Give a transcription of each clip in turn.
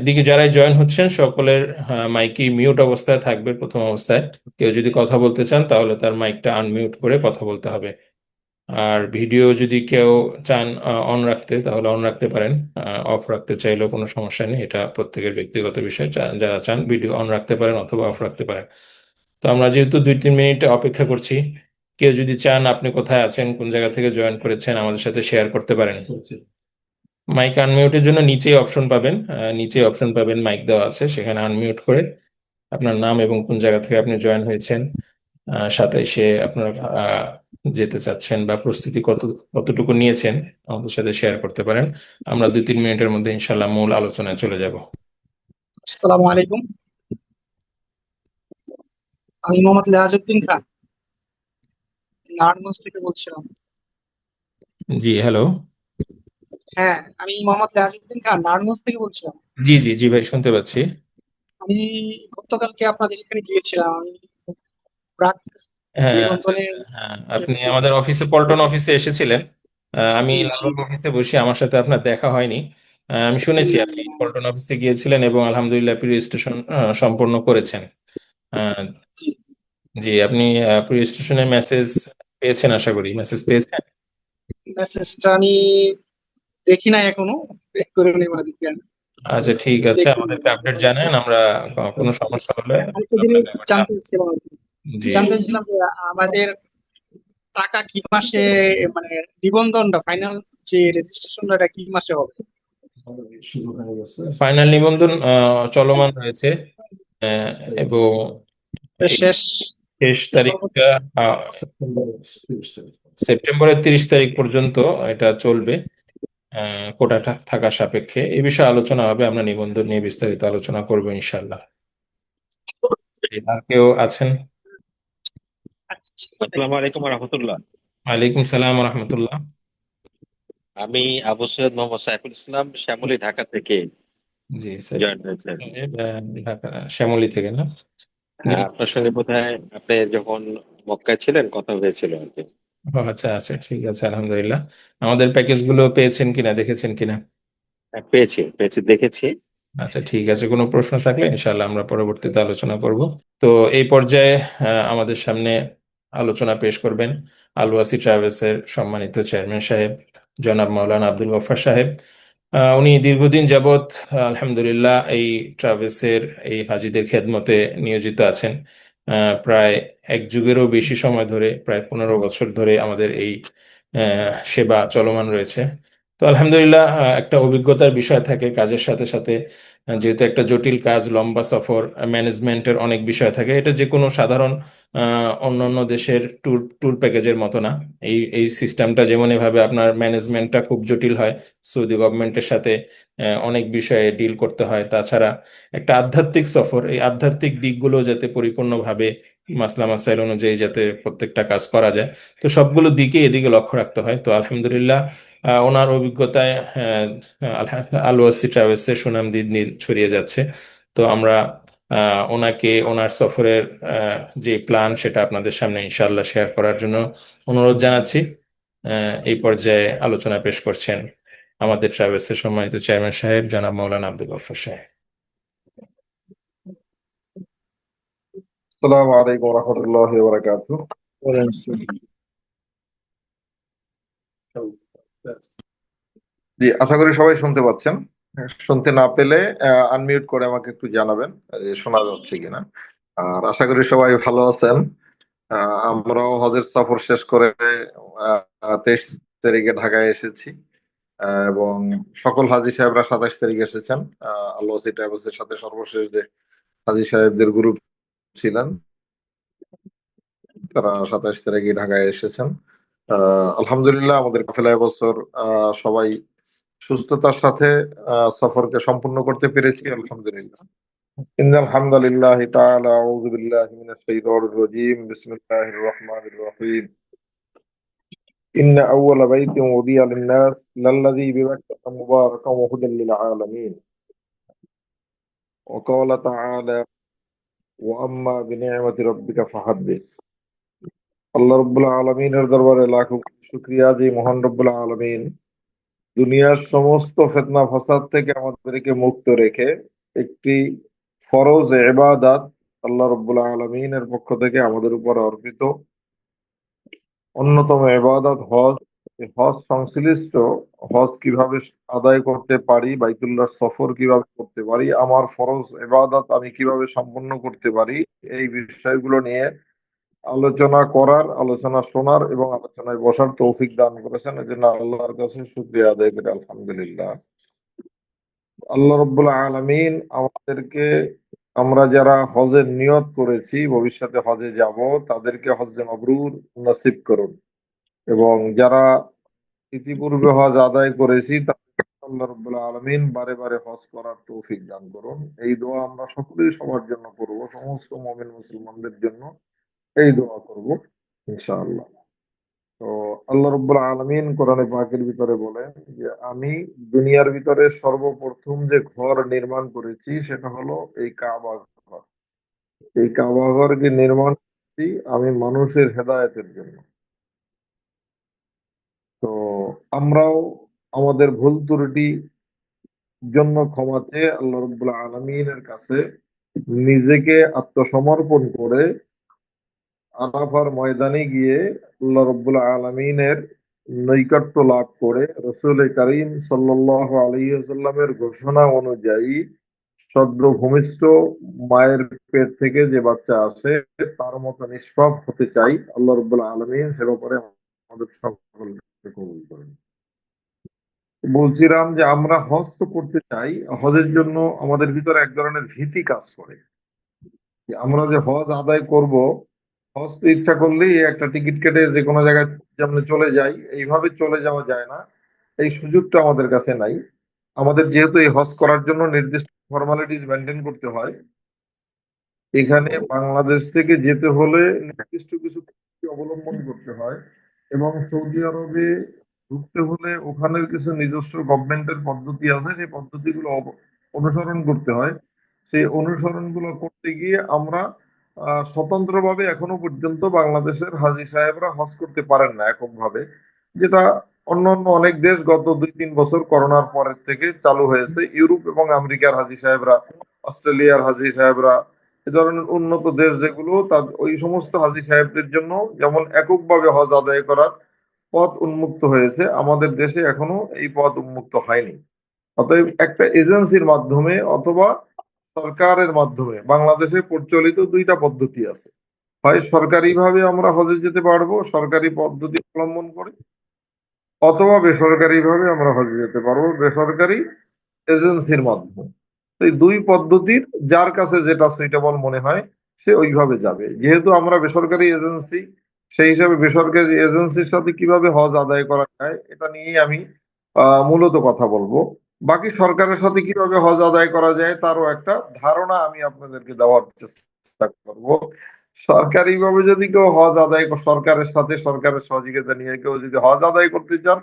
এদিকে যারাই জয়েন হচ্ছেন সকলের মাইকই মিউট অবস্থায় থাকবে প্রথম অবস্থায়। কেউ যদি কথা বলতে চান তাহলে তার মাইকটা আনমিউট করে কথা বলতে হবে। আর ভিডিও যদি কেউ চান অন রাখতে তাহলে অন রাখতে পারেন। অফ রাখতে চাইলেও কোনো সমস্যা নেই, এটা প্রত্যেকের ব্যক্তিগত বিষয়। যারা চান ভিডিও অন রাখতে পারেন অথবা অফ রাখতে পারেন। তো আমরা যেহেতু 2-3 মিনিট অপেক্ষা করছি, কেউ যদি চান আপনি কোথায় আছেন, কোন জায়গা থেকে জয়েন করেছেন আমাদের সাথে শেয়ার করতে পারেন। মাইক আনমিউটের জন্য নিচেই অপশন পাবেন, নিচেই অপশন পাবেন মাইক দেওয়া আছে, সেখানে আনমিউট করে আপনার নাম এবং কোন জায়গা থেকে আপনি জয়েন হয়েছেন, সাথে সে আপনার যেতে চাচ্ছেন বা প্রস্তুতি কতটুকু নিয়েছেন আমাদের সাথে শেয়ার করতে পারেন। আমরা 2-3 মিনিটের মধ্যে ইনশাল্লাহ মূল আলোচনায় চলে যাব। আসসালামু আলাইকুম। আমি মোহাম্মদ লিয়াজউদ্দিন খান, নারায়ণগঞ্জ থেকে বলছিলাম। জি হ্যালো। হ্যাঁ, আমি মোহাম্মদ লিয়াজউদ্দিন খান, নারায়ণগঞ্জ থেকে বলছিলাম। জি জি জি ভাই, শুনতে পাচ্ছি। আমি গতকালকে আপনাদের এখানে গিয়েছিলাম। আমি প্রাক হ্যাঁ আচ্ছা নিবন্ধনে আচ্ছা, হ্যাঁ আপনি আমাদের অফিসে, পল্টন অফিসে এসেছিলেন। আমি জি জি লালবাগ অফিসে বসি, আমার সাথে আপনার দেখা হয়নি। আমি শুনেছি না, আপনি না, পল্টন অফিসে গিয়েছিলেন এবং আলহামদুলিল্লাহ প্রি রেজিস্ট্রেশন সম্পন্ন করেছেন। আহ, জি জি, আপনি প্রি রেজিস্ট্রেশনের মেসেজ পেয়েছেন, আশা করি মেসেজ পেয়েছেন। মেসেজটা আমি দেখি না এখনো, চেক করে নেব দেখি। আচ্ছা ঠিক আছে, দেখি আমাদেরকে আপডেট জানেন, আমরা কোনো সমস্যা হলে আরেকটা জিনিস আপনাকে আবার জানতে চাচ্ছিলাম আর কি। জি। জানতে চাচ্ছিলাম যে আমাদের টাকা কি মাসে, মানে নিবন্ধনটা ফাইনাল, যে রেজিস্ট্রেশনটা এটা কি মাসে হবে? ফাইনাল নিবন্ধন চলমান রয়েছে, আহ, এবং এটা এই শেষ শেষ সর্বোচ্চ তারিখটা আহ, সেপ্টেম্বরের 30 তারিখ পর্যন্ত এটা চলবে। কোটা থাকা সাপেক্ষে এই বিষয়ে আলোচনা হবে, আমরা নিবন্ধন নিয়ে বিস্তারিত আলোচনা করবো ইনশাল্লাহ। আর কেউ আছেন? আসসালামু আলাইকুম রহমতুল্লাহ। ওয়ালাইকুম সালাম রহমতুল্লাহ। আমি আবু সৈয়দ মোহাম্মদ সাইফুল ইসলাম, শ্যামলী, ঢাকা থেকে জি স্যার। জয়েন হয়েছে। ঢাকা শ্যামলী থেকে না? জি। আপনার সঙ্গে বোধহয় আপনি যখন মক্কায় ছিলেন কথা হয়েছিল আর কি। ও আচ্ছা আচ্ছা, ঠিক আছে আলহামদুলিল্লাহ। আমাদের প্যাকেজ গুলো পেয়েছেন কিনা, দেখেছেন কিনা? হ্যাঁ, পেয়েছি পেয়েছি, দেখেছি। আচ্ছা ঠিক আছে, কোনো প্রশ্ন থাকলে ইনশাল্লাহ আমরা পরবর্তীতে আলোচনা করব। তো এই পর্যায়ে আমাদের সামনে আলোচনা পেশ করবেন আলওয়াসি ট্রাভেলসের সম্মানিত চেয়ারম্যান সাহেব, জনাব মাওলানা আব্দুল গফফার সাহেব। উনি দীর্ঘদিন যাবৎ আলহামদুলিল্লাহ এই ট্রাভেলসের এই হাজিদের খেদমতে নিয়োজিত আছেন। প্রায় এক যুগেরও বেশি সময় ধরে, প্রায় 15 বছর ধরে আমাদের এই সেবা চলমান রয়েছে। তো আলহামদুলিল্লাহ একটা অভিজ্ঞতার বিষয় থাকে কাজের সাথে সাথে। যেহেতু একটা জটিল কাজ, লম্বা সফর, ম্যানেজমেন্টের অনেক বিষয় থাকে, এটা যে কোনো সাধারণ অন্যান্য দেশের ট্যুর ট্যুর প্যাকেজের মতো না। এই এই সিস্টেমটা যেমন এভাবে আপনার ম্যানেজমেন্টটা খুব জটিল হয়, সৌদি গভর্নমেন্টের সাথে অনেক বিষয়ে ডিল করতে হয়। তাছাড়া একটা আধ্যাত্মিক সফর, এই আধ্যাত্মিক দিকগুলো যাতে পরিপূর্ণভাবে মাসলা মাসাইল অনুযায়ী যাতে প্রত্যেকটা কাজ করা যায়, তো সবগুলো দিকে এদিকে লক্ষ্য রাখতে হয়। তো আলহামদুলিল্লাহ ওনার অভিজ্ঞতায় আলওয়াসি ট্রাভেলসের সুনাম ছড়িয়ে যাচ্ছে। তো আমরা ওনাকে ওনার সফরের যে প্ল্যান সেটা আপনাদের সামনে ইনশাআল্লাহ শেয়ার করার জন্য অনুরোধ জানাচ্ছি। এই পর্যায়ে আলোচনা পেশ করছেন আমাদের ট্রাভেলসের সম্মানিত চেয়ারম্যান সাহেব, জনাব মৌলানা আব্দুল গফফার সাহেব। আসসালামু আলাইকুম রহমতুল্লাহি ওয়া বারাকাতুহু। জি, আশা করি সবাই শুনতে পাচ্ছেন। শুনতে না পেলে আনমিউট করে আমাকে একটু জানাবেন যে শোনা যাচ্ছে কিনা। আর আশা করি সবাই ভালো আছেন। আমরাও হজের সফর শেষ করে 23 তারিখে ঢাকায় এসেছি। এবং সকল হাজী সাহেবরা 27 তারিখে এসেছেন। আল্লাহ ট্রাভেলসের সাথে সর্বশেষ যে হাজী সাহেবদের গ্রুপ ছিলেন তারা 27 তারিখে ঢাকায় এসেছেন। আলহামদুলিল্লাহ আমাদের কাফেলা এবছর সবাই সুস্থতার সাথে সফরকে সম্পূর্ণ করতে পেরেছি আলহামদুলিল্লাহ। ইন্নাল হামদালিল্লাহি তাআলা আউযু বিল্লাহি মিনাশ শাইতানির রাজীম বিসমিল্লাহির রহমানির রহিম ইন্না আউওয়ালা বাইতিন উযিয়া লিন-নাস লাল্লাযী বিবাক্কাতা মুবারাকান ওয়া হুদাল লিল আলামিন ওয়া ক্বালা তাআলা ওয়া আম্মা বিনি'মাতি রাব্বিকা ফাহাদ্দিস। আল্লাহ রাব্বুল আলামিনের দরবারে লাখো শুকরিয়া যে মহান রব্বুল আলামিন দুনিয়ার সমস্ত ফিতনা ফাসাদ থেকে আমাদেরকে মুক্ত রেখে একটি ফরজ ইবাদত আল্লাহ রাব্বুল আলামিনের পক্ষ থেকে আমাদের উপর অর্পিত অন্যতম ইবাদত হজ। এই হজ সংশ্লিষ্ট হজ কিভাবে আদায় করতে পারি, বাইতুল্লাহ সফর কিভাবে করতে পারি, আমার ফরজ ইবাদত আমি কিভাবে সম্পন্ন করতে পারি, এই বিষয়গুলো নিয়ে আলোচনা করার, আলোচনা শোনার এবং আলোচনায় বসার তৌফিক দান করেছেন। এজন্য আল্লাহর কাছে শুকরিয়া আদায় করি, আলহামদুলিল্লাহ। আল্লাহ রাব্বুল আলামিন আমাদেরকে, আমরা যারা হজের নিয়ত করেছি ভবিষ্যতে হজে যাব, তাদেরকে হজ্জে মাবরুর নসিব করুন। এবং যারা ইতিপূর্বে হজ আদায় করেছি তাদেরকে আল্লাহ রাব্বুল আলামিন বারে বারে হজ করার তৌফিক দান করুন। এই দোয়া আমরা সকলেই সবার জন্য করব, সমস্ত মুমিন মুসলমানদের জন্য এই দোয়া করব ইনশাআল্লাহ। তো আল্লাহ রাব্বুল আলামিন কোরআনে পাকের ভিতরে বলেন যে আমি দুনিয়ার ভিতরে সর্বপ্রথম যে ঘর নির্মাণ করেছি সেটা হলো এই কাবা ঘর। এই কাবা ঘরকে নির্মাণ করেছি আমি মানুষের হেদায়েতের জন্য। তো আমরাও আমাদের ভুল ত্রুটি জন্য ক্ষমা চেয়ে আল্লাহ রাব্বুল আলামিনের কাছে নিজেকে আত্মসমর্পণ করে আরাফার ময়দানে গিয়ে আল্লাহ রাব্বুল আলামিনের নৈকট্য লাভ করে রাসূল করিম সাল্লাল্লাহু আলাইহি ওয়াসাল্লামের ঘোষণা অনুযায়ী সদ্য ভূমিষ্ঠ মায়ের পেট থেকে যে বাচ্চা আসে তার মতো নিষ্পাপ হতে চাই। আল্লাহ রাব্বুল আলামিন সে ব্যাপারে আমাদের সকলকে কবুল করেন। বলছিলাম যে আমরা হজ তো করতে চাই, হজের জন্য আমাদের ভিতরে এক ধরনের ভীতি কাজ করে যে আমরা যে হজ আদায় করব, হজ তো ইচ্ছা করলেই একটা টিকিট কেটে যে কোনো জায়গায় যেমন চলে যাই, এইভাবে চলে যাওয়া যায় না। এই সুযোগটা আমাদের কাছে নাই। আমাদের যেহেতু এই হজ করার জন্য নির্দিষ্ট ফর্মালিটিস মেনটেন করতে হয়, এখানে বাংলাদেশ থেকে যেতে হলে নির্দিষ্ট কিছু পদ্ধতি অবলম্বন করতে হয় এবং সৌদি আরবে ঢুকতে হলে ওখানের কিছু নিজস্ব গভর্নমেন্টের পদ্ধতি আছে, সেই পদ্ধতিগুলো অনুসরণ করতে হয়। সেই অনুসরণগুলো করতে গিয়ে আমরা স্বতন্ত্রভাবে এখনো পর্যন্ত বাংলাদেশের হাজী সাহেবরা হজ করতে পারেন না এককভাবে, যেটা অন্যান্য অনেক দেশ গত 2-3 বছর করোনার পরের থেকে চালু হয়েছে। ইউরোপ এবং আমেরিকার হাজী সাহেবরা, অস্ট্রেলিয়ার হাজী সাহেবরা, এ ধরনের উন্নত দেশ যেগুলো, তার ওই সমস্ত হাজী সাহেবদের জন্য যেমন এককভাবে হজ আদায় করার পথ উন্মুক্ত হয়েছে, আমাদের দেশে এখনো এই পথ উন্মুক্ত হয়নি। অতএব একটা এজেন্সির মাধ্যমে অথবা সরকারের মাধ্যমে বাংলাদেশে প্রচলিত দুইটা পদ্ধতি আছে। হয় সরকারিভাবে আমরা হজে যেতে পারবো সরকারি পদ্ধতি অবলম্বন করে, অথবা বেসরকারিভাবে আমরা হজে যেতে পারবো বেসরকারি এজেন্সির মাধ্যমে। এই দুই পদ্ধতির যার কাছে যেটা সুইটেবল মনে হয় সে ওইভাবে যাবে। যেহেতু আমরা বেসরকারি এজেন্সি, সেই হিসাবে বেসরকারি এজেন্সির সাথে কিভাবে হজ আদায় করা যায় এটা নিয়েই আমি মূলত কথা বলবো। বাকি সরকারের সাথে কিভাবে হজ আদায় করা যায় তারও একটা ধারণা আমি আপনাদেরকে দেওয়ার চেষ্টা করব। সরকারি ভাবে যদি কেউ হজ আদায় সরকারের সাথে সরকারের সহযোগিতা নিয়ে কেউ যদি হজ আদায় করতে চান,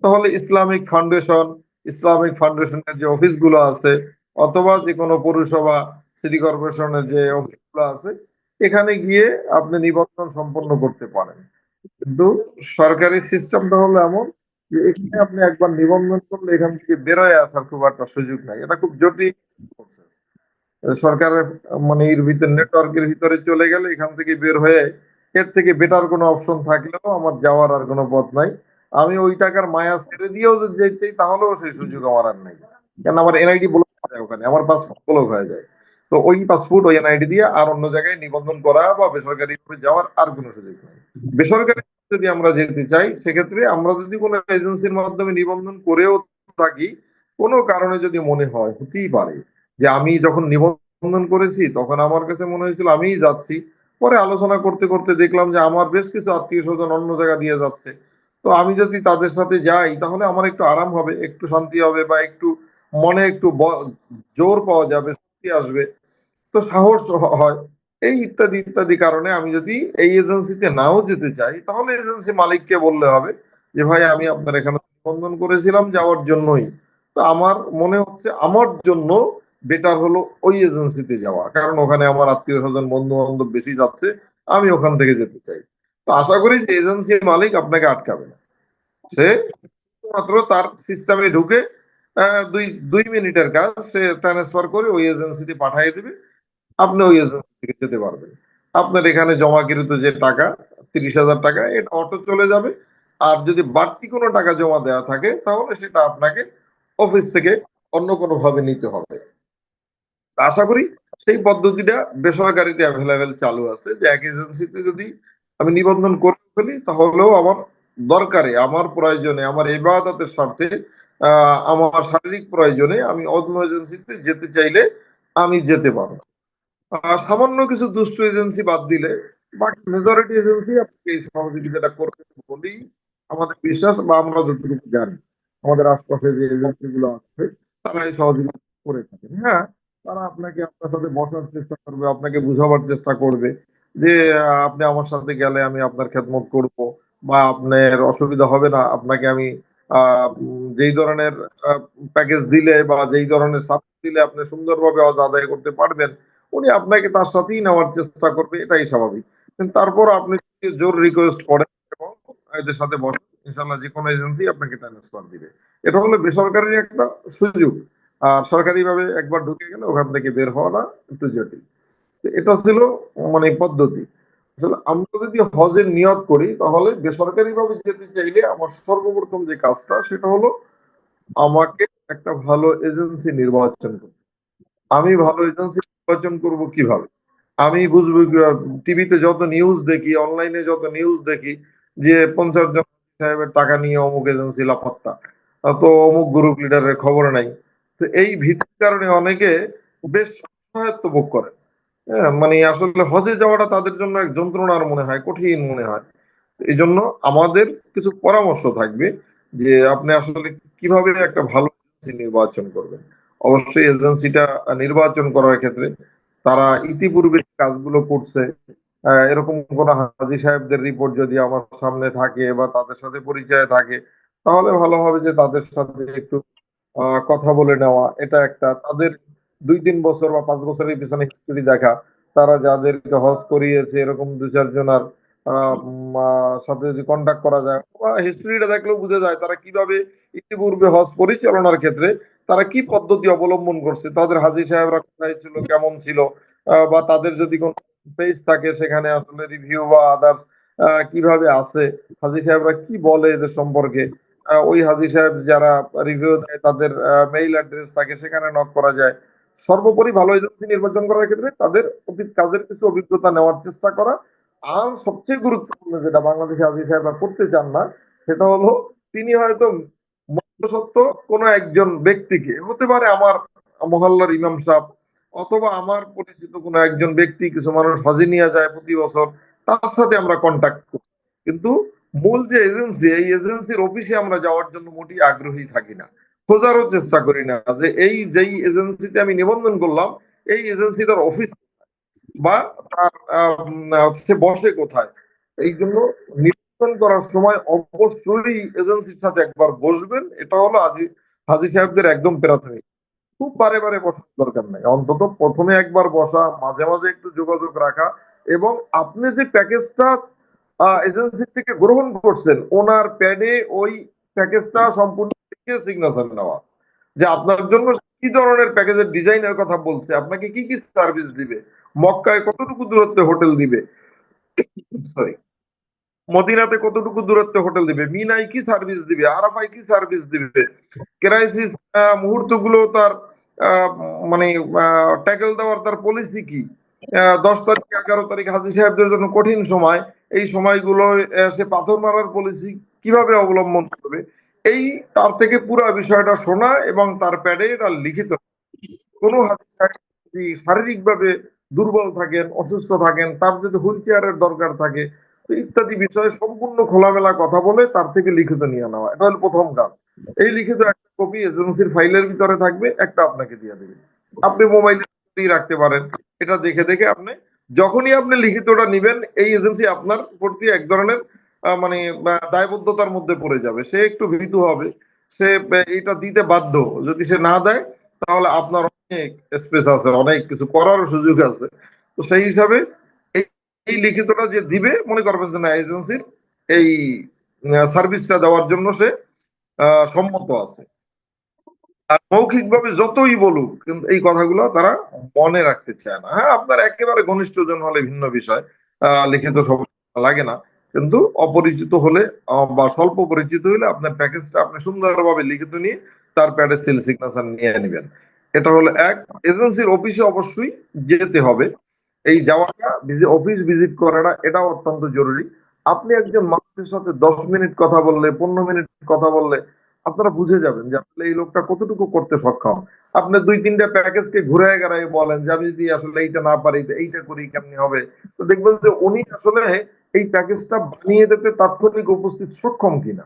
তাহলে ইসলামিক ফাউন্ডেশনের যে অফিসগুলো আছে অথবা যে কোনো পৌরসভা, সিটি কর্পোরেশনের যে অফিসগুলো আছে, এখানে গিয়ে আপনি নিবন্ধন সম্পন্ন করতে পারেন। কিন্তু সরকারি সিস্টেমটা হলো এমন যে এখানে আপনি একবার নিবন্ধন করলে এখান থেকে বেরোয় আসার খুব একটা সুযোগ নাই। এটা খুব জটিল process। সরকারের মানে এর ভিতরে নেটওয়ার্কের ভিতরে চলে গেলে এখান থেকে বের হয়ে এর থেকে বেটার কোনো অপশন থাকলেও আমার যাওয়ার আর কোনো পথ নাই। আমি ওই টাকার মায়া ছেড়ে দিয়েও যদি যেতে চাই তাহলেও সেই সুযোগ আমার আর নাই, কেন আমার এনআইডি ব্লক হয়ে যায়, ওখানে আমার পাসপোর্ট ব্লক হয়ে যায়। তো ওই পাসপোর্ট ওই এনআইডি দিয়ে আর অন্য জায়গায় নিবন্ধন করা বা বেসরকারি যাওয়ার আর কোনো সুযোগ নেই। বেসরকারি যদি আমরা যেতে চাই সেক্ষেত্রে আমরা যদি কোনো এজেন্সির মাধ্যমে নিবন্ধন করেও থাকি, কোনো কারণে যদি মনে হয়, হতেই পারে যে আমি যখন নিবন্ধন করেছি তখন আমার কাছে মনে হয়েছিল আমিই যাচ্ছি, পরে আলোচনা করতে করতে দেখলাম যে আমার বেশ কিছু আত্মীয় স্বজন অন্য জায়গা দিয়ে যাচ্ছে, তো আমি যদি তাদের সাথে যাই তাহলে আমার একটু আরাম হবে, একটু শান্তি হবে, বা একটু মনে একটু জোর পাওয়া যাবে, শক্তি আসবে, তো সাহস হয়। এই ইত্যাদি ইত্যাদি কারণে আমি যদি এই এজেন্সিতে নাও যেতে চাই তাহলে এজেন্সি মালিককে বললে হবে যে ভাই আমি আপনার এখানে নিবন্ধন করেছিলাম যাওয়ার জন্যই, তো আমার মনে হচ্ছে আমার জন্য বেটার হলো ওই এজেন্সিতে যাওয়া, কারণ ওখানে আমার আত্মীয় স্বজন বন্ধু বান্ধব বেশি যাচ্ছে, আমি ওখান থেকে যেতে চাই। তো আশা করি যে এজেন্সি মালিক আপনাকে আটকাবে না, সে শুধুমাত্র তার সিস্টেমে ঢুকে 2 মিনিটের কাজ সে ট্রান্সফার করে ওই এজেন্সিতে পাঠিয়ে দিবে, আপনি ওই এজেন্সি থেকে যেতে পারবেন। আপনার এখানে জমাকৃত যে টাকা 30,000 টাকা এটা অটো চলে যাবে। আর যদি বাড়তি কোনো টাকা জমা দেওয়া থাকে তাহলে সেটা আপনাকে অফিস থেকে অন্য কোনো ভাবে নিতে হবে। আশা করি সেই পদ্ধতিটা বেসরকারিতে অ্যাভেলেবেল চালু আছে, যে এক এজেন্সিতে যদি আমি নিবন্ধন করে ফেলি তাহলেও আমার দরকারে, আমার প্রয়োজনে, আমার ইবাদতের স্বার্থে, আমার শারীরিক প্রয়োজনে আমি অন্য এজেন্সিতে যেতে চাইলে আমি যেতে পারবো। সামান্য কিছু দুষ্ট এজেন্সি বাদ দিলে বাট মেজরিটি এজেন্সি আপনাকে এই সহযোগিতাটা করবে বলেই আমাদের বিশ্বাস, বা আমরা যতটুকু জানি আমাদের আশপাশে যে এজেন্সি গুলো আছে তারা এই সহযোগিতা করে থাকেন। হ্যাঁ, তারা আপনাকে আপনার সাথে বসার চেষ্টা করবে, আপনাকে বুঝাবার চেষ্টা করবে যে আপনি আমার সাথে গেলে আমি আপনার খেদমত করব, বা আপনার অসুবিধা হবে না, আপনাকে আমি যেই ধরনের প্যাকেজ দিলে বা যেই ধরনের সাপোর্ট দিলে আপনি সুন্দরভাবে হজ আদায় করতে পারবেন, উনি আপনাকে তার সাথেই নেওয়ার চেষ্টা করবে, এটাই স্বাভাবিক। কিন্তু তারপর আপনি যদি জোর রিকোয়েস্ট করেন এবং এদের সাথে বসেন, ইনশাল্লাহ যে কোনো এজেন্সি আপনাকে ট্রান্সফার দিবে। এটা হলো বেসরকারি একটা সুযোগ। আর সরকারি ভাবে একবার ঢুকে গেলে ওখান থেকে বের হওয়াটা একটু জটিল। তো এটা ছিল মানে পদ্ধতি। আসলে আমরা যদি হজের নিয়ত করি তাহলে বেসরকারি ভাবে যেতে চাইলে আমার সর্বপ্রথম যে কাজটা সেটা হলো আমাকে একটা ভালো এজেন্সি নির্বাচন করতে। আমি ভালো এজেন্সি নির্বাচন করব কিভাবে? আমি বুঝবো টিভিতে যত নিউজ দেখি, অনলাইনে যত নিউজ দেখি যে 50 জন সাহেবের টাকা নিয়ে অমুক এজেন্সি লাপাত্তা, তো অমুক গ্রুপ লিডারের খবর নাই। তো এই ভীতির কারণে অনেকে বেশ অসহায়ত্ব ভোগ করে। হ্যাঁ, মানে আসলে হজে যাওয়াটা তাদের জন্য এক যন্ত্রণার মনে হয়, কঠিন মনে হয়। এই জন্য আমাদের কিছু পরামর্শ থাকবে যে আপনি আসলে কিভাবে একটা ভালো এজেন্সি নির্বাচন করবেন। অবশ্যই এজেন্সিটা নির্বাচন করার ক্ষেত্রে তারা ইতিপূর্বে যে কাজগুলো করছে, এরকম কোন হাজী সাহেবদের রিপোর্ট যদি আমার সামনে থাকে বা তাদের সাথে পরিচয় থাকে তাহলে ভালো হবে যে তাদের সাথে একটু কথা বলে নেওয়া। এটা একটা, তাদের 2-3 বছর বা 5 বছরের পিছনে হিস্ট্রি দেখা, তারা যাদেরকে হজ করিয়েছে এরকম 2-4 জনার সাথে যদি কন্ট্যাক্ট করা যায় বা হিস্ট্রিটা দেখলেও বোঝা যায় তারা কিভাবে ইতিপূর্বে হজ পরিচালনার ক্ষেত্রে তারা কি পদ্ধতি অবলম্বন করছে, তাদের হাজী সাহেবরা কোথায় ছিল, কেমন ছিল, বা তাদের যদি কোন পেজ থাকে সেখানে আসলে রিভিউ বা আদার্স কিভাবে আছে, হাজী সাহেবরা কি বলে এদের সম্পর্কে। ওই হাজী সাহেব যারা রিভিউ দেয় তাদের মেইল অ্যাড্রেস থাকে, সেখানে নক করা যায়। সর্বোপরি ভালো এজেন্সি নির্বাচন করার ক্ষেত্রে তাদের অতীত কাজের কিছু অভিজ্ঞতা নেওয়ার চেষ্টা করা। আর সবচেয়ে গুরুত্বপূর্ণ যেটা বাংলাদেশে হাজী সাহেবরা করতে চান না সেটা হলো তিনি হয়তো মধ্যসত্ত্ব কোনো একজন ব্যক্তিকে, হতে পারে আমার মহল্লার ইমাম সাহেব অথবা আমার পরিচিত কোনো একজন ব্যক্তি, কিছু মানুষ হজে নিয়ে যায় প্রতি বছর, তার সাথে আমরা কন্ট্যাক্ট করি। কিন্তু মূল যে এজেন্সি, এই এজেন্সির অফিসে আমরা যাওয়ার জন্য মোটেই আগ্রহী থাকি না, খোঁজারও চেষ্টা করি না যে এই যেই এজেন্সিতে আমি নিবন্ধন করলাম এই এজেন্সিটার অফিস বা তার সে বসে কোথায়। এই জন্য নির্বাচন করার সময় অবশ্যই এজেন্সির সাথে একবার বসবেন, এটা হলো হাজী সাহেবদের একদম প্রাথমিক। খুব বারে বারে বসার দরকার নাই, অন্তত প্রথমে একবার বসা, মাঝে মাঝে একটু যোগাযোগ রাখা, এবং আপনি যে প্যাকেজটা এজেন্সি থেকে গ্রহণ করছেন ওনার প্যাডে ওই প্যাকেজটা সম্পূর্ণ সিগনেচার নেওয়া, যে আপনার জন্য কি ধরনের প্যাকেজের ডিজাইনের কথা বলছে, আপনাকে কি কি সার্ভিস দিবে, মক্কায় কতটুকু দূরত্বে হোটেল দিবে, সরি মদিনাতে কতটুকু দূরত্বে হোটেল দিবে, মিনায় কি সার্ভিস দিবে, আরাফায় কি সার্ভিস দিবে, ক্রাইসিস মুহূর্তগুলো তার মানে ট্যাকেল দেওয়ার তার পলিসি কি, 10 তারিখ 11 তারিখ হাজী সাহেবদের জন্য কঠিন সময়, এই সময়গুলো সে পাথর মারার পলিসি কিভাবে অবলম্বন করবে, এই তার থেকে পুরো বিষয়টা শোনা এবং তার প্যাডে এটা লিখিত। কোনো হাজী সাহেব যদি শারীরিকভাবে দুর্বল থাকেন, অসুস্থ থাকেন, তার যদি হুইল চেয়ারের দরকার থাকে ইত্যাদি বিষয়ে সম্পূর্ণ খোলামেলা কথা বলে তার থেকে লিখিত নিয়ে নেওয়া, এটা হলো প্রথম কাজ। এই লিখিত একটা কপি এজেন্সির ফাইলের ভিতরে থাকবে, একটা আপনাকে দিয়ে দেবে, আপনি মোবাইলে রাখতে পারেন। এটা দেখে দেখে আপনি যখনই আপনি লিখিতটা নিবেন এই এজেন্সি আপনার প্রতি এক ধরনের মানে দায়বদ্ধতার মধ্যে পড়ে যাবে, সে একটু ভীতু হবে, সে এটা দিতে বাধ্য। যদি সে না দেয় তাহলে আপনার অনেক স্পেস আছে, অনেক কিছু করার সুযোগ আছে। তো সেই হিসাবে এই লিখিতটা যে দিবে মনে করবেন যে না এজেন্সির এই সার্ভিসটা দেওয়ার জন্য সে সম্মত আছে। আর মৌখিকভাবে যতই বলুক কিন্তু এই কথাগুলো তারা মনে রাখতে চায় না। হ্যাঁ, আপনার একেবারে ঘনিষ্ঠজন হলে ভিন্ন বিষয়, লিখিত সব লাগে না, কিন্তু অপরিচিত হলে বা স্বল্প পরিচিত হলে আপনার প্যাকেজটা আপনি সুন্দরভাবে লিখিত নিয়ে তার প্যাডে সিল সিগনেচার নিয়ে নেবেন। এটা হলো এক। এজেন্সির অফিসে অবশ্যই যেতে হবে। এই যাওয়াটা, অফিস ভিজিট করাটা এটাও অত্যন্ত জরুরি। আপনি একজন মানুষের সাথে 10 মিনিট কথা বললে, 15 মিনিট কথা বললে আপনারা বুঝে যাবেন যে আসলে এই লোকটা কতটুকু করতে সক্ষম। আপনি 2-3টা প্যাকেজকে ঘুরে গেড়াই বলেন যে আমি যদি আসলে এইটা না পারি তো এইটা করি কেমনি হবে, তো দেখবেন যে উনি আসলে এই প্যাকেজটা বানিয়ে দিতে তাৎক্ষণিক উপস্থিত সক্ষম কিনা।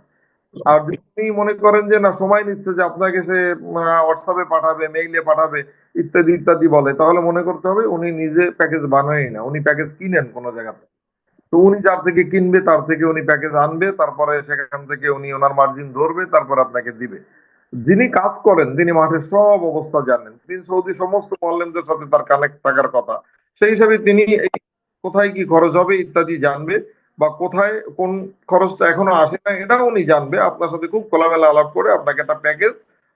আর যদি আপনি মনে করেন যে না সময় নিচ্ছে, যে আপনাকে সে হোয়াটসঅ্যাপে পাঠাবে, মেইলে পাঠাবে, ইত্যাদি ইত্যাদি বলে, তাহলে মনে করতে হবে উনি নিজে প্যাকেজ বানায় না, উনি প্যাকেজ কিনেন কোনো জায়গাতে। তো উনি যার থেকে কিনবে তার থেকে উনি প্যাকেজ আনবে, তারপরে সেখান থেকে উনি ওনার মার্জিন ধরবে, তারপর আপনাকে দিবে। যিনি কাজ করেন তিনি মাঠের সব অবস্থা জানেন, তিনি সৌদি সমস্ত মোয়াল্লেমদের সাথে তার কানেক্ট থাকার কথা, সেই হিসাবে তিনি এই কোথায় কি খরচ হবে ইত্যাদি জানবে, বা কোথায় কোন খরচটা এখনো আসে না এটাও উনি জানবে। আপনার সাথে খুব খোলামেলা আলাপ করে আপনাকে একটা প্যাকেজ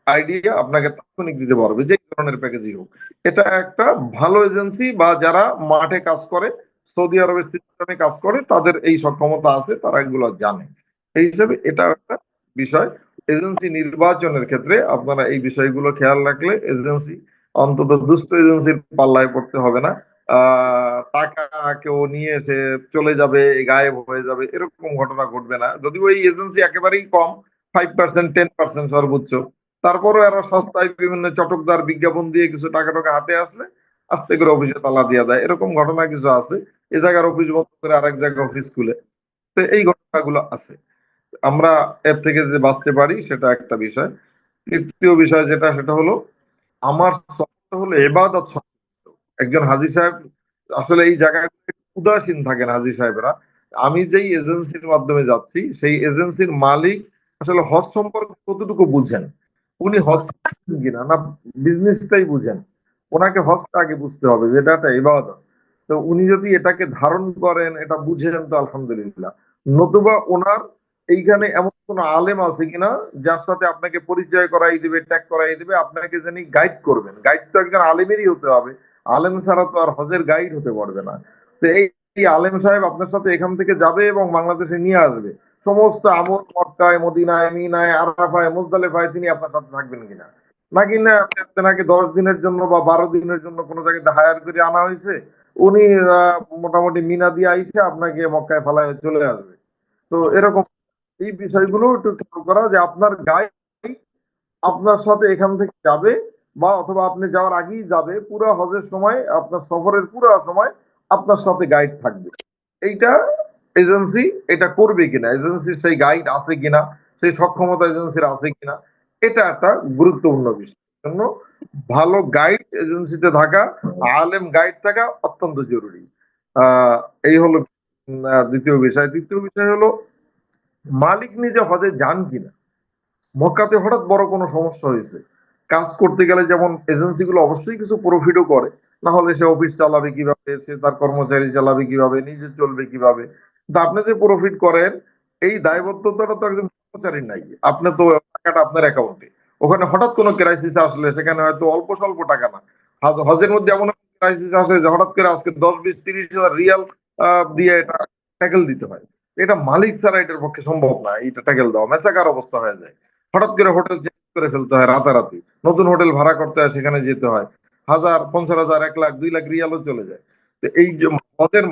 আইডিয়া আপনাকে তাৎক্ষণিক দিতে পারবে, যে ধরনের প্যাকেজই হোক। এটা একটা ভালো এজেন্সি বা যারা মাঠে কাজ করে, সৌদি আরবের সিস্টেমে কাজ করে, তাদের এই সক্ষমতা আছে, তারা এগুলো জানে। এই হিসাবে এটা একটা বিষয়। এজেন্সি নির্বাচনের ক্ষেত্রে আপনারা এই বিষয়গুলো খেয়াল রাখলে এজেন্সি, অন্তত দুষ্ট এজেন্সির পাল্লায় পড়তে হবে না। টাকা কেউ নিয়ে এসে চলে যাবে, গায়েব হয়ে যাবে, এরকম ঘটনা ঘটবে না। যদিও এই এজেন্সি একেবারেই কম, 5%, 10% সর্বোচ্চ, তারপরও এরা সস্তায় বিভিন্ন চটকদার বিজ্ঞাপন দিয়ে কিছু টাকা টাকা হাতে আসলে আস্তে করে অফিসে তালা দিয়ে দেয়, এরকম ঘটনা কিছু আছে। এ জায়গার অফিস বন্ধ করে আরেক জায়গায় অফিস খুলে, তো এই ঘটনাগুলো আছে। আমরা এর থেকে যে বাঁচতে পারি সেটা একটা বিষয়। তৃতীয় বিষয় যেটা, সেটা হলো আমার সবটা হলো এবাদত সংশ্লিষ্ট। একজন হাজী সাহেব আসলে এই জায়গায় উদাসীন থাকেন হাজী সাহেবরা। আমি যেই এজেন্সির মাধ্যমে যাচ্ছি সেই এজেন্সির মালিক আসলে হজ সম্পর্কে কতটুকু বুঝেন, উনি হজ করছেন কিনা না বিজনেসটাই বুঝেন। ওনাকে হজটা আগে বুঝতে হবে, যেটা একটা ইবাদত। তো উনি যদি এটাকে ধারণ করেন, এটা বুঝেন, তো আলহামদুলিল্লাহ। নতুবা ওনার এইখানে এমন কোন আলেম আছে কিনা যার সাথে আপনাকে পরিচয় করাই দিবে, ট্যাগ করাই দিবে, আপনাকে যিনি গাইড করবেন। গাইড তো একজন আলেমেরই হতে হবে, আলেম ছাড়া তো আর হজের গাইড হতে পারবে না। তো এই আলেম সাহেব আপনার সাথে এখান থেকে যাবে এবং বাংলাদেশে নিয়ে আসবে সমস্ত আমল, মক্কায়, মদিনায়, মিনায়, আরাফায়, মুজদালিফায় তিনি আপনার সাথে থাকবেন কিনা। নাকি না নাকি 10 দিনের জন্য বা 12 দিনের জন্য কোনো জায়গায় হায়ার করে আনা হয়েছে, উনি মোটামুটি মিনা দিয়ে আইসে আপনাকে মক্কায় ফালায় চলে আসবে। তো এরকম এই বিষয়গুলো একটু খেয়াল করা, যে আপনার গাইড আপনার সাথে এখান থেকে যাবে, বা অথবা আপনি যাওয়ার আগেই যাবে, পুরো হজের সময় আপনার সফরের পুরো সময় আপনার সাথে গাইড থাকবে। এইটা এজেন্সি এটা করবে কিনা, এজেন্সির সেই গাইড আছে কিনা, সেই সক্ষমতা এজেন্সির আছে কিনা, এটা একটা গুরুত্বপূর্ণ বিষয়। জন্য ভালো গাইড এজেন্সিতে থাকা, আলেম গাইড থাকা অত্যন্ত জরুরি। এই হলো দ্বিতীয় বিষয়। তৃতীয় বিষয় হলো মালিক নিজে হজে যান কিনা। মক্কাতে হঠাৎ বড় কোনো সমস্যা হয়েছে, কাজ করতে গেলে যেমন এজেন্সি গুলো অবশ্যই কিছু প্রফিটও করে, না হলে সে অফিস চালাবে কিভাবে, সে তার কর্মচারী চালাবে কিভাবে, নিজে চলবে কিভাবে। কিন্তু আপনি যে প্রফিট করেন এই দায়বদ্ধতাটা তো একজন কর্মচারীর নাই। আপনি তো টাকাটা আপনার অ্যাকাউন্টে, ওখানে হঠাৎ কোনো ক্রাইসিস আসলে সেখানে হয়তো অল্প স্বল্প টাকা না, হজের মধ্যে এমন ক্রাইসিস আসে যে হঠাৎ করে আজকে 10, 20, 30 হাজার রিয়াল দিয়ে এটা ট্যাকেল দিতে হয়। এটা মালিক ছাড়া এটার পক্ষে সম্ভব না, এটা ট্যাকেল দেওয়া মেসাকার অবস্থা হয়ে যায়। হঠাৎ করে হোটেল চেঞ্জ করে ফেলতে হয় রাতারাতি, নতুন হোটেল ভাড়া করতে হয়, সেখানে যেতে হয়, 1000, 50,000, 1 লাখ, 2 লাখ রিয়ালও চলে যায়। তো এই যে হজের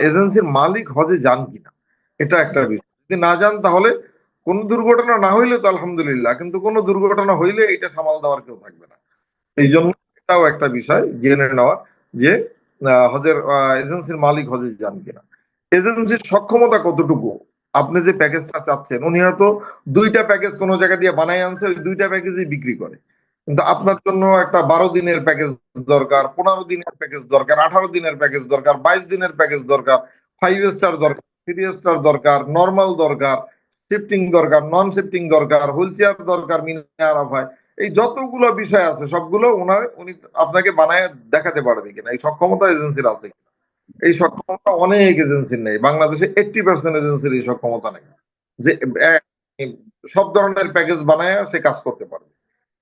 এজেন্সির মালিক হজে যান কিনা, এটা একটা বিষয়। যদি না যান তাহলে কোন দুর্ঘটনা না হইলে তো আলহামদুলিল্লাহ, কিন্তু কোন দুর্ঘটনা হইলে এটা সামাল দেওয়ার কেউ থাকবে না। এই জন্য এটাও একটা বিষয় জেনে নেওয়ার, যে হজের এজেন্সির মালিক হজে যান কিনা, এজেন্সির সক্ষমতা কতটুকু। আপনি যে প্যাকেজটা চাচ্ছেন, উনি হয়তো 2টা প্যাকেজ কোনো জায়গা দিয়ে বানাই আনছে, ওই 2টা প্যাকেজই বিক্রি করে, কিন্তু আপনার জন্য একটা 12 দিনের প্যাকেজ দরকার, 15 দিনের প্যাকেজ দরকার, 18 দিনের প্যাকেজ দরকার, 22 দিনের প্যাকেজ দরকার, 5 স্টার দরকার, 3 স্টার দরকার, নর্মাল দরকার, শিফটিং দরকার, নন শিফটিং দরকার, হুইল চেয়ার দরকার, মিনা আরাফায়, এই যতগুলো বিষয় আছে সবগুলো উনি আপনাকে বানায় দেখাতে পারবে কিনা, এই সক্ষমতা এজেন্সির আছে কিনা। এই সক্ষমতা অনেক এজেন্সির নেই, বাংলাদেশে 80% এজেন্সির এই সক্ষমতা নেই, যে সব ধরনের প্যাকেজ বানায় সে কাজ করতে পারবে।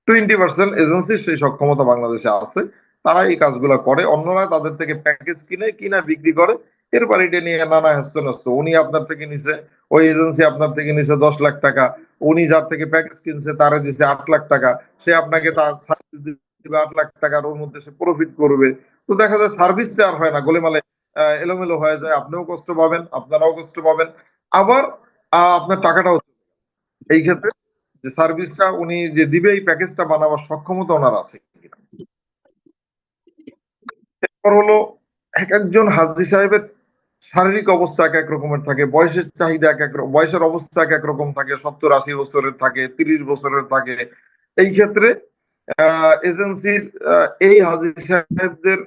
20% এজেন্সির সেই সক্ষমতা বাংলাদেশে আছে, তারা এই কাজগুলো করে, অন্যরা তাদের থেকে প্যাকেজ কিনা বিক্রি করে, এরপর এটা নিয়ে নানা হেস্তনেস্ত। উনি আপনার থেকে নিছে, ওই এজেন্সি আপনার থেকে নিছে 10 লাখ টাকা, উনি যার থেকে প্যাকেজ কিনছে তারে দিছে 8 লাখ টাকা, সে আপনাকে তার সার্ভিস দিবে 8 লাখ টাকার, ওর মধ্যে সে প্রফিট করবে। তো দেখা যায় সার্ভিসটা আর হয় না, গোলেমালে এলোমেলো হয়ে যায়, আপনিও কষ্ট পাবেন, আপনারাও কষ্ট পাবেন, আবার আপনার টাকাটাও। এই ক্ষেত্রে যে সার্ভিসটা উনি যে দিবে, এই প্যাকেজটা বানাবার সক্ষমতা ওনার আছে কিনা। এরপর হলো এক একজন হাজী সাহেবের শারীরিক অবস্থা এক এক রকমের থাকে, বয়সের চাহিদা বয়সের অবস্থা এক এক রকম থাকে, 70-80 বছরের থাকে, 30 বছরের থাকে। এই ক্ষেত্রে এজেন্সির এই হাজী সাহেবদের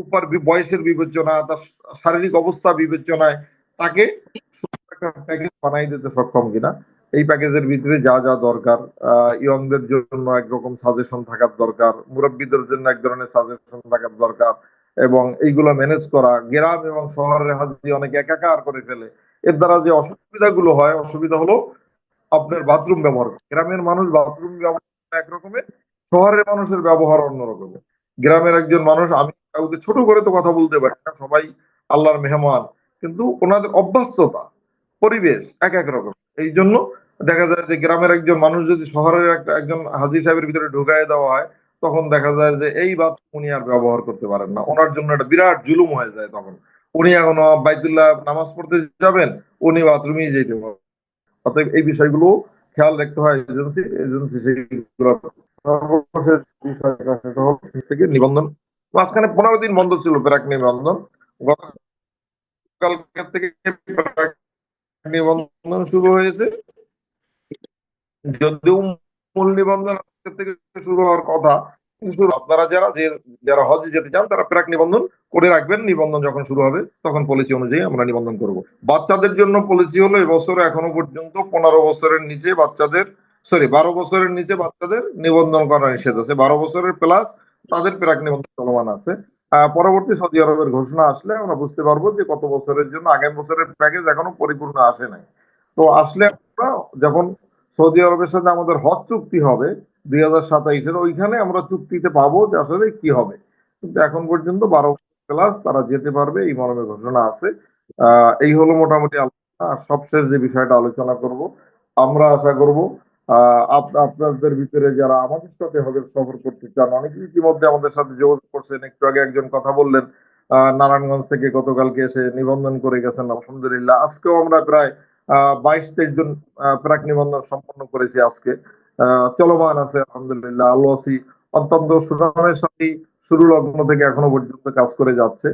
উপর বয়সের বিবেচনা, তার শারীরিক অবস্থা বিবেচনায় তাকে একটা প্যাকেজ বানাই দিতে সক্ষম কিনা। এই প্যাকেজের ভিতরে যা যা দরকার, ইয়ংদের জন্য একরকম সাজেশন থাকার দরকার, মুরব্বীদের জন্য এক ধরনের সাজেশন থাকার দরকার, এবং এইগুলো ম্যানেজ করা। গ্রাম এবং শহরের হাজি অনেক একাকার করে ফেলে, এর দ্বারা যে অসুবিধাগুলো হয়, অসুবিধা হলো আপনার বাথরুম ব্যবহার। গ্রামের মানুষ বাথরুম ব্যবহার এক রকমের, শহরের মানুষের ব্যবহার অন্য রকমের। গ্রামের একজন মানুষ, আমি কাউকে ছোট করে তো কথা বলতে পারি না, সবাই আল্লাহর মেহমান, কিন্তু ওনাদের অভ্যস্ততা, পরিবেশ এক এক রকম। এই জন্য দেখা যায় যে গ্রামের একজন মানুষ যদি শহরের একজন হাজী সাহেবের ভিতরে ঢুকাই দেওয়া হয়, তখন দেখা যায় যে এই বাথরুম উনি আর ব্যবহার করতে পারেন না, ওনার জন্য একটা বিরাট জুলুম হয়ে যায়। তখন উনি এখন বাইতুল্লাহ নামাজ পড়তে যাবেন, উনি বাথরুমেই যেতে পারেন। অতএব এই বিষয়গুলো খেয়াল রাখতে হয় এজেন্সি সেইগুলো। সর্বশেষ বিষয় সেটা হলো থেকে নিবন্ধন। মাঝখানে 15 দিন বন্ধ ছিল প্রাক নিবন্ধন, গতকালকে থেকে প্রাক নিবন্ধন শুরু হয়েছে, যদিও মূল নিবন্ধন আজকে থেকে শুরু হওয়ার কথা, কিন্তু আপনারা যারা হজে যেতে চান তারা প্রাক নিবন্ধন করে রাখবেন। নিবন্ধন যখন শুরু হবে তখন পলিসি অনুযায়ী আমরা নিবন্ধন করব। বাচ্চাদের জন্য পলিসি হলো এবছর এখনো পর্যন্ত 15 বছরের নিচে বাচ্চাদের, 12 বছরের নিচে বাচ্চাদের নিবন্ধন করা নিষেধ আছে। 12 বছরের প্লাস তাদের প্রাক নিবন্ধন চলমান আছে। পরবর্তী সৌদি আরবের ঘোষণা আসলে আমরা বুঝতে পারবো যে কত বছরের জন্য। আগামী বছরের প্যাকেজ এখনো পরিপূর্ণ আসে নাই, তো আসলে আমরা যখন সৌদি আরবের সাথে আমাদের হজ চুক্তি হবে 2027-এর, ওইখানে আমরা চুক্তিতে পাবো যে আসলে কি হবে। কিন্তু এখন পর্যন্ত 12 প্লাস তারা যেতে পারবে, এই মর্মে ঘোষণা আছে। এই হলো মোটামুটি আলোচনা। আর সবশেষ যে বিষয়টা আলোচনা করব, আমরা আশা করব আপনাদের ভিতরে যারা আমাদের সাথে হজের সফর করতে চান, অনেকে ইতিমধ্যে আমাদের সাথে যোগাযোগ করছেন। একটু আগে একজন কথা বললেন নারায়ণগঞ্জ থেকে গতকালকে এসে নিবন্ধন করে গেছেন, আলহামদুলিল্লাহ। আজকেও আমরা প্রায় 22-23 জন প্রাক নিবন্ধন সম্পন্ন করেছি আজকে। চলমান আছে আলহামদুলিল্লাহ, আল্লাহসি অত্যন্ত সুনামের সাথে শুরু লগ্ন থেকে এখনো পর্যন্ত কাজ করে যাচ্ছে।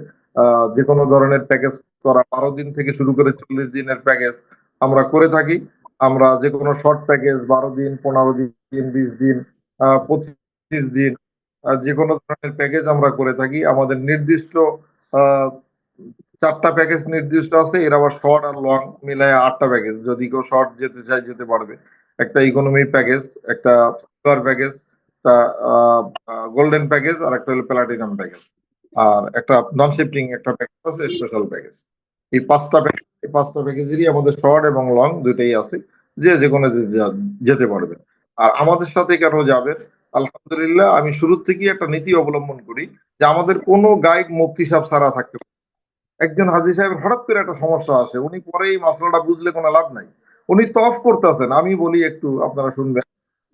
যে কোনো ধরনের প্যাকেজ করা, 12 দিন থেকে শুরু করে 40 দিনের প্যাকেজ আমরা করে থাকি। আমরা যে কোনো শর্ট প্যাকেজ 12 দিন, 15 দিন, 20 দিন, 25 দিন, যে কোনো ধরনের প্যাকেজ আমরা করে থাকি। আমাদের নির্দিষ্ট আহ 4টা প্যাকেজ নির্দিষ্ট আছে, এর আবার শর্ট আর লং মিলায় 8টা প্যাকেজ। যদি কেউ শর্ট যেতে চায় যেতে পারবে। একটা ইকোনমি প্যাকেজ, একটা সিলভার প্যাকেজ, একটা গোল্ডেন প্যাকেজ, আর একটা হলো প্লাটিনাম প্যাকেজ, আর একটা নন শিফটিং একটা প্যাকেজ আছে, স্পেশাল প্যাকেজ। এই 5টা প্যাকেজেরই আমাদের শর্ট এবং লং দুইটাই আছে, যে কোনো যেতে পারবে। আর আমাদের সাথে কেন যাবেন, আলহামদুলিল্লাহ আমি শুরু থেকেই একটা নীতি অবলম্বন করি যে আমাদের কোনো গাইড মুফতি সাহেব ছাড়া থাকতে। একজন হাজী সাহেবের হঠাৎ করে একটা সমস্যা আসে, উনি পরে এই মশলাটা বুঝলে কোনো লাভ নাই। উনি তফ করতেছেন, আমি বলি একটু আপনারা শুনবেন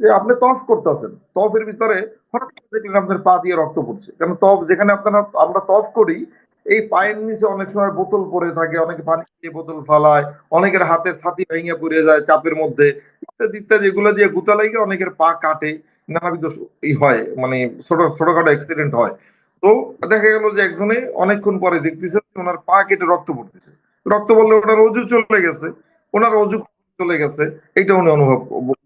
যে আপনি তফ করতেছেন, তফের ভিতরে হঠাৎ করে দেখলেন আপনার পা দিয়ে রক্ত পড়ছে। কারণ তফ যেখানে আমরা তফ করি, এই পায়ের নিচে অনেক সময় বোতল পড়ে থাকে, অনেকে পানি দিয়ে বোতল ফালায়, অনেকের হাতের ছাতি ভেঙে পড়ে যায় চাপের মধ্যে, ইত্যাদি ইত্যাদি। এগুলো দিয়ে গুতা লাগে, অনেকের পা কাটে, নানাবিধ হয়, মানে ছোটখাটো অ্যাক্সিডেন্ট হয়। তো দেখা গেল যে একজনে অনেকক্ষণ পরে দেখতেছে ওনার পা কেটে রক্ত পড়তেছে। রক্ত পড়লে ওনার অজু চলে গেছে, ওনার অজু চলে গেছে, এইটা উনি অনুভব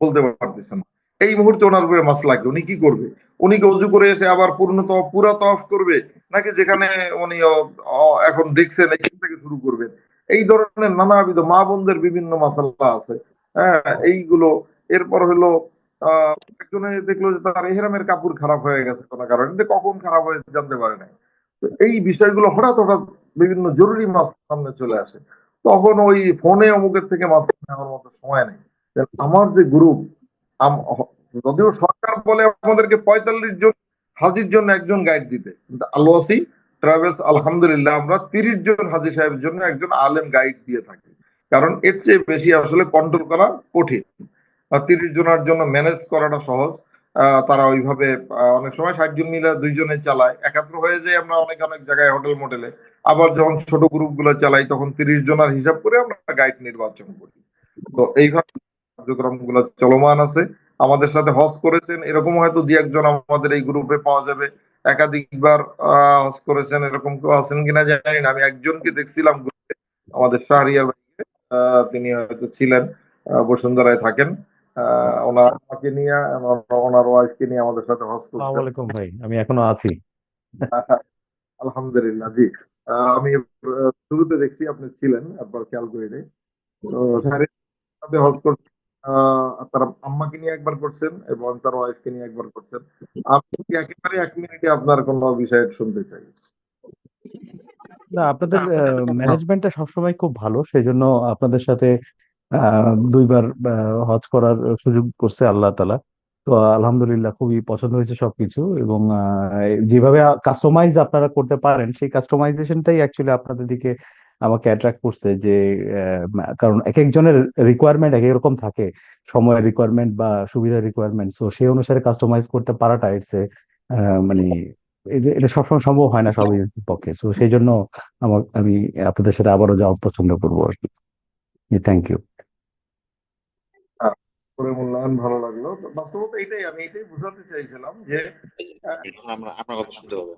বলতে পারতেছেন না। এই মুহূর্তে ওনার উপরে মাসলা কি, উনি কি করবে? উনি কি অজু করে এসে আবার পুরা তওয়াফ করবে, নাকি যেখানে উনি এখন দেখছেন এখান থেকে শুরু করবেন? এই ধরনের নানাবিধ মা বোনদের বিভিন্ন মাসালা আছে। হ্যাঁ, এইগুলো। এরপর হলো একজনে দেখলো যে তার এহরামের কাপড় খারাপ হয়ে গেছে কোনো কারণে, কিন্তু কখন খারাপ হয়ে জানতে পারে নাই। তো এই বিষয়গুলো হঠাৎ হঠাৎ বিভিন্ন জরুরি মাস সামনে চলে আসে, তখন ওই ফোনে অমুকের থেকে মাছ নেওয়ার মতো সময় নেই। আমার যে গ্রুপ, যদিও সরকার বলে আমাদেরকে 45 জন হাজির জন্য একজন গাইড দিতে, কিন্তু আল-ওয়াসি ট্রাভেলস আলহামদুলিল্লাহ আমরা 30 জন হাজি সাহেবের জন্য একজন আলেম গাইড দিয়ে থাকি, কারণ এর চেয়ে বেশি আসলে কন্ট্রোল করা কঠিন। 30 জনের জন্য ম্যানেজ করাটা সহজ। তারা ওইভাবে অনেক সময় 60 জন মিলে 2 জনে চালায়, একাত্র হয়ে যায় আমরা অনেক অনেক জায়গায় হোটেল মোটেলে। আবার যখন ছোট গ্রুপ গুলো চালাই তখন 30 জনের হিসাব করে আমরা গাইড নির্বাচন করি। তো এইভাবে কার্যক্রম গুলো চলমান আছে। আমাদের সাথে হজ করেছেন এরকম হয়তো 2-1 জন আমাদের এই গ্রুপে পাওয়া যাবে, একাধিকবার হজ করেছেন এরকম কেউ আছেন কিনা জানি না। আমি একজনকে দেখছিলাম গ্রুপে, আমাদের শাহরিয়ার ভাই, তিনি হয়তো ছিলেন, বসুন্ধরায় থাকেন। ওনাকে নিয়ে, ওনার ওয়াইফকে নিয়ে আমাদের সাথে হজ আসসালামু করছেন। আলাইকুম ভাই, আমি এখনো আছি। আলহামদুলিল্লাহ, জি। আমি শুরুতে দেখছি আপনি ছিলেন, একবার খেয়াল করে নেই। তো শাহরিয়ার সাথে হজ করছেন, তার আম্মাকে নিয়ে একবার করছেন এবং তার ওয়াইফকে নিয়ে একবার করছেন। আপনি কি একেবারে 1 মিনিটে আপনার কোনো বিষয় শুনতে চাই? না, আপনাদের ম্যানেজমেন্টটা সবসময় খুব ভালো, সেই জন্য আপনাদের সাথে 2বার হজ করার সুযোগ করছে আল্লাহ তাআলা। তো আলহামদুলিল্লাহ খুবই পছন্দ হয়েছে সবকিছু, এবং যেভাবে কাস্টমাইজ আপনারা করতে পারেন সেই কাস্টমাইজেশনটাই অ্যাকচুয়ালি আপনাদের দিকে আমাকে অ্যাট্রাক্ট করছে। যে কারণ এক একজনের রিকোয়ারমেন্ট এক এক রকম থাকে, সময়ের রিকোয়ারমেন্ট বা সুবিধার রিকোয়ারমেন্ট, তো সেই অনুসারে কাস্টমাইজ করতে পারাটা ইটস মানে এটা সবসময় সম্ভব হয় না সব এজেন্সির পক্ষে। তো সেই জন্য আমি আপনাদের সাথে আবারও যাওয়া পছন্দ করবো আর কি। Thank you. করে মূল্যায়ন ভালো লাগলো। তো বাস্তবতা এটাই, আমি এটাই বোঝাতে চাইছিলাম যে আহ, আমরা আপনার কথা শুনতে পাবো।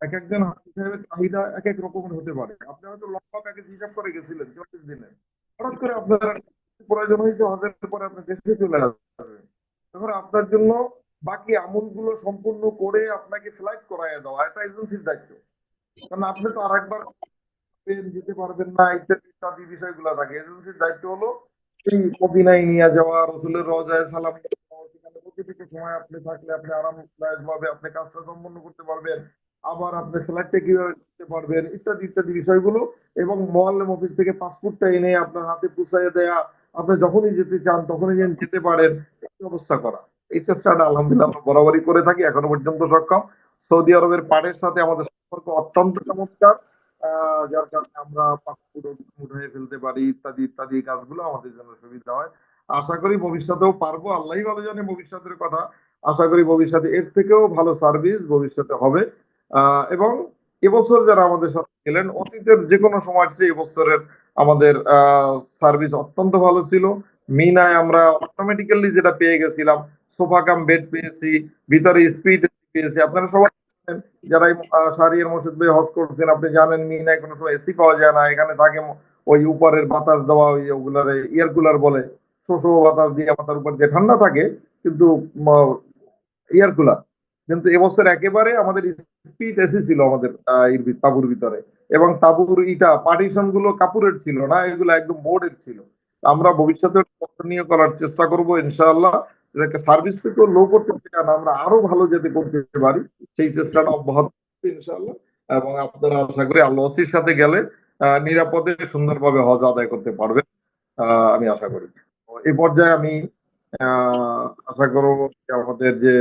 এক একজন হাজি সাহেবের চাহিদা এক এক রকমের হতে পারে। আপনি হয়তো লম্বা প্যাকেজ হিসাব করে গেছিলেন 40 দিনের, হঠাৎ করে আপনার প্রয়োজন হয়েছে হজের পরে আপনি দেশে চলে আসবেন, তখন আপনার জন্য বাকি আমলগুলো সম্পূর্ণ করে আপনাকে ফ্লাইট করাইয়া দেওয়া এটা এজেন্সির দায়িত্ব। কারণ আপনি তো আরেকবার যেতে পারবেন না, ইত্যাদি ইত্যাদি বিষয়গুলো থাকে। এজেন্সির দায়িত্ব হলো এই মদিনায় নিয়ে যাওয়া, রসুলের রওজায় সালাম দেওয়া, সেখানে প্রতিটি সময় আপনি থাকলে আপনি আরামদায়ক ভাবে আপনি কাজটা সম্পন্ন করতে পারবেন, আবার আপনি ফ্লাইটটা কিভাবে করতে পারবেন ইত্যাদি ইত্যাদি বিষয়গুলো, এবং মোয়াল্লেম অফিস থেকে পাসপোর্টটা এনে আপনার হাতে পৌঁছাইয়ে দেয়া, আপনি যখনই যেতে চান তখনই যেন যেতে পারেন এই ব্যবস্থা করা। এই চেষ্টাটা আলহামদুলিল্লাহ আমরা বরাবরই করে থাকি, এখনো পর্যন্ত সক্ষম। সৌদি আরবের পাড়ের সাথে আমাদের সম্পর্ক অত্যন্ত চমৎকার, যার কারণে আমরা পাসপোর্ট উঠাই ফেলতে পারি ইত্যাদি ইত্যাদি কাজগুলো আমাদের জন্য সুবিধা হয়। আশা করি ভবিষ্যতেও পারবো, আল্লাহই ভালো জানে ভবিষ্যতের কথা। আশা করি ভবিষ্যতে এর থেকেও ভালো সার্ভিস ভবিষ্যতে হবে। এবং এবছর যারা আমাদের সাথে ছিলেন, অতীতের যে কোনো সময় চেয়ে এবছরের আমাদের সার্ভিস অত্যন্ত ভালো ছিল। মিনায় আমরা অটোমেটিক্যালি যেটা পেয়ে গেছিলাম, সোফা কাম বেড পেয়েছি, ভিতরে স্পিড পেয়েছি। আপনারা সবাই জানেন, যারা শাহরিয়ার মোর্শেদ ভাই হজ করছেন, আপনি জানেন মিনায় কোনো সময় এসি পাওয়া যায় না, এখানে থাকে ওই উপরের বাতাস দেওয়া, ওই ওগুলার এয়ার কুলার বলে, শোষো বাতাস দিয়ে মাথার উপর দিয়ে ঠান্ডা থাকে, কিন্তু এয়ার কুলার। কিন্তু এবছর একেবারে আমাদের স্পিড এসি ছিল আমাদের তাঁবুর ভিতরে, এবং তাঁবুর পার্টিশন গুলো কাপড়ের ছিল না, এগুলো একদম বোর্ডের ছিল। আমরা ভবিষ্যতে কন্টিনিউ করার চেষ্টা করব ইনশাআল্লাহ, যাতে সার্ভিস থেকে লো করতে চান আমরা আরো ভালো যাতে করতে পারি, সেই চেষ্টাটা অব্যাহত থাকবে ইনশাআল্লাহ। এবং আপনারা আশা করি আল্লাহ ওসির সাথে গেলে নিরাপদে সুন্দরভাবে হজ আদায় করতে পারবেন, আমি আশা করি। তো এই পর্যায়ে আমি আশা করব যে আমাদের যে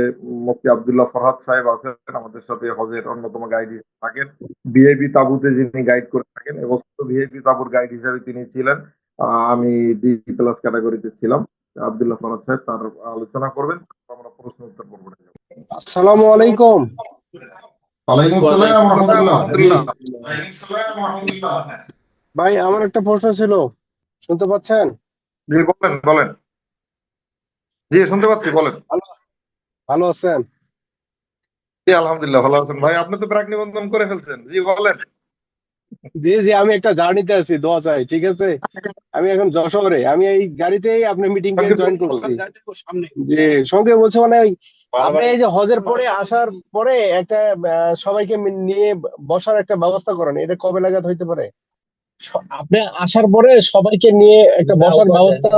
মুফতি আব্দুল্লাহ ফরহাদ সাহেব আছেন আমাদের সাথে হজের অন্যতম গাইড হিসেবে থাকেন, ভিআইপি তাবুতে যিনি গাইড করে থাকেন, এবং ভিআইপি তাবুর গাইড হিসেবে তিনি ছিলেন। আমি ডি প্লাস ক্যাটাগরিতে ছিলাম। আব্দুল্লাহ ফরহাদ সাহেব তার আলোচনা করবেন, আমরা প্রশ্ন উত্তর করবো। আসসালামু আলাইকুম। ওয়ালাইকুম আসসালাম ওয়া রাহমাতুল্লাহ। ভাই, আমার একটা প্রশ্ন ছিল, শুনতে পাচ্ছেন? জি বলেন বলেন। জি শুনতে পাচ্ছি, বলেন। ভালো আছেন? জি আলহামদুলিল্লাহ ভালো আছেন ভাই, আপনি তো প্রাক নিবন্ধন করে ফেলছেন। জি বলেন। জি জি, আমি একটা জার্নিতে আছি, দোয়া চাই, ঠিক আছে? আমি এখন যশোরে, আমি এই গাড়িতেই আপনি মিটিং এ জয়েন করছি। যে সঙ্গে বলছে মানে আপনি এই যে হজের পরে আসার পরে একটা সবাইকে নিয়ে বসার একটা ব্যবস্থা করেন, এটা কবে নাগাদ হইতে পারে? আপনি আসার পরে সবাইকে নিয়ে একটা বসার ব্যবস্থা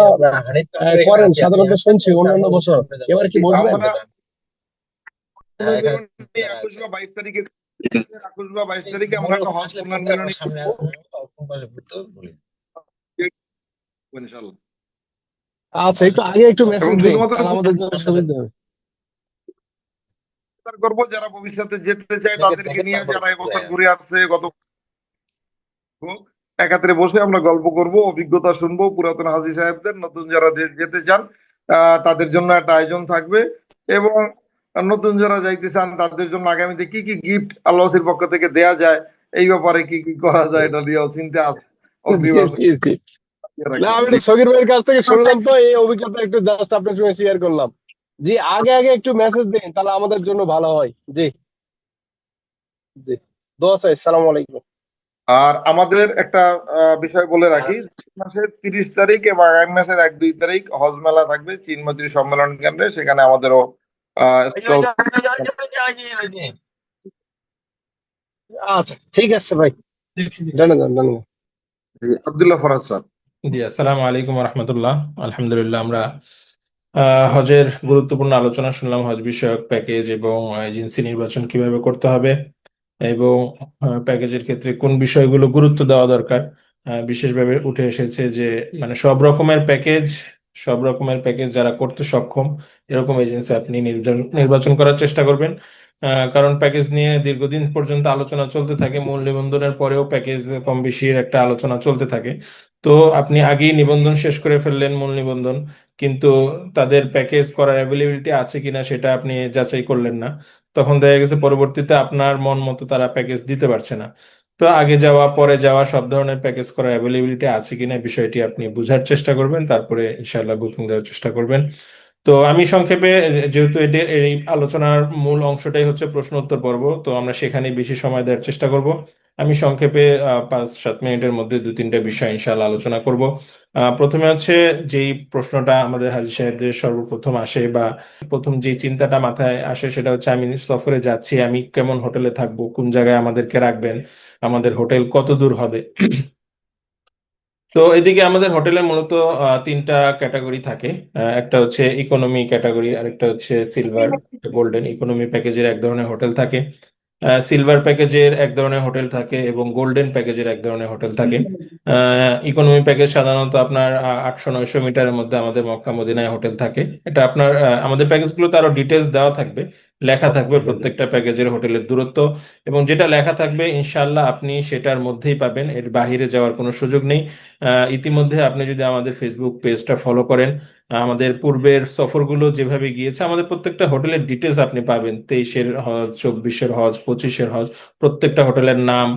করেন, সাধারণত শুনছি অন্যান্য বছর, এবার কি বসবেন? আমরা 21 বা 22 তারিখে 21 বা 22 তারিখে আমরা একটা হজ পুনর্মিলনী করব ইনশাআল্লাহ। আচ্ছা, একটু আগে একটু এবং মেসেজ দিন, শুধুমাত্র তাহলে আমাদের জন্য সুবিধা হবে। প্রচার করবো যারা ভবিষ্যতে যেতে চায় তাদেরকে নিয়ে, যারা এবছর ঘুরে আসছে গত একাত্রে বসে আমরা গল্প করব, অভিজ্ঞতা শুনবো পুরাতন হাজী সাহেবদের, নতুন যারা যেতে চান তাদের জন্য একটা আয়োজন থাকবে, এবং নতুন যারা যাইতে চান তাদের জন্য আগামীতে কি কি গিফট আল্লাহর পক্ষ থেকে দেয়া যায়, এই ব্যাপারে কি কি করা যায় এটা নিয়েও চিন্তা আছে। জি, অগ্রিম জি, জি। না, আমি একটু সগির ভাইয়ের কাছ থেকে শুনলাম, তো এই অভিজ্ঞতা একটু জাস্ট আপনার সঙ্গে শেয়ার করলাম। জি, আগে আগে একটু মেসেজ দিন, তাহলে আমাদের জন্য ভালো হয়। জি, জি, দোয়া চাই। সালাম আলাইকুম। আর আমাদের একটা বিষয় বলে রাখি, মাসের 30 তারিখ এবং আগামী মাসের 1-2 তারিখ হজ মেলা থাকবে চীনমৈত্রী সম্মেলন কেন্দ্রে, সেখানে আমাদেরও স্টল। আচ্ছা, ঠিক আছে ভাই, জানান জানান। আব্দুল্লাহ ফরাজ স্যার। জি, আসসালামু আলাইকুম রহমতুল্লাহ। আলহামদুলিল্লাহ, আমরা হজের গুরুত্বপূর্ণ আলোচনা শুনলাম, হজ বিষয়ক প্যাকেজ এবং এজেন্সি নির্বাচন কিভাবে করতে হবে এবং প্যাকেজের ক্ষেত্রে কোন বিষয়গুলো গুরুত্ব দেওয়া দরকার। বিশেষভাবে উঠে এসেছে যে মানে সব রকমের প্যাকেজ যারা করতে সক্ষম এরকম এজেন্সি আপনি নির্বাচন করার চেষ্টা করবেন। কারণ প্যাকেজ নিয়ে দীর্ঘদিন পর্যন্ত আলোচনা চলতে থাকে, মূল নিবন্ধনের পরেও প্যাকেজ কম বেশি একটা আলোচনা চলতে থাকে। তো আপনি আগেই নিবন্ধন শেষ করে ফেললেন, মূল নিবন্ধন, কিন্তু তাদের প্যাকেজ করার অ্যাভেলেবিলিটি আছে কিনা সেটা আপনি যাচাই করলেন না। তখন দেখা গেছে পরবর্তীতে আপনার মন মতো তারা প্যাকেজ দিতে পারছে না। তো আগে যাওয়া পরে যাওয়া সব ধরনের প্যাকেজ করার অ্যাভেলেবিলিটি আছে কিনা বিষয়টি আপনি বুঝার চেষ্টা করবেন, তারপরে ইনশাআল্লাহ বুকিং দেওয়ার চেষ্টা করবেন। তো আমি সংক্ষেপে, যেহেতু এই আলোচনার মূল অংশটাই হচ্ছে প্রশ্ন উত্তর পর্ব, তো আমরা সেখানে বেশি সময় দেওয়ার চেষ্টা করব। আমি সংক্ষেপে 5-7 মিনিটের মধ্যে 2-3টা বিষয় ইনশাআল্লাহ আলোচনা করব। প্রথমে হচ্ছে যেই প্রশ্নটা আমাদের হাজী সাহেবদের সর্বপ্রথম আসে বা প্রথম যে চিন্তাটা মাথায় আসে সেটা হচ্ছে, আমি সফরে যাচ্ছি, আমি কেমন হোটেলে থাকবো, কোন জায়গায় আমাদেরকে রাখবেন, আমাদের হোটেল কত দূর হবে। তো এদিকে আমাদের হোটেলে মূলত 3টা ক্যাটাগরি থাকে। একটা হচ্ছে ইকোনমি ক্যাটাগরি, আরেকটা হচ্ছে সিলভার, গোল্ডেন। ইকোনমি প্যাকেজের এক ধরনের হোটেল থাকে, সিলভার প্যাকেজের এক ধরনের হোটেল থাকে এবং গোল্ডেন প্যাকেজের এক ধরনের হোটেল থাকে। ইকোনমি প্যাকেজ সাধারণত আপনার 800-900 মিটারের মধ্যে আমাদের মক্কা মদিনায় হোটেল থাকে। এটা আপনার আমাদের প্যাকেজগুলোতে আরো ডিটেলস দেওয়া থাকবে, লেখা থাকবে প্রত্যেকটা প্যাকেজের হোটেলের দূরত্ব, এবং যেটা লেখা থাকবে ইনশাল্লাহ আপনি সেটার মধ্যেই পাবেন, এর বাইরে যাওয়ার কোনো সুযোগ নেই। ইতিমধ্যে আপনি যদি আমাদের ফেসবুক পেজটা ফলো করেন, আমাদের পূর্বের সফরগুলো যেভাবে গিয়েছে, আমাদের প্রত্যেকটা হোটেলের ডিটেলস আপনি পাবেন। 23-এর হজ, 24-এর হজ, 25-এর হজ, প্রত্যেকটা হোটেলের নাম,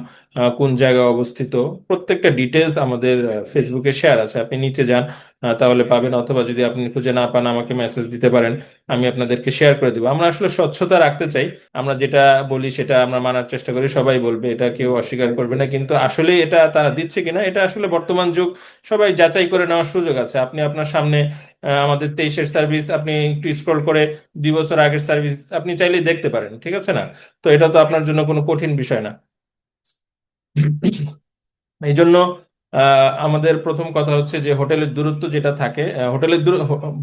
কোন জায়গায় অবস্থিত, প্রত্যেকটা ডিটেলস আমাদের ফেসবুকে শেয়ার আছে। আপনি নিচে যান, তাহলে পাবেন, অথবা যদি আপনি খুঁজে না পান আমাকে মেসেজ দিতে পারেন, আমি আপনাদেরকে শেয়ার করে দেবো। আমরা আসলে স্বচ্ছতা রাখতে চাই, আমরা যেটা বলি সেটা আমরা মানার চেষ্টা করি, সবাই বলবে, এটা কেউ অস্বীকার করবে না, কিন্তু আসলে এটা তারা দিচ্ছে কিনা এটা আসলে বর্তমান যুগ, সবাই যাচাই করে নেওয়ার সুযোগ আছে। আপনি আপনার সামনে আমাদের 23-এর সার্ভিস আপনি একটু স্ক্রল করে 2 বছর আগের সার্ভিস আপনি চাইলেই দেখতে পারেন, ঠিক আছে না? তো এটা তো আপনার জন্য কোনো কঠিন বিষয় না। এই জন্য আমাদের প্রথম কথা হচ্ছে যে হোটেলের দূরত্ব যেটা থাকে,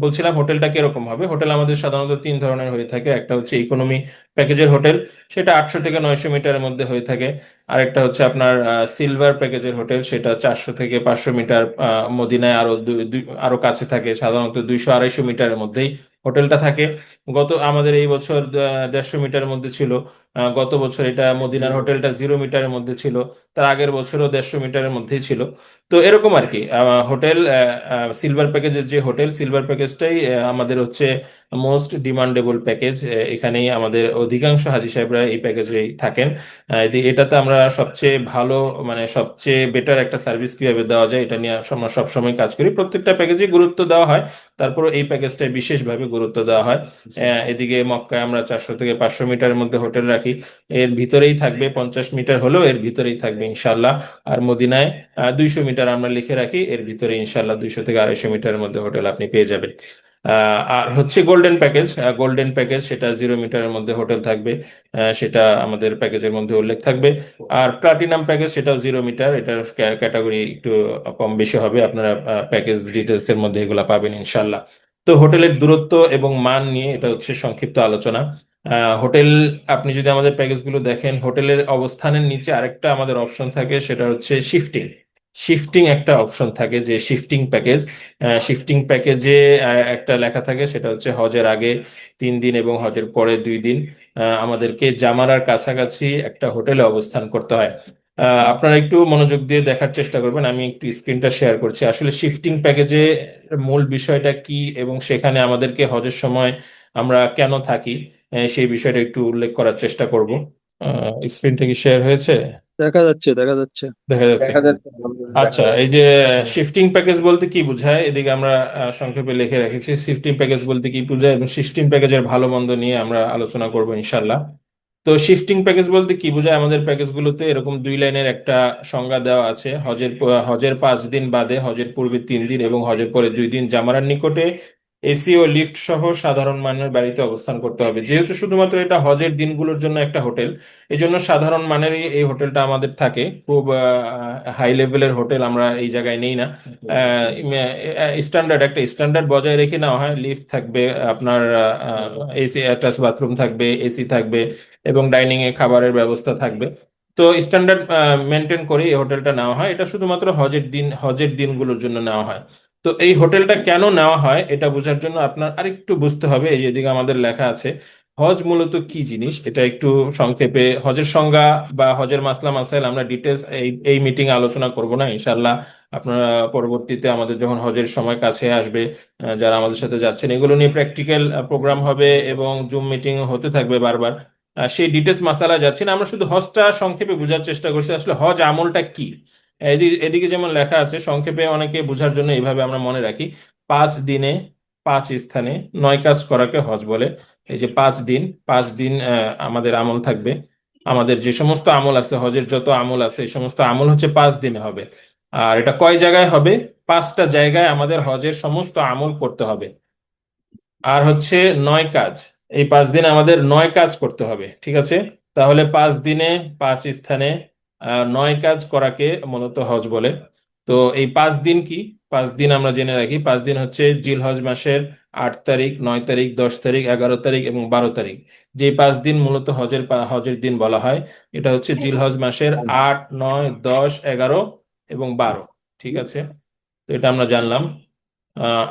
বলছিলাম হোটেলটা কিরকম হবে। হোটেল আমাদের সাধারণত 3 ধরনের হয়ে থাকে। একটা হচ্ছে ইকোনমি প্যাকেজের হোটেল, সেটা 800 থেকে 900 মিটারের মধ্যে হয়ে থাকে। আরেকটা হচ্ছে আপনার সিলভার প্যাকেজের হোটেল, সেটা 400 থেকে 500 মিটার, মদিনায় আরো কাছে থাকে, সাধারণত 200-250 মিটারের মধ্যেই হোটেলটা থাকে। আমাদের এই বছর 150 মিটারের মধ্যে ছিল, গত বছর এটা মদিনার হোটেলটা 0 মিটারের মধ্যে ছিল, তার আগের বছরও 150 মিটারের মধ্যেই ছিল। তো এরকম আর কি হোটেল। সিলভার প্যাকেজের যে হোটেল, সিলভার প্যাকেজটাই আমাদের হচ্ছে মোস্ট ডিমান্ডেবল প্যাকেজ। এখানেই আমাদের অধিকাংশ হাজী সাহেবরা এই প্যাকেজেই থাকেন। এটাতে আমরা সবচেয়ে ভালো, মানে সবচেয়ে বেটার একটা সার্ভিস কিভাবে দেওয়া যায় এটা নিয়ে আমরা সবসময় কাজ করি। প্রত্যেকটা প্যাকেজে গুরুত্ব দেওয়া হয়, তারপরে এই প্যাকেজটায় বিশেষভাবে গুরুত্ব দেওয়া হয়। এদিকে মক্কায় আমরা 400 থেকে 500 মিটারের মধ্যে হোটেল রাখি, এর ভিতরেই থাকবে, 50 মিটার হলেও এর ভিতরেই থাকবে ইনশাল্লাহ। আর মদিনায় 200 মিটার আমরা লিখে রাখি, এর ভিতরে ইনশাল্লাহ 200 থেকে 250 মিটারের মধ্যে হোটেল আপনি পেয়ে যাবেন। আর হচ্ছে গোল্ডেন প্যাকেজ, গোল্ডেন প্যাকেজ সেটা 0 মিটারের মধ্যে হোটেল থাকবে, সেটা আমাদের প্যাকেজের মধ্যে উল্লেখ থাকবে। আর প্লাটিনাম প্যাকেজ সেটাও 0 মিটার, এটার ক্যাটাগরি একটু কম বেশি হবে, আপনারা প্যাকেজ ডিটেলস এর মধ্যে এগুলা পাবেন ইনশাল্লাহ। তো হোটেলের দূরত্ব এবং মান নিয়ে এটা হচ্ছে সংক্ষিপ্ত আলোচনা। হোটেল, আপনি যদি আমাদের প্যাকেজগুলো দেখেন, হোটেলের অবস্থানের নিচে আরেকটা আমাদের অপশন থাকে, সেটা হচ্ছে শিফটিং। শিফটিং একটা অপশন থাকে, যে শিফটিং প্যাকেজ। শিফটিং প্যাকেজে একটা লেখা থাকে, সেটা হচ্ছে হজের আগে 3 দিন এবং হজের পরে 2 দিন আমাদেরকে জামারার কাছাকাছি একটা হোটেলে অবস্থান করতে হয়। আপনারা একটু মনোযোগ দিয়ে দেখার চেষ্টা করবেন, আমি একটু স্ক্রিনটা শেয়ার করছি। আসলে শিফটিং প্যাকেজে মূল বিষয়টা কি এবং সেখানে আমাদেরকে হজের সময় আমরা কেন থাকি, সেই বিষয়টা একটু উল্লেখ করার চেষ্টা করব। স্ক্রিনটা কি শেয়ার হয়েছে? দেখা যাচ্ছে, দেখা যাচ্ছে। দেখা যাচ্ছে। আচ্ছা, এই যে শিফটিং প্যাকেজ বলতে কি বোঝায়, এদিকে আমরা সংক্ষেপে লিখে রেখেছি। শিফটিং প্যাকেজ বলতে কি বোঝায় এবং শিফটিং প্যাকেজের ভালো মন্দ নিয়ে আমরা আলোচনা করব ইনশাল্লাহ। তো শিফটিং প্যাকেজ বলতে কি বোঝায়, আমাদের প্যাকেজগুলোতে এরকম 2 লাইনের একটা সংজ্ঞা দেওয়া আছে। হজের 5 দিন বাদে, হজের পূর্বে 3 দিন এবং হজের পরে 2 দিন জামারার নিকটে এসি ও লিফট সহ সাধারণ মানের বাড়িতে অবস্থান করতে হবে। যেহেতু শুধুমাত্র এটা হজের দিনগুলোর জন্য একটা হোটেল, এই জন্য সাধারণ মানেরই এই হোটেলটা আমাদের থাকে। খুব হাই লেভেলের হোটেল আমরা এই জায়গায় নেই না। একটা স্ট্যান্ডার্ড বজায় রেখে নেওয়া হয়। লিফট থাকবে, আপনার এসি অ্যাটাচ বাথরুম থাকবে, এসি থাকবে এবং ডাইনিং এ খাবারের ব্যবস্থা থাকবে। তো স্ট্যান্ডার্ড মেনটেন করে এই হোটেলটা নেওয়া হয়। এটা শুধুমাত্র হজের দিনগুলোর জন্য নেওয়া হয়। তো এই হোটেলটা কেন নেওয়া হয় এটা বোঝার জন্য আপনার আরেকটু বুঝতে হবে। এই যেদিকে আমাদের লেখা আছে হজ মূলত কি জিনিস, এটা একটু সংক্ষেপে, হজের সংজ্ঞা বা হজের মাসলা মাসাইল আমরা ডিটেলস এই মিটিং এ আলোচনা করব না ইনশাল্লাহ। আপনারা পরবর্তীতে আমাদের যখন হজের সময় কাছে আসবে, যারা আমাদের সাথে যাচ্ছেন, এগুলো নিয়ে প্র্যাকটিক্যাল প্রোগ্রাম হবে এবং জুম মিটিং হতে থাকবে বারবার। সেই ডিটেলস মাসালা যাচ্ছে না, আমরা শুধু হজটা সংক্ষেপে বোঝার চেষ্টা করছি। আসলে হজ আমলটা কি, এদিকে যেমন লেখা আছে, সংক্ষেপে অনেকে বোঝার জন্য এইভাবে আমরা মনে রাখি, 5 দিনে 5 স্থানে 9 কাজ করাকে হজ বলে। এই যে 5 দিন, 5 দিন আমাদের আমল থাকবে। আমাদের যে সমস্ত আমল আছে, হজের যত আমল আছে, এই সমস্ত আমল হচ্ছে 5 দিনে হবে। আর এটা কয় জায়গায় হবে? 5টা জায়গায় আমাদের হজের সমস্ত আমল করতে হবে। আর হচ্ছে 9 কাজ, এই 5 দিন আমাদের 9 কাজ করতে হবে, ঠিক আছে? তাহলে 5 দিনে 5 স্থানে 9 কাজ করাকে মূলত হজ বলে। তো এই 5 দিন কি, 5 দিন আমরা জেনে রাখি। 5 দিন হচ্ছে জিলহজ মাসের 8 তারিখ, 9 তারিখ, 10 তারিখ, 11 তারিখ এবং 12 তারিখ। যে 5 দিন মূলত হজের দিন বলা হয়, এটা হচ্ছে জিলহজ মাসের 8, 9, 10, 11 এবং 12, ঠিক আছে? তো এটা আমরা জানলাম।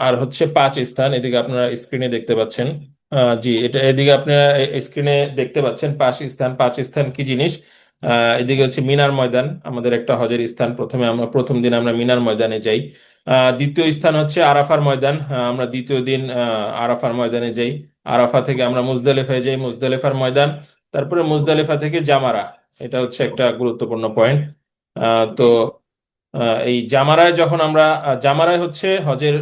আর হচ্ছে 5 স্থান, এদিকে আপনারা স্ক্রিনে দেখতে পাচ্ছেন। জি, এটা এদিকে আপনারা স্ক্রিনে দেখতে পাচ্ছেন 5 স্থান। 5 স্থান কি জিনিস? এদিকে হচ্ছে মিনার ময়দান, আমাদের একটা হজের স্থান। প্রথম দিন আমরা মিনার ময়দানে যাই। দ্বিতীয় স্থান হচ্ছে আরাফার ময়দান, আমরা দ্বিতীয় দিন আরাফার ময়দানে যাই। আরাফা থেকে আমরা মুজদালিফায় যাই, মুজদালিফার ময়দান। তারপরে মুজদালিফা থেকে জামারা, এটা হচ্ছে একটা গুরুত্বপূর্ণ পয়েন্ট। তো এই জামারায় যখন আমরা জামারায় হচ্ছে হজের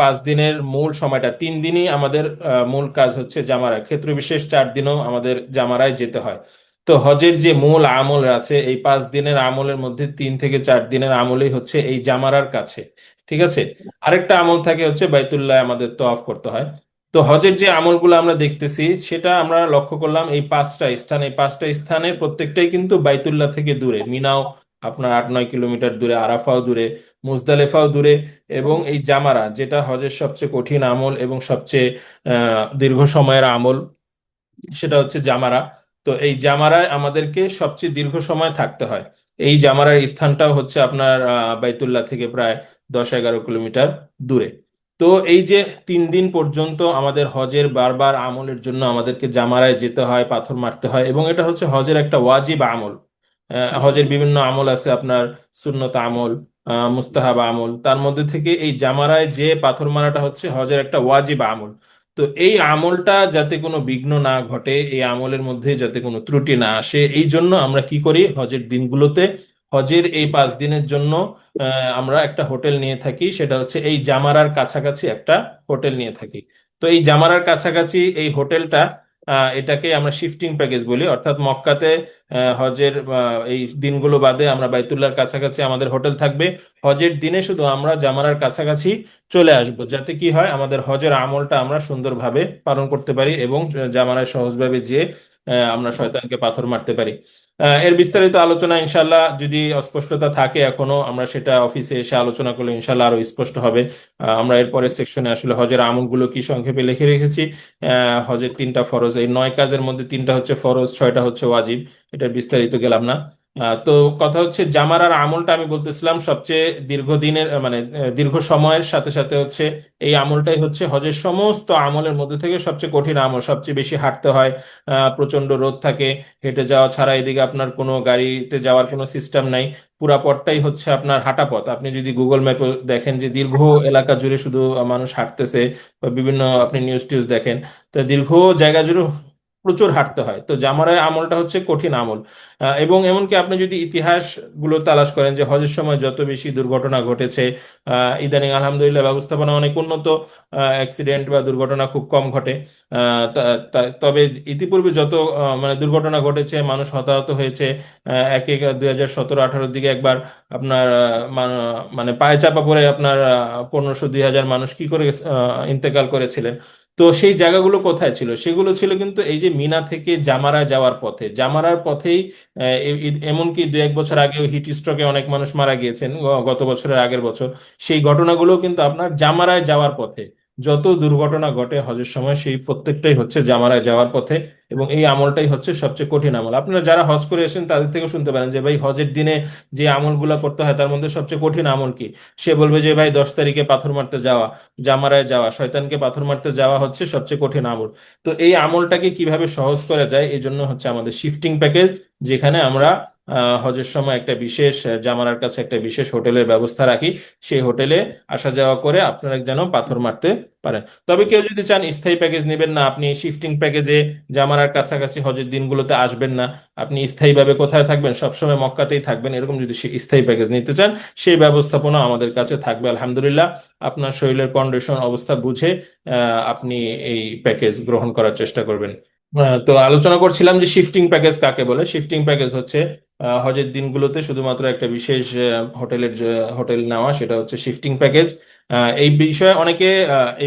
5 দিনের মূল সময়টা, 3 দিনই আমাদের মূল কাজ হচ্ছে জামারায়। ক্ষেত্র বিশেষ 4 দিনও আমাদের জামারায় যেতে হয়। তো হজের যে মূল আমল আছে, এই 5 দিনের আমলের মধ্যে 3 থেকে 4 দিনের আমলই হচ্ছে এই জামারার কাছে, ঠিক আছে? আরেকটা আমল থাকে হচ্ছে বাইতুল্লাহ আমাদের তওয়াফ করতে হয়। তো হজের যে আমলগুলো আমরা দেখতেছি, সেটা আমরা লক্ষ্য করলাম এই 5টা স্থান, এই 5টা স্থানের প্রত্যেকটাই কিন্তু বাইতুল্লাহ থেকে দূরে। মিনাও আপনার 8-9 কিলোমিটার দূরে, আরাফাও দূরে, মুজদালেফাও দূরে, এবং এই জামারা যেটা হজের সবচেয়ে কঠিন আমল এবং সবচেয়ে দীর্ঘ সময়ের আমল, সেটা হচ্ছে জামারা। তো এই জামারায় আমাদেরকে সবচেয়ে দীর্ঘ সময় থাকতে হয়। এই জামারার স্থানটাও হচ্ছে আপনার বাইতুল্লাহ থেকে প্রায় 10-11 কিলোমিটার দূরে। তো এই যে 3 দিন পর্যন্ত আমাদের হজের বারবার আমলের জন্য আমাদেরকে জামারায় যেতে হয়, পাথর মারতে হয়, এবং এটা হচ্ছে হজের একটা ওয়াজিব আমল। হজের বিভিন্ন আমল আছে আপনার, সুন্নত আমল, মুস্তাহাব আমল, তার মধ্যে থেকে এই জামারায় যে পাথর মারাটা হচ্ছে হজের একটা ওয়াজিব আমল। তো এই আমলটা যাতে কোনো বিঘ্ন না ঘটে, এই আমলের মধ্যে যাতে কোনো ত্রুটি না আসে, এই জন্য আমরা কি করি, হজের দিনগুলোতে, হজের এই 5 দিনের জন্য আমরা একটা হোটেল নিয়ে থাকি। সেটা হচ্ছে এই জামারার কাছাকাছি একটা হোটেল নিয়ে থাকি। তো এই জামারার কাছাকাছি এই হোটেলটা, এটাকে আমরা শিফটিং প্যাকেজ বলি। অর্থাৎ মক্কাতে হজের এই দিনগুলো বাদে আমরা বাইতুল্লাহর কাছাকাছি আমাদের হোটেল থাকবে। হজের দিনে শুধু আমরা জামারার কাছাকাছি চলে আসব, যাতে কি হয়, আমাদের হজের আমলটা আমরা সুন্দরভাবে পালন করতে পারি এবং জামারায় সহজভাবে যেয়ে আমরা শয়তানকে পাথর মারতে পারি। এর বিস্তারিত আলোচনা ইনশাল্লাহ, যদি অস্পষ্টতা থাকে এখনো, আমরা সেটা অফিসে এসে আলোচনা করলে ইনশাল্লাহ আরো স্পষ্ট হবে। আমরা এরপরের সেকশনে আসলে হজের আমলগুলো কি সংক্ষেপে লিখে রেখেছি। হজের 3টা ফরজ, এই 9 কাজের মধ্যে 3টা হচ্ছে ফরজ, 6টা হচ্ছে ওয়াজিব। এটার বিস্তারিত গেলাম না। তো কথা হচ্ছে জামারার আমলটা আমি বলতেছিলাম সবচেয়ে দীর্ঘদিনের মানে দীর্ঘ সময়ের সাথে সাথে হচ্ছে এই আমলটাই হচ্ছে হজের সমস্ত আমলের মধ্যে থেকে সবচেয়ে কঠিন আমল, সবচেয়ে বেশি হাঁটতে হয়, প্রচন্ড রোদ থাকে, হেঁটে যাওয়া ছাড়া এদিকে আপনার কোনো গাড়িতে যাওয়ার কোনো সিস্টেম নাই, পুরা পথটাই হচ্ছে আপনার হাঁটা পথ। আপনি যদি গুগল ম্যাপে দেখেন যে দীর্ঘ এলাকা জুড়ে শুধু মানুষ হাঁটতেছে, বা বিভিন্ন আপনি নিউজ টিউজ দেখেন, তো দীর্ঘ জায়গা জুড়ে প্রচুর হাঁটতে হয়। তো জামারায় আমলটা হচ্ছে কঠিন আমল। এবং এমনকি আপনি যদি ইতিহাস গুলো তালাশ করেন যে হজের সময় যত বেশি দুর্ঘটনা ঘটেছে, ইদানিং আলহামদুলিল্লাহ ব্যবস্থাপনা অনেক উন্নত, অ্যাক্সিডেন্ট বা দুর্ঘটনা খুব কম ঘটে। তবে ইতিপূর্বে যত মানে দুর্ঘটনা ঘটেছে, মানুষ হতাহত হয়েছে, এক এক 2017-18 দিকে একবার আপনার মানে পায়ে চাপা পড়ে আপনার 1500-2000 মানুষ কি করে ইন্তেকাল করেছিলেন। তো সেই জায়গাগুলো কোথায় ছিল? সেগুলো ছিল কিন্তু এই যে মিনা থেকে জামারা যাওয়ার পথে, জামারার পথেই। এমনকি 2-1 বছর আগেও হিট স্ট্রোকে অনেক মানুষ মারা গিয়েছেন, গত বছরের আগের বছর। সেই ঘটনাগুলো কিন্তু আপনার জামারায় যাওয়ার পথে। যত দুর্ঘটনা ঘটে হজের সময় সেই প্রত্যেকটাই হচ্ছে জামারায় যাওয়ার পথে। এবং এই আমলটাই হচ্ছে সবচেয়ে কঠিন আমল। আপনারা যারা হজ করে এসেছেন তাদের থেকে শুনতে পারেন যে ভাই হজের দিনে যে আমলগুলা করতে হয় তার মধ্যে সবচেয়ে কঠিন আমল কি? সে বলবে যে ভাই 10 তারিখে পাথর মারতে যাওয়া, জামারায় যাওয়া, শয়তানকে পাথর মারতে যাওয়া হচ্ছে সবচেয়ে কঠিন আমল। তো এই আমলটাকে কিভাবে সহজ করা যায়, এই জন্য হচ্ছে আমাদের শিফটিং প্যাকেজ, যেখানে আমরা হজের সময় একটা বিশেষ জামারার কাছে একটা বিশেষ হোটেলের ব্যবস্থা রাখি। সেই হোটেলে আসা যাওয়া করে আপনারা যেন পাথর মারতে পারেন। তবে কেউ যদি চান স্থায়ী প্যাকেজ নেবেন না, আপনি শিফটিং প্যাকেজে জামারার কাছাকাছি হজের দিনগুলোতে আসবেন না, আপনি স্থায়ীভাবে কোথায় থাকবেন, সবসময় মক্কাতেই থাকবেন, এরকম যদি স্থায়ী প্যাকেজ নিতে চান, সেই ব্যবস্থাপনা আমাদের কাছে থাকবে আলহামদুলিল্লাহ। আপনার শরীরের কন্ডিশন অবস্থা বুঝে আপনি এই প্যাকেজ গ্রহণ করার চেষ্টা করবেন। তো আলোচনা করছিলাম যে শিফটিং প্যাকেজ কাকে বলে। শিফটিং প্যাকেজ হচ্ছে হজের দিনগুলোতে শুধুমাত্র একটা বিশেষ হোটেল নেওয়া, সেটা হচ্ছে শিফটিং প্যাকেজ। এই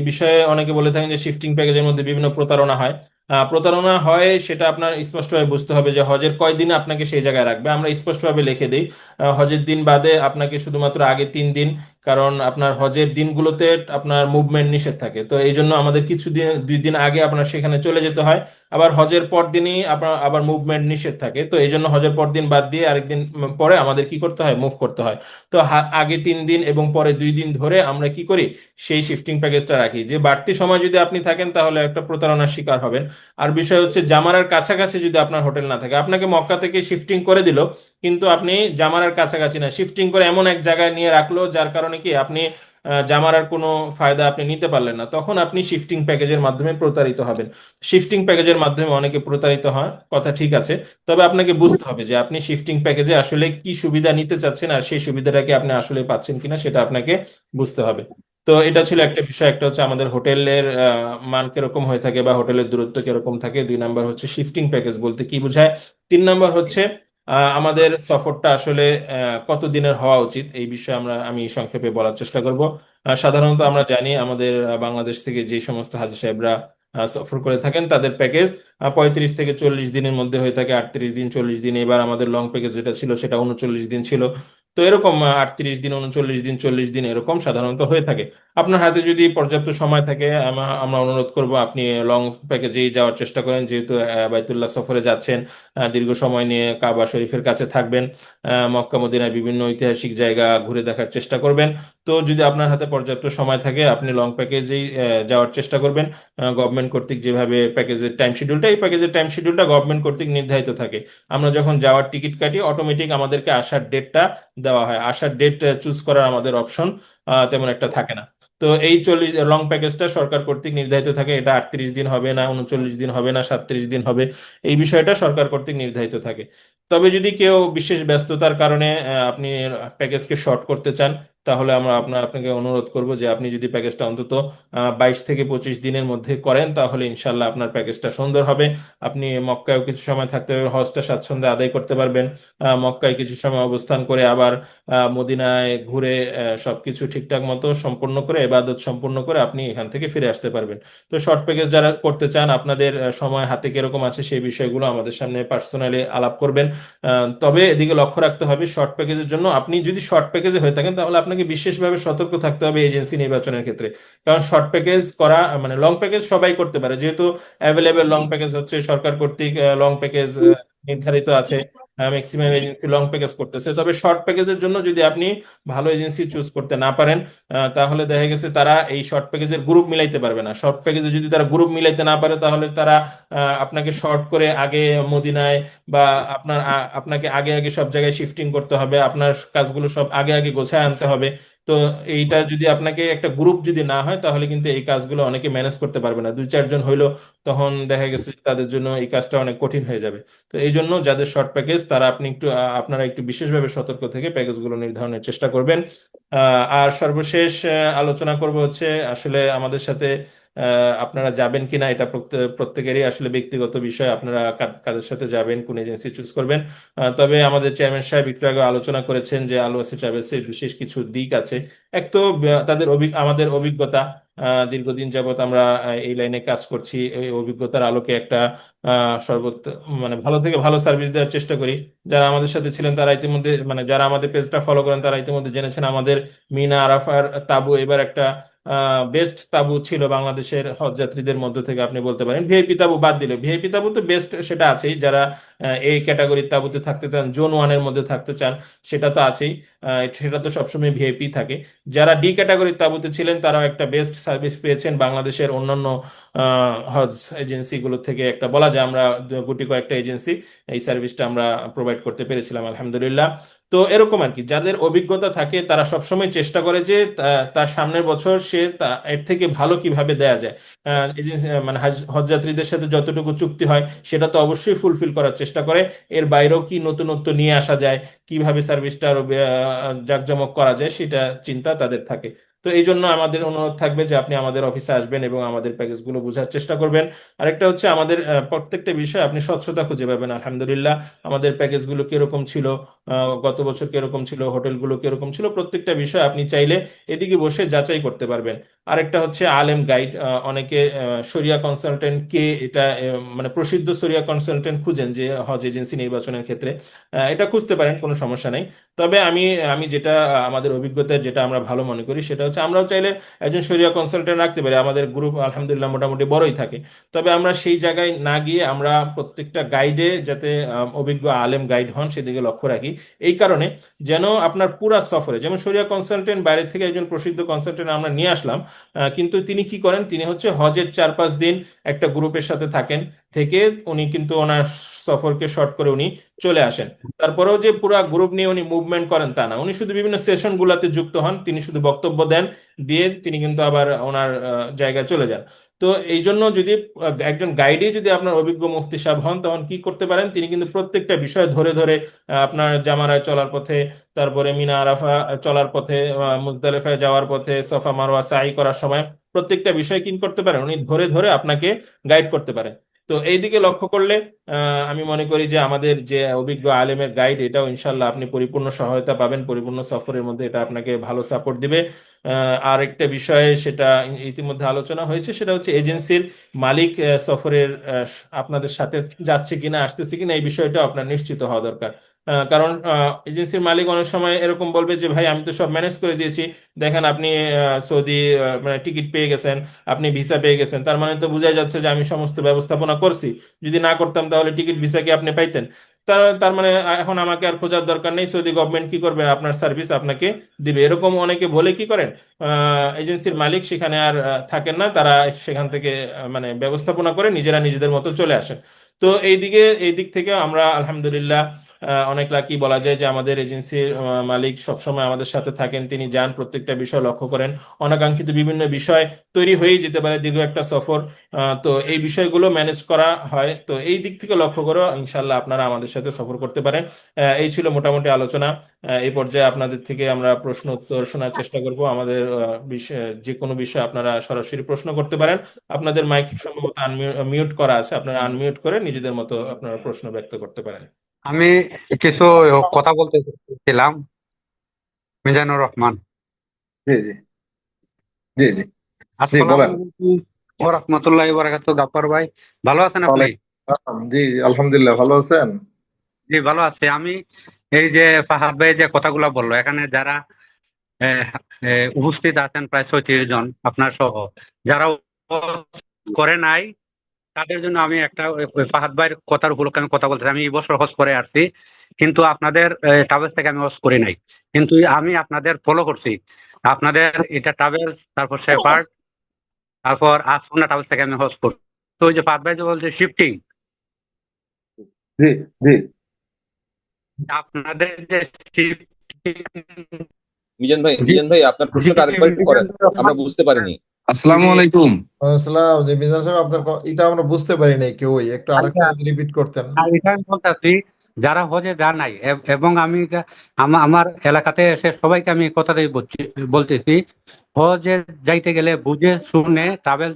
বিষয়ে অনেকে বলে থাকেন যে শিফটিং প্যাকেজের মধ্যে বিভিন্ন প্রতারণা হয়। প্রতারণা হয় সেটা আপনার স্পষ্টভাবে বুঝতে হবে যে হজের কয় দিন আপনাকে সেই জায়গায় রাখবে। আমরা স্পষ্টভাবে লিখে দিই হজের দিন বাদে আপনাকে শুধুমাত্র আগে 3 দিন, কারণ আপনার হজের দিনগুলোতে আপনার মুভমেন্ট নিষেধ থাকে। তো এই জন্য আমাদের কিছু দিন 2 দিন আগে আপনার সেখানে চলে যেতে হয়। আবার হজের পর দিনই আপনার আবার মুভমেন্ট নিষেধ থাকে। তো এই জন্য হজের পর দিন বাদ দিয়ে আরেকদিন পরে আমাদের কি করতে হয়, মুভ করতে হয়। তো আগে 3 দিন এবং পরে 2 দিন ধরে আমরা কি করি, সেই শিফটিং প্যাকেজটা রাখি। যে বাড়তি সময় যদি আপনি থাকেন তাহলে একটা প্রতারণার শিকার হবেন। আর বিষয় হচ্ছে জামারার কাছাকাছি যদি আপনার হোটেল না থাকে, আপনাকে মক্কা থেকে শিফটিং করে দিল, কিন্তু আপনি জামারার কাছাকাছি না, শিফটিং করে এমন এক জায়গায় নিয়ে রাখলো যার কারণে কি আপনি জামারার কোনো ফায়দা আপনি নিতে পারলেন না, তখন আপনি শিফটিং প্যাকেজের মাধ্যমে প্রতারিত হবেন। শিফটিং প্যাকেজের মাধ্যমে অনেকে প্রতারিত হয়, কথা ঠিক আছে। তবে আপনাকে বুঝতে হবে যে আপনি শিফটিং প্যাকেজে আসলে কি সুবিধা নিতে চাচ্ছেন, আর সেই সুবিধাটাকে আপনি আসলে পাচ্ছেন কিনা সেটা আপনাকে বুঝতে হবে। তো এটা ছিল একটা বিষয়। একটা হচ্ছে আমাদের হোটেলের মান কিরকম হয়ে থাকে বা হোটেলের দূরত্ব কিরকম থাকে। 2 নাম্বার হচ্ছে শিফটিং প্যাকেজ বলতে কি বোঝায়। 3 নাম্বার হচ্ছে আমাদের সফরটা আসলে কত দিনের হওয়া উচিত, এই বিষয়ে আমি সংক্ষেপে বলার চেষ্টা করব। সাধারণত আমরা জানি আমাদের বাংলাদেশ থেকে যে সমস্ত হাজী সাহেবরা সফর করে থাকেন তাদের প্যাকেজ 35 থেকে 40 দিনের মধ্যে হয়ে থাকে, 38 দিন, 40 দিন। এবার আমাদের লং প্যাকেজ যেটা ছিল সেটা 39 দিন ছিল। তো এরকম 38 দিন, 39 দিন, 40 দিন এরকম সাধারণত হয়ে থাকে। আপনার হাতে যদি পর্যাপ্ত সময় থাকে আমরা অনুরোধ করব আপনি লং প্যাকেজেই যাওয়ার চেষ্টা করেন, যেহেতু বাইতুল্লাহ সফরে যাচ্ছেন, দীর্ঘ সময় নিয়ে কাবা শরীফের কাছে থাকবেন, মক্কা মদিনায় বিভিন্ন ঐতিহাসিক জায়গা ঘুরে দেখার চেষ্টা করবেন। তো যদি আপনার হাতে পর্যাপ্ত সময় থাকে আপনি লং প্যাকেজেই যাওয়ার চেষ্টা করবেন। গভর্নমেন্ট কর্তৃক যেভাবে প্যাকেজের টাইম শিডিউলটা, এই প্যাকেজের টাইম শিডিউলটা গভর্নমেন্ট কর্তৃক নির্ধারিত থাকে। আমরা যখন যাওয়ার টিকিট কাটি অটোমেটিক আমাদেরকে আসার ডেটটা দেওয়া হয়, আসার ডেট চুজ করার আমাদের অপশন তেমন একটা থাকে না। তো এই লং প্যাকেজটা সরকার কর্তৃক নির্ধারিত থাকে, এটা 38 দিন হবে না, 39 দিন হবে না, 37 দিন হবে, এই বিষয়টা সরকার কর্তৃক নির্ধারিত থাকে। তবে যদি কেউ বিশেষ ব্যস্ততার কারণে আপনি প্যাকেজকে শর্ট করতে চান, তাহলে আমরা আপনাকে অনুরোধ করব যে আপনি যদি প্যাকেজটা অন্তত 22 থেকে 25 দিনের মধ্যে করেন তাহলে ইনশাল্লাহ আপনার প্যাকেজটা সুন্দর হবে। আপনি মক্কায়ও কিছু সময় থাকতে পারবেন, হজটা স্বাচ্ছন্দ্যে আদায় করতে পারবেন। মক্কায় কিছু সময় অবস্থান করে আবার মদিনায় ঘুরে সবকিছু ঠিকঠাক মতো সম্পূর্ণ করে, ইবাদত সম্পূর্ণ করে আপনি এখান থেকে ফিরে আসতে পারবেন। তো শর্ট প্যাকেজ যারা করতে চান, আপনাদের সময় হাতে কিরকম আছে সেই বিষয়গুলো আমাদের সামনে পার্সোনালি আলাপ করবেন। তবে এদিকে লক্ষ্য রাখতে হবে শর্ট প্যাকেজের জন্য, আপনি যদি শর্ট প্যাকেজে হয়ে থাকেন তাহলে আপনাকে বিশেষভাবে সতর্ক থাকতে হবে এজেন্সি নির্বাচনের ক্ষেত্রে। কারণ শর্ট প্যাকেজ করা মানে লং প্যাকেজ সবাই করতে পারে, যেহেতু অ্যাভেলেবেল লং প্যাকেজ হচ্ছে সরকার কর্তৃক লং প্যাকেজ নির্ধারিত আছে। ম্যাক্সিমাম এজেন্সি লং প্যাকেজ করতেছে। তবে শর্ট প্যাকেজের জন্য যদি আপনি ভালো এজেন্সি চুজ করতে না পারেন, তাহলে দেখা গেছে তারা এই শর্ট প্যাকেজের গ্রুপ মিলাইতে পারবে না। শর্ট প্যাকেজে যদি তারা গ্রুপ মিলাইতে না পারে, তাহলে তারা আপনাকে শর্ট করে আগে মদিনায় বা আপনাকে আগে আগে সব জায়গায় শিফটিং করতে হবে, আপনার কাজগুলো সব আগে আগে গোছায় আনতে হবে। তো এইটা যদি আপনাকে একটা গ্রুপ যদি না হয়, তাহলে কিন্তু এই কাজগুলো অনেকে ম্যানেজ করতে পারবে না। 2-4 জন হইলো, তখন দেখা গেছে যে তাদের জন্য এই কাজটা অনেক কঠিন হয়ে যাবে। তো এই জন্য যাদের শর্ট প্যাকেজ, তারা আপনারা একটু বিশেষভাবে সতর্ক থেকে প্যাকেজগুলো নির্ধারণের চেষ্টা করবেন। আর সর্বশেষ আলোচনা করব হচ্ছে আসলে আমাদের সাথে আপনারা যাবেন কিনা, এটা প্রত্যেকেরই আসলে ব্যক্তিগত বিষয়। আপনারা কাদের সাথে যাবেন, কোন এজেন্সি চুজ করবেন। তবে আমাদের চেয়ারম্যান সাহেব একটু আগে আলোচনা করেছেন যে আলুয়াসি ট্রাভেলসের বিশেষ কিছু দিক আছে। এক তো আমাদের অভিজ্ঞতা, দীর্ঘদিন যাবত আমরা এই লাইনে কাজ করছি, এই অভিজ্ঞতার আলোকে একটা সর্বোচ্চ মানে ভালো থেকে ভালো সার্ভিস দেওয়ার চেষ্টা করি। যারা আমাদের সাথে ছিলেন তারা ইতিমধ্যে, মানে যারা আমাদের পেজটা ফলো করেন তারা ইতিমধ্যে জেনেছেন আমাদের মিনা আরাফার তাবু এবার একটা বেস্ট তাবু ছিল বাংলাদেশের হজ যাত্রীদের মধ্যে থেকে। আপনি বলতে পারেন ভিআইপি তাবু বাদ দিলে, ভিআইপি তাবু তো বেস্ট, সেটা আছেই। যারা এই ক্যাটাগরির তাবুতে থাকতে চান, জোন ওয়ানের মধ্যে থাকতে চান, সেটা তো আছেই। সেটা তো সবসময় ভিআইপি থাকে। যারা ডি ক্যাটাগরির তাবুতে ছিলেন তারাও একটা বেস্ট সার্ভিস পেয়েছেন বাংলাদেশের অন্যান্য হজ এজেন্সিগুলো থেকে। একটা বলা যায় আমরা গুটি কয়েকটা এজেন্সি এই সার্ভিসটা আমরা প্রোভাইড করতে পেরেছিলাম, আলহামদুলিল্লাহ। তো এরকম আর কি, যাদের অভিজ্ঞতা থাকে তারা সবসময় চেষ্টা করে যে তার সামনের বছর সে এর থেকে ভালো কিভাবে দেয়া যায়। এজেন্সি মানে হজ যাত্রীদের সাথে যতটুকু চুক্তি হয় সেটা তো অবশ্যই ফুলফিল করার চেষ্টা করে। এর বাইরেও কি নতুনত্ব নিয়ে আসা যায়, কিভাবে সার্ভিসটা আরো জাঁকজমক করা যায়, সেটা চিন্তা তাদের থাকে। তো এই জন্য আমাদের অনুরোধ থাকবে যে আপনি আমাদের অফিসে আসবেন এবং আমাদের প্যাকেজগুলো বোঝার চেষ্টা করবেন। আরেকটা হচ্ছে আমাদের প্রত্যেকটা বিষয় আপনি স্বচ্ছতা খুঁজে পাবেন। আলহামদুলিল্লাহ, আমাদের প্যাকেজগুলো কিরকম ছিল, গত বছর কিরকম ছিল, হোটেলগুলো কিরকম ছিল, প্রত্যেকটা বিষয় আপনি চাইলে এদিকে বসে যাচাই করতে পারবেন। আরেকটা হচ্ছে আলেম গাইড। অনেকে শরিয়া কনসালটেন্ট কে, এটা মানে প্রসিদ্ধ শরিয়া কনসালটেন্ট খুঁজেন যে হজ এজেন্সি নির্বাচনের ক্ষেত্রে, এটা খুঁজতে পারেন, কোনো সমস্যা নেই। তবে আমি আমি যেটা আমাদের অভিজ্ঞতায় যেটা আমরা ভালো মনে করি সেটা হচ্ছে আমরাও চাইলে একজন শরিয়া কনসালটেন্ট রাখতে পারি। আমাদের গ্রুপ আলহামদুলিল্লাহ মোটামুটি বড়ই থাকে। তবে আমরা সেই জায়গায় না গিয়ে আমরা প্রত্যেকটা গাইডে যাতে অভিজ্ঞ আলেম গাইড হন সেদিকে লক্ষ্য রাখি। এই কারণে যেন আপনার পুরা সফরে, যেমন শরিয়া কনসালটেন্ট বাইরে থেকে একজন প্রসিদ্ধ কনসালটেন্ট আমরা নিয়ে আসলাম, কিন্তু তিনি কি করেন, তিনি হচ্ছে হজের 4-5 দিন একটা গ্রুপের সাথে থাকেন, থেকে উনি কিন্তু ওনার সফরকে শর্ট করে উনি চলে আসেন। তারপরেও যে পুরা গ্রুপ নিয়ে উনি মুভমেন্ট করেন তা না, উনি শুধু বিভিন্ন সেশন গুলাতে যুক্ত হন, তিনি শুধু বক্তব্য দেন, দিয়ে তিনি কিন্তু আবার ওনার জায়গায় চলে যান। তো এই জন্য যদি একজন গাইডে যদি আপনার অভিজ্ঞ মুফতি সাহেব হন, তখন কি করতে পারেন, তিনি কিন্তু প্রত্যেকটা বিষয় ধরে ধরে আপনার জামারায় চলার পথে, তারপরে মিনা আরাফা চলার পথে, মুজদালিফায় যাওয়ার পথে, সফা মারওয়া সাই করার সময় প্রত্যেকটা বিষয় কি করতে পারেন, উনি ধরে ধরে আপনাকে গাইড করতে পারেন। তো এই দিকে লক্ষ্য করলে আমি মনে করি যে আমাদের যে অভিজ্ঞ আলেমের গাইড, এটাও ইনশাল্লাহ আপনি পরিপূর্ণ সহায়তা পাবেন, পরিপূর্ণ সফরের মধ্যে এটা আপনাকে ভালো সাপোর্ট দিবে। আর একটা বিষয়ে সেটা ইতিমধ্যে আলোচনা হয়েছে, সেটা হচ্ছে এজেন্সির মালিক সফরের আপনাদের সাথে যাচ্ছে কিনা, আসতেছে কিনা, এই বিষয়টা আপনার নিশ্চিত হওয়া দরকার। কারণ এজেন্সির মালিক অনেক সময় এরকম বলবে যে ভাই আমি তো সব ম্যানেজ করে দিয়েছি, দেখেন আপনি সৌদি মানে টিকিট পেয়ে গেছেন, আপনি ভিসা পেয়ে গেছেন, তার মানে তো বোঝাই যাচ্ছে যে আমি সমস্ত ব্যবস্থাপনা করছি, যদি না করতাম তাহলে টিকিট ভিসা কি আপনি পাইতেন? তার তার মানে এখন আমাকে আর খোঁজার দরকার নেই, সৌদি গভর্নমেন্ট কি করবে, আপনার সার্ভিস আপনাকে দিবে, এরকম অনেকে বলে কি করেন, এজেন্সির মালিক সেখানে আর থাকেন না, তারা সেখান থেকে মানে ব্যবস্থাপনা করে নিজেরা নিজেদের মতো চলে আসেন। তো এই দিক থেকে আমরা আলহামদুলিল্লাহ অনেক লাকি বলা যায় যে আমাদের এজেন্সির মালিক সবসময় আমাদের সাথে থাকেন, তিনি যান, প্রত্যেকটা বিষয় লক্ষ্য করেন। অনাকাঙ্ক্ষিত বিভিন্ন বিষয় তৈরি হয়েই যেতে পারে দীর্ঘ একটা সফর, তো এই বিষয়গুলো ম্যানেজ করা হয়। তো এই দিক থেকে লক্ষ্য করে ইনশাল্লাহ আপনারা আমাদের সাথে সফর করতে পারেন। এই ছিল মোটামুটি আলোচনা। এই পর্যায়ে আপনাদের থেকে আমরা প্রশ্ন উত্তর শোনার চেষ্টা করব। আমাদের বিষয় যে কোনো বিষয়ে আপনারা সরাসরি প্রশ্ন করতে পারেন। আপনাদের মাইক সম্ভবত মিউট করা আছে, আপনারা আনমিউট করে নিজেদের মতো আপনারা প্রশ্ন ব্যক্ত করতে পারেন। আমি কিছু কথা বলতে চাইছিলাম। মিজানুর রহমান। জি জি জি জি জি আসসালামু বলেন। আলাইকুম ওয়া রাহমাতুল্লাহি ওয়া বারাকাতুহু। গাফফার ভাই, ভালো আছেন আপনি? ওয়ালাইকুম আসসালাম। জি আলহামদুলিল্লাহ, ভালো আছেন? জি, ভালো আছি আমি। এই যে ফাহাদ ভাই যে কথাগুলো বললো, এখানে যারা আহ, উপস্থিত আছেন প্রায় 36 জন আপনার সহ, যারা করে নাই তাদের জন্য আমি একটা ফাহাদ ভাইয়ের কথার উপলক্ষে আমি কথা বলতে চাই। আমি এই বছর হজ করে আসছি, কিন্তু আপনাদের ট্রাভেলস থেকে আমি হজ করি নাই, কিন্তু আমি আপনাদের ফলো করছি। আপনাদের এটা ট্রাভেলস, তারপর শেপার্ড, তারপর আসুনা ট্রাভেলস থেকে আমি হজ করছি। তো ওই যে ফাহাদ ভাই যে বলছে শিফটিং, জি জি আপনাদের যে শিফটিং, মিজান ভাই আপনার প্রশ্নটা আরেকবার একটু করেন, আমরা বুঝতে পারিনি। আসসালামু আলাইকুম। আসসালাম জি মিজান সাহেব, আপনার এটা আমরা বুঝতে পারি নাই কেউই, একটু আরেকটা যদি রিপিট করতেন। এটা আমি বলতেছি, যারা হজে যান নাই এবং আমি আমার এলাকাতে এসে সবাইকে আমি এই কথাটাই বলতেছি, হজে যাইতে গেলে বুঝে শুনে ট্রাভেল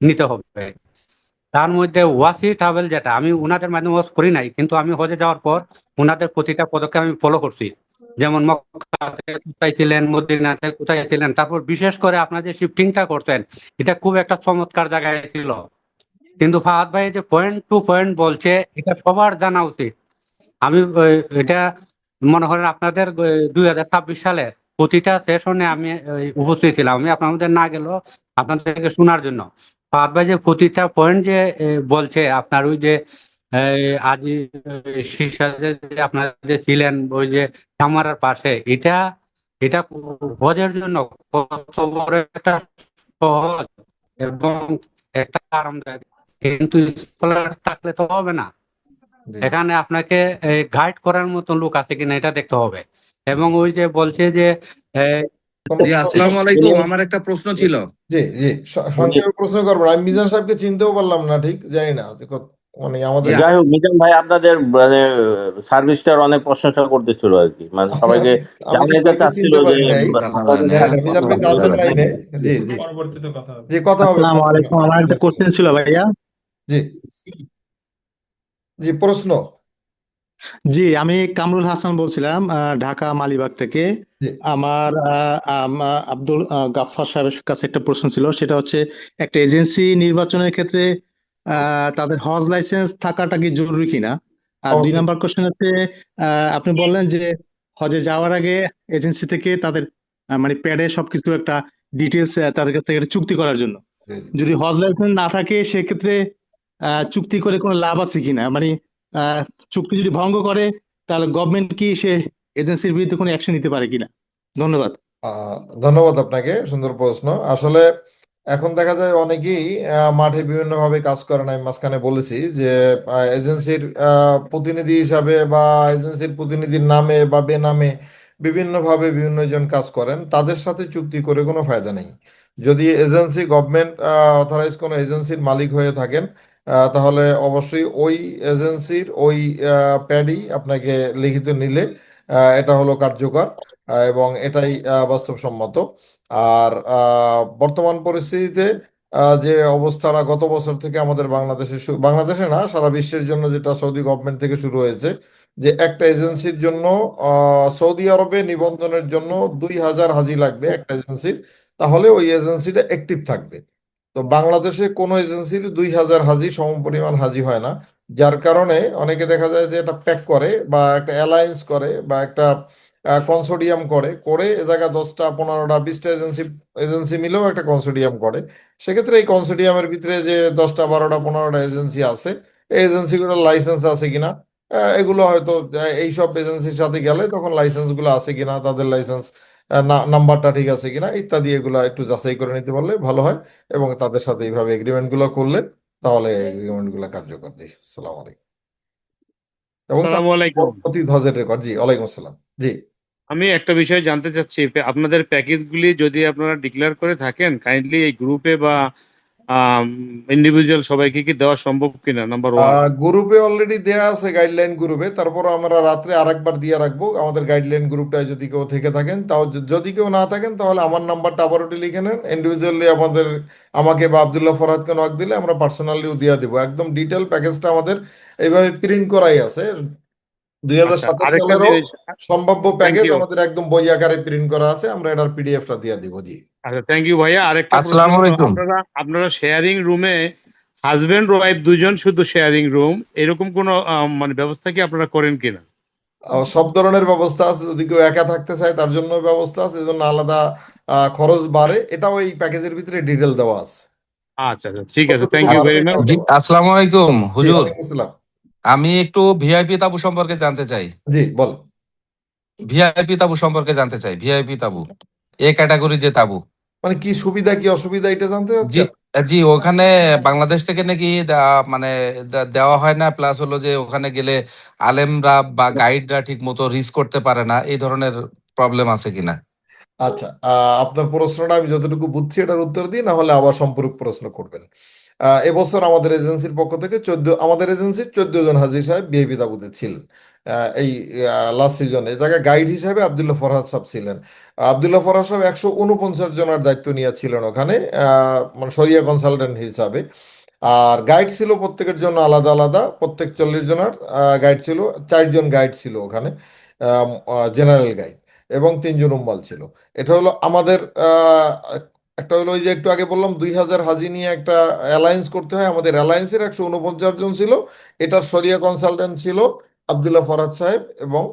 নিতে হবে। তার মধ্যে ওয়াসি ট্রাভেল, যেটা আমি উনাদের মাধ্যমে হজ করি নাই, কিন্তু আমি হজে যাওয়ার পর উনাদের প্রতিটা পদক্ষেপ আমি ফলো করছি। যেমন মক্কাতে কোথায় ছিলেন, মদিনাতে কোথায় ছিলেন, তারপর বিশেষ করে আপনার যে শিফটিংটা করছেন, এটা খুব একটা চমৎকার জায়গায় ছিল। কিন্তু ফাহাদ ভাই যে পয়েন্ট টু পয়েন্ট বলছে, এটা সবার জানা উচিত। আমি এটা মনে করেন আপনাদের 2026 সালে প্রতিটা সেশনে আমি উপস্থিত ছিলাম। আমি আপনাদের না গেলেও আপনাদেরকে শোনার জন্য। ফাহাদ ভাই যে প্রতিটা পয়েন্ট যে বলছে, আপনার ওই যে আজি শীর্ষে যে আপনার যে ছিলেন ওই যে সামারার পাশে, এটা এটা হজের জন্য কত বড় একটা সহজ এবং একটা আরামদায়ক, কিন্তু স্কলার থাকলে তো হবে না। জি এখানে আপনাকে গাইড করার মতো লোক আছে কিনা এটা দেখতে হবে। এবং ওই যে বলছে যে জি আসসালামু আলাইকুম, আমার একটা প্রশ্ন ছিল। জি জি সংক্ষেপে প্রশ্ন করবো। আমি মিজান সাহেবকে চিনতেও পারলাম না, ঠিক জানি না মানে আমাদের জি, যাই হোক, মিজান ভাই আপনাদের মানে সার্ভিসটার অনেক প্রশংসা করতেছিল আর কি, মানে সবাইকে আমাদের জানাতে ভাইকে চাচ্ছিল চিনতে যে পারি নাই। মিজান ভাই তো আছেন লাইনে। জি জি পরবর্তীতে কথা হবে। জি কথা হবে। আসসালামু আলাইকুম, আমার একটা কোশ্চেন ছিল ভাইয়া। জি জি প্রশ্ন। জি, আমি কামরুল হাসান বলছিলাম, ঢাকা মালিবাগ থেকে। জি আমার আব্দুল গাফফার সাহেবের কাছে একটা প্রশ্ন ছিল, সেটা হচ্ছে একটা এজেন্সি নির্বাচনের ক্ষেত্রে তাদের হজ লাইসেন্স থাকাটা কি জরুরি কিনা? আর দুই অবশ্যই। নাম্বার কোশ্চেন হচ্ছে, আপনি বললেন যে হজে যাওয়ার আগে এজেন্সি থেকে তাদের মানে প্যাডে সবকিছু একটা ডিটেলস তাদের কাছ থেকে একটা চুক্তি করার জন্য। জি, জি। যদি হজ লাইসেন্স না থাকে সেক্ষেত্রে চুক্তি করে কোনো লাভ আছে কিনা, মানে আহ, চুক্তি যদি ভঙ্গ করে তাহলে গভর্নমেন্ট কি সে এজেন্সির বিরুদ্ধে কোনো অ্যাকশন নিতে পারে কিনা? ধন্যবাদ। আহ, ধন্যবাদ আপনাকে, সুন্দর প্রশ্ন। আসলে এখন দেখা যায় অনেকেই মাঠে বিভিন্ন ভাবে কাজ করেন। আমি মাঝখানে বলেছি যে এজেন্সির প্রতিনিধি হিসাবে বা এজেন্সির প্রতিনিধির নামে বা বেনামে বিভিন্ন ভাবে বিভিন্ন জন কাজ করেন। তাদের সাথে চুক্তি করে কোনো ফায়দা নেই। যদি এজেন্সি গভর্নমেন্ট অথরাইজ কোনো এজেন্সির মালিক হয়ে থাকেন, তাহলে অবশ্যই ওই এজেন্সির ওই প্যাডই আপনাকে লিখিত নিলে এটা হলো কার্যকর, এবং এটাই বাস্তবসম্মত। আর বর্তমান পরিস্থিতিতে যে অবস্থাটা গত বছর থেকে আমাদের বাংলাদেশে বাংলাদেশে না, সারা বিশ্বের জন্য যেটা সৌদি গভর্নমেন্ট থেকে শুরু হয়েছে, যে একটা এজেন্সির জন্য সৌদি আরবে নিবন্ধনের জন্য 2000 হাজি লাগবে একটা এজেন্সির, তাহলে ওই এজেন্সিটা অ্যাক্টিভ থাকবে। তো বাংলাদেশে কোনো এজেন্সির 2000 হাজি সমপরিমাণ হাজি হয় না, যার কারণে অনেকে দেখা যায় যে এটা প্যাক করে বা একটা অ্যালায়েন্স করে বা একটা কনসোর্টিয়াম করে করে এ জায়গায় 10টা 15টা 20টা এজেন্সি এজেন্সি মিলেও একটা কনসোর্টিয়াম করে। সেক্ষেত্রে এই কনসোর্টিয়ামের ভিতরে যে 10টা 12টা 15টা এজেন্সি আছে, এই এজেন্সিগুলোর লাইসেন্স আছে কিনা, এগুলো হয়তো এইসব এজেন্সির সাথে গেলে তখন লাইসেন্স গুলো আছে কিনা, তাদের লাইসেন্স নাম্বারটা ঠিক আছে কিনা ইত্যাদি, এগুলো একটু যাচাই করে নিতে পারলে ভালো হয়। এবং তাদের সাথে এইভাবে এগ্রিমেন্ট গুলো করলে তাহলে এগ্রিমেন্ট গুলো কার্যকর। জি আসসালামু আলাইকুম। এবং আসসালামু আলাইকুম। অতি হজের রেকর্ড। জি ওয়ালাইকুম আসসালাম। জি আমি একটা বিষয় জানতে চাচ্ছি, আপনাদের প্যাকেজগুলি যদি আপনারা ডিক্লেয়ার করে থাকেন, কাইন্ডলি এই গ্রুপে বা ইন্ডিভিজুয়াল সবাইকে কি দেওয়া সম্ভব কিনা, নাম্বার ওয়ান। গ্রুপে অলরেডি দেয়া আছে, গাইডলাইন গ্রুপে। তারপর আমরা রাত্রে আরেকবার দিয়ে রাখবো আমাদের গাইডলাইন গ্রুপটায়, যদি কেউ থেকে থাকেন। তাও যদি কেউ না থাকেন তাহলে আমার নাম্বারটা আবারও লিখে নেন, ইন্ডিভিজুয়ালি আমাকে বা আব্দুল্লাহ ফরহাদকে নক দিলে আমরা পার্সোনালিও দিয়ে দেবো। একদম ডিটেল প্যাকেজটা আমাদের এইভাবে প্রিন্ট করাই আছে। আচ্ছা, 2027 আরেকটা সালেরও জিনিস। সম্ভাব্য থ্যাংক প্যাকেজ ইউ। আমাদের একদম বই আকারে প্রিন্ট করা আছে, আমরা এটার পিডিএফটা দিয়ে দিব। জি আচ্ছা, থ্যাংক ইউ ভাইয়া। আরেকটা প্রশ্ন আসসালামু হলো, আলাইকুম। আপনারা শেয়ারিং রুমে হাজবেন্ড ওয়াইফ দুজন শুধু শেয়ারিং রুম, এরকম কোনো মানে ব্যবস্থা কি আপনারা করেন কিনা? সব ধরনের ব্যবস্থা আছে। যদি কেউ একা থাকতে চায় তার জন্য ব্যবস্থা আছে, এজন্য আলাদা খরচ বাড়ে। এটাও এই প্যাকেজের ভিতরে ডিটেল দেওয়া আছে। আচ্ছা আচ্ছা, ঠিক আছে, কতটুকু থ্যাংক ইউ ভেরি বাড়বে মাচ। এটাও জি দেওয়া আছে। আসসালামু আলাইকুম জি হুজুর। ওয়ালাইকুম আসসালাম। আমি একটু ভিআইপি তাবু সম্পর্কে জানতে চাই। জি বল। ভিআইপি তাবু সম্পর্কে জানতে চাই। ভিআইপি তাবু এ ক্যাটাগরি যে তাবু। মানে কি সুবিধা কি অসুবিধা এটা জানতে জি চাচ্ছেন? জি, ওখানে বাংলাদেশ থেকে নাকি মানে দেওয়া হয় না, প্লাস হলো যে ওখানে গেলে আলেমরা বা গাইডরা ঠিক মতো রিচ করতে পারে না, এই ধরনের প্রবলেম আছে কিনা? আচ্ছা, আপনার প্রশ্নটা আমি যতটুকু বুঝছি এটার উত্তর দিই, না হলে আবার সম্পূরক প্রশ্ন করবেন। এবছর আমাদের এজেন্সির পক্ষ থেকে আমাদের এজেন্সির 14 জন হাজী সাহেব বিএপি তাবুতে ছিলেন। এই লাস্ট সিজনে এ জায়গায় গাইড হিসাবে আবদুল্লাহ ফরহাদ সাহেব ছিলেন। আবদুল্লাহ ফরহাদ সাহেব 149 জনের দায়িত্ব নিয়েছিলেন ওখানে, মানে শরিয়া কনসালটেন্ট হিসাবে। আর গাইড ছিল প্রত্যেকের জন্য আলাদা আলাদা, প্রত্যেক 40 জনের গাইড ছিল। 4 জন গাইড ছিল ওখানে, জেনারেল গাইড, এবং 3 জন উম্মাল ছিল। এটা হলো আমাদের একটা হলো ওই যে একটু আগে বললাম 2000 হাজি নিয়ে একটা অ্যালায়েন্স করতে হয়, আমাদের অ্যালায়েন্সের 149 জন ছিল। এটার শরিয়া কনসালটেন্ট ছিল আবদুল্লাহ ফরহাদ সাহেব, এবং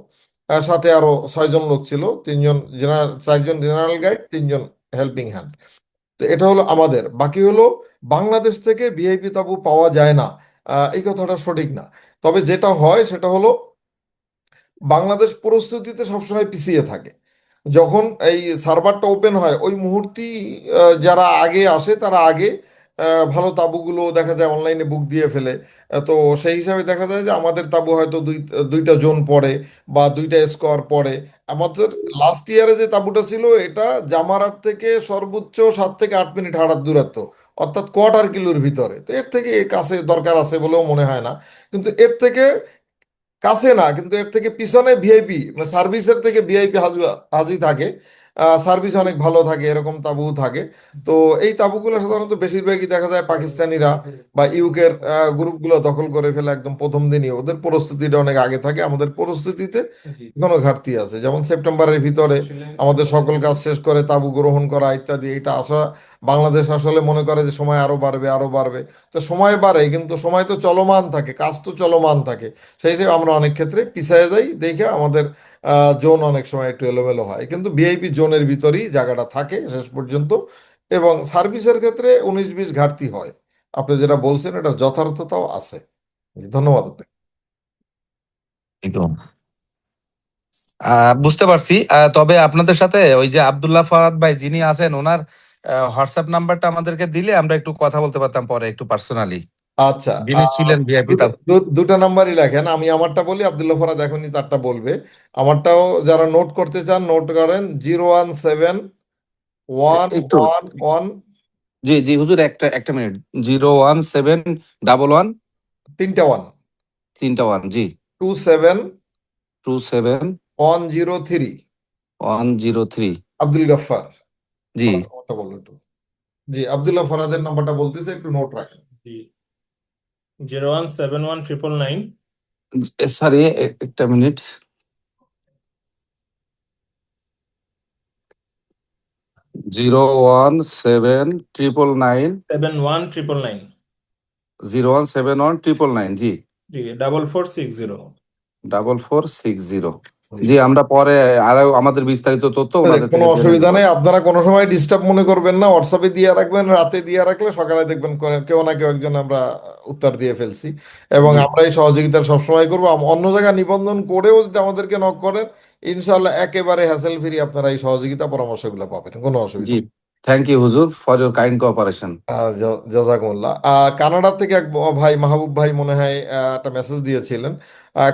সাথে আরো 6 জন লোক ছিল, 3 জন জেনারেল, 4 জন জেনারেল গাইড, 3 জন হেল্পিং হ্যান্ড। তো এটা হলো আমাদের। বাকি হলো বাংলাদেশ থেকে ভিআইপি তাবু পাওয়া যায় না, এই কথাটা সঠিক না। তবে যেটা হয় সেটা হলো বাংলাদেশ প্রস্তুতিতে সবসময় পিছিয়ে থাকে। যখন এই সার্ভারটা ওপেন হয় ওই মুহূর্তেই যারা আগে আসে তারা আগে ভালো তাবুগুলো দেখা যায় অনলাইনে বুক দিয়ে ফেলে। তো সেই হিসাবে দেখা যায় যে আমাদের তাবু হয়তো দুইটা জোন পড়ে বা দুইটা স্কোয়ার পড়ে। আমাদের লাস্ট ইয়ারে যে তাবুটা ছিল এটা জামারাত থেকে সর্বোচ্চ 7 থেকে 8 মিনিট হাঁটার দূরত্ব, অর্থাৎ কোয়ার্টার কিলোর ভিতরে। তো এর থেকে কাছে দরকার আছে বলেও মনে হয় না। কিন্তু এর থেকে কাছে না, কিন্তু এর থেকে পিছনে ভিআইপি, মানে সার্ভিসের থেকে ভিআইপি হাজি হাজি থাকে। সার্ভিস অনেক ভালো থাকে, এরকম তাবু থাকে। তো এই তাবুগুলো সাধারণত বেশিরভাগই দেখা যায় পাকিস্তানিরা বা ইউকের গ্রুপগুলো দখল করে ফেলে একদম প্রথম দিনই। ওদের প্রস্তুতিটা অনেক আগে থাকে, আমাদের প্রস্তুতিতে কোনো ঘাটতি আছে। যেমন সেপ্টেম্বরের ভিতরে আমাদের সকল কাজ শেষ করে তাবু গ্রহণ করা ইত্যাদি, এটা আসা বাংলাদেশ আসলে মনে করে যে সময় আরো বাড়বে আরো বাড়বে। তো সময় বাড়ে, কিন্তু সময় তো চলমান থাকে, কাজ তো চলমান থাকে। সেই হিসেবে আমরা অনেক ক্ষেত্রে পিছিয়ে যাই, দেখে আমাদের জোন অনেক সময় একটু এলোমেলো হয়, কিন্তু ভিআইপি জোনের ভিতরেই জায়গাটা থাকে শেষ পর্যন্ত। এবং সার্ভিসের ক্ষেত্রে 19-20 ঘাটতি হয়। আপনি যেটা বলছেন এটা যথার্থতাও আছে। জি, ধন্যবাদ আপনাকে। একদম বুঝতে পারছি। তবে আপনাদের সাথে ওই যে আব্দুল্লাহ ফরহাদ ভাই যিনি আছেন, ওনার হোয়াটসঅ্যাপ নাম্বারটা আমাদেরকে দিলে আমরা একটু কথা বলতে পারতাম পরে একটু পার্সোনালি। আচ্ছা, যিনি ছিলেন ভিআইপি তাবু। দুটা নাম্বারই লেখেন, আমি আমারটা বলি, আব্দুল্লাহ ফরাদ এখনই তারটা বলবে। আমারটাও যারা নোট করতে চান নোট করেন, 017 একটু 111 জি জি হুজুর, একটা একটা মিনিট। 01711 তিনটা 1 তিনটা 1 জি 27 27 103 103 আব্দুল গাফফার। জি। নাম্বারটা বললো একটু। জি, আব্দুল্লাহ ফরাদের নাম্বারটা বলতেছে, একটু নোট রাখেন। জি, 0171999 সরি, একটা মিনিট। 01799 71999 0171999 জি জি 4460। 4460 জি। আমরা পরে আরো আমাদের বিস্তারিত তথ্য ওনাদের কোনো থেকে জেনে অসুবিধা নেব। নেই, আপনারা কোনো সময় ডিস্টার্ব মনে করবেন না, হোয়াটসঅ্যাপে দিয়ে রাখবেন, রাতে দিয়ে রাখলে সকালে দেখবেন কেউ না কেউ একজন আমরা উত্তর দিয়ে ফেলছি। এবং জি আমরা এই সহযোগিতা সবসময় করবো। অন্য জায়গায় নিবন্ধন করেও যদি আমাদেরকে নক করেন, ইনশাল্লাহ একেবারে হ্যাসেল ফ্রি আপনারা এই সহযোগিতা পরামর্শগুলো পাবেন, কোনো অসুবিধা জি। নেই। থ্যাংক ইউ হুজুর ফর ইউর কাইন্ড কোঅপারেশন। জাজাকুমুল্লাহ। কানাডা থেকে এক ভাই মাহবুব ভাই মনে হয় একটা মেসেজ দিয়েছিলেন।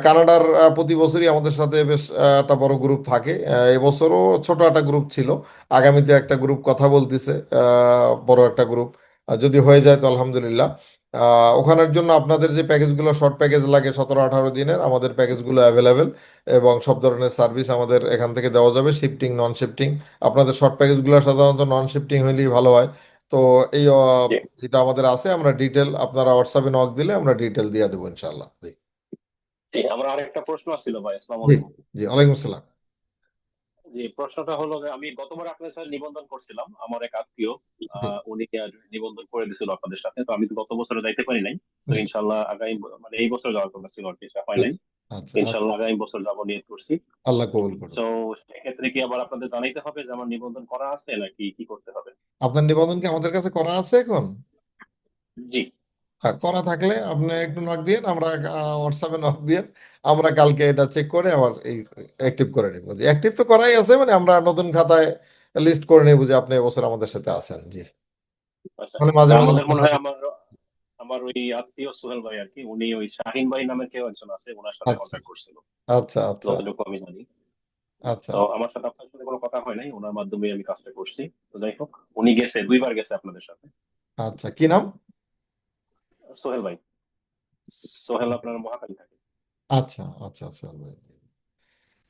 কানাডার প্রতি বছরই আমাদের সাথে বেশ একটা বড় গ্রুপ থাকে। এবছরও ছোট একটা গ্রুপ ছিল, আগামীতে একটা গ্রুপ কথা বলতেছে, বড় একটা গ্রুপ যদি হয়ে যায় তো আলহামদুলিল্লাহ। ওখানের জন্য আপনাদের যে প্যাকেজগুলো শর্ট প্যাকেজ লাগে 17-18 দিনের, আমাদের প্যাকেজগুলো অ্যাভেলেবেল, এবং সব ধরনের সার্ভিস আমাদের এখান থেকে দেওয়া যাবে, শিফটিং নন শিফটিং। আপনাদের শর্ট প্যাকেজগুলো সাধারণত নন শিফটিং হইলেই ভালো হয়। তো এই যেটা আমাদের আছে, আমরা ডিটেল আপনারা হোয়াটসঅ্যাপে নক দিলে আমরা ডিটেল দিয়ে দেবো ইনশাল্লাহ। জি আমার আরেকটা প্রশ্ন ছিল ভাই, আসসালামু জি আলাইকুম। জি, ওয়ালাইকুম আসসালাম। জি, প্রশ্নটা হলো যে আমি গতবার আপনাদের সাথে নিবন্ধন করছিলাম, আমার এক আত্মীয় জি উনি নিবন্ধন করে দিয়েছিল আপনাদের সাথে। তো আমি তো গত বছরে যাইতে পারি নাই। তো জি ইনশাল্লাহ আগামী মানে এই বছর যাওয়ার কথা ছিল আর কি, সেটা হয় নাই। আচ্ছা আচ্ছা আচ্ছা, ইনশাল্লাহ আগামী বছর যাবো নিয়ে করছি। আল্লাহ কবুল করুন। তো সেক্ষেত্রে কি আবার আপনাদের জানাইতে হবে যে আমার নিবন্ধন করা আছে, নাকি কি করতে হবে? আপনার নিবন্ধন কি আমাদের কাছে করা আছে এখন? জি করা থাকলে আপনি একটু নক দিয়েন, আমরা হোয়াটসঅ্যাপে নক দিয়েন, আমরা কালকে এটা চেক করে আবার এই অ্যাক্টিভ করে নেবো। যে অ্যাক্টিভ তো করাই আছে, মানে আমরা নতুন খাতায় লিস্ট করে নেবো যে আপনি এবছর আমাদের সাথে আছেন। জি, আচ্ছা, তাহলে মাঝে মাঝে আমাদের আপনার মনে হয় সাথে। আমার ওই আত্মীয় সোহেল ভাই আর কি, উনি ওই শাহিন ভাই নামের কেউ একজন আছে, ওনার সাথে আচ্ছা কন্ট্যাক্ট করছিল আচ্ছা আচ্ছা যতটুকু আমি জানি। আচ্ছা তো আমার সাথে আপনার সাথে কোনো কথা হয় নাই, ওনার মাধ্যমে আমি কাজটা করছি। তো যাই হোক, উনি গেছে, 2বার গেছে আপনাদের সাথে। আচ্ছা, কি নাম? সোহেল ভাই, সোহেল আপনার মহাখালী থাকে। আচ্ছা আচ্ছা আচ্ছা ভাই।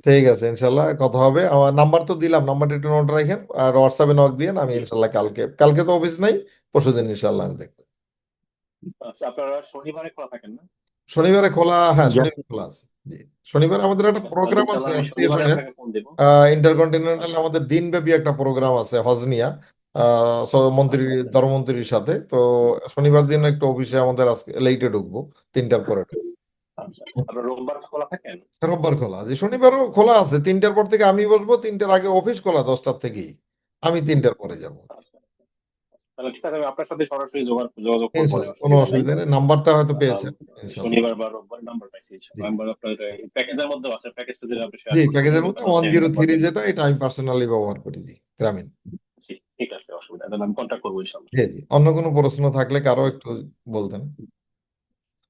ঠিক আছে, ইনশাল্লাহ কথা হবে। আমার নাম্বার তো দিলাম, নাম্বারটা একটু নোট রাখেন আর হোয়াটসঅ্যাপে নক দিয়েন। আমি ইনশাল্লাহ কালকে, কালকে তো অফিস নাই, পরশুদিন ইনশাল্লাহ আমি দেখবো। আচ্ছা, আপনারা শনিবারে খোলা থাকেন না? শনিবারে খোলা, হ্যাঁ শনিবার খোলা আছে। জি, শনিবার আমাদের একটা আচ্ছা, তাহলে প্রোগ্রাম আছে ইনশাল্লাহ আমি শনিবারে অ্যাসোসিয়েশনের, আপনাকে ফোন দেবো। ইন্টারকন্টিনেন্টাল, আচ্ছা আমাদের দিনব্যাপী একটা প্রোগ্রাম আছে হজ নিয়া, মন্ত্রী, আচ্ছা ধর্মমন্ত্রীর সাথে। তো শনিবার দিন একটু অফিসে আমাদের আজকে লেটে ঢুকবো, 3টার পরে ঢুকবো। আচ্ছা, আপনার রোববার খোলা থাকেন? রোববার খোলা, যে শনিবারও খোলা আছে, 3টার পর থেকে আমি বসবো, 3টার আগে অফিস খোলা 10টার থেকেই, আমি 3টার পরে যাব। আচ্ছা, তাহলে ঠিক আছে, আমি আপনার সাথে সরাসরি যোগাযোগ করবো, ইনশাল্লাহ, কোনো অসুবিধা নাই। অসুবিধা নেই, নাম্বারটা হয়তো পেয়েছেন। ইনশাল্লাহ। শনিবার বা রোববার নাম্বার পাইছি। জি নাম্বার আপনার প্যাকেজের মধ্যে আছে, প্যাকেজটা যদি আপনি শেয়ার জি, করতে প্যাকেজের বলবেন, মধ্যে তাহলে হচ্ছে আমি নাম্বার 103 দিয়ে যেটা, এটা আমি পার্সোনালি ব্যবহার করি। জি, গ্রামীণ। ঠিক আছে, অসুবিধা নেই, তাহলে আমি কন্ট্যাক্ট করবো ইনশাল্লাহ। জি জি, অন্য কোনো প্রশ্ন থাকলে কারো একটু বলতেন।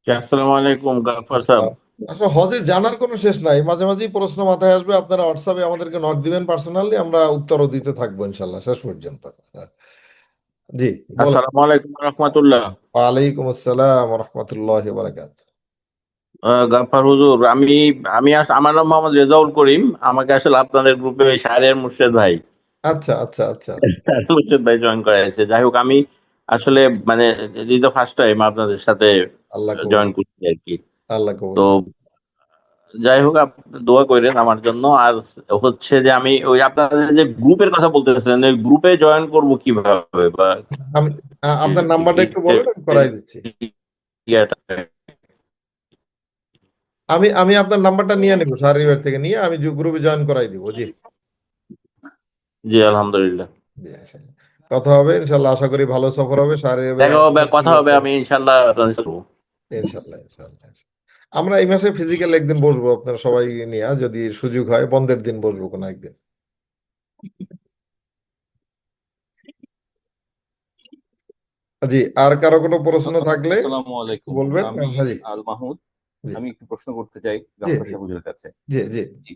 আসসালামু আলাইকুম গাফফার সাহেব। আসলে হজে জানার কোনো শেষ নাই, মাঝে মাঝেই প্রশ্ন মাথায় আসবে, আপনারা হোয়াটসঅ্যাপে আমাদেরকে নক দিবেন পার্সোনালি, আমরা উত্তরও দিতে থাকবো ইনশাল্লাহ শেষ পর্যন্ত। জি, বলেন। আসসালামু আলাইকুম রহমতুল্লাহ। ওয়ালাইকুম আসসালাম রহমতুল্লাহ বারাকাত। গাফফার হুজুর, আমি আমি আমার নাম মোহাম্মদ রেজাউল করিম। আমাকে আসলে আপনাদের গ্রুপে ওই শাহরিয়ার মুর্শেদ ভাই আচ্ছা আচ্ছা আচ্ছা। মুর্শেদ ভাই জয়েন করাইছে। যাই হোক, আমি আসলে মানে দিস দ্য ফার্স্ট টাইম আপনাদের সাথে আল্লাহ কবুল, জয়েন করছি আর কি। আল্লাহ কবুল তো করুন। যাই হোক, দোয়া করেন আমার জন্য। আর হচ্ছে যে আমি ওই আপনাদের যে গ্রুপের কথা বলতেছেন, ওই গ্রুপে জয়েন করব কিভাবে, বা আমি আপনার নাম্বারটা একটু বলেন, আমি করাই দিচ্ছি। আমি আমি আপনার নাম্বারটা নিয়ে নেবো, শাহরিয়ার থেকে নিয়ে আমি গ্রুপে জয়েন করাই দিব। জি জি আলহামদুলিল্লাহ। জি, ইনশাল্লাহ কথা হবে ইনশাল্লাহ, আশা করি ভালো সফর হবে। শাহরিয়ার ভাই দেখা হবে, আপনাদের কি কথা হবে, অবস্থা? আমি ইনশাল্লাহ আপনাদের সাথে করবো। ইনশাল্লাহ ইনশাল্লাহ। আমরা এই মাসে ফিজিক্যাল একদিন বসবো আপনারা সবাই নিয়ে, যদি সুযোগ হয় বন্ধের দিন বসবো কোনো একদিন। জি, আর কারো কোনো প্রশ্ন থাকলে আসসালামু আলাইকুম, বলবেন। আমি হ্যাঁ জি আল মাহমুদ। জি আমি একটু প্রশ্ন করতে চাই জি গাফফার জি সাহেবের কাছে। জি জি জি,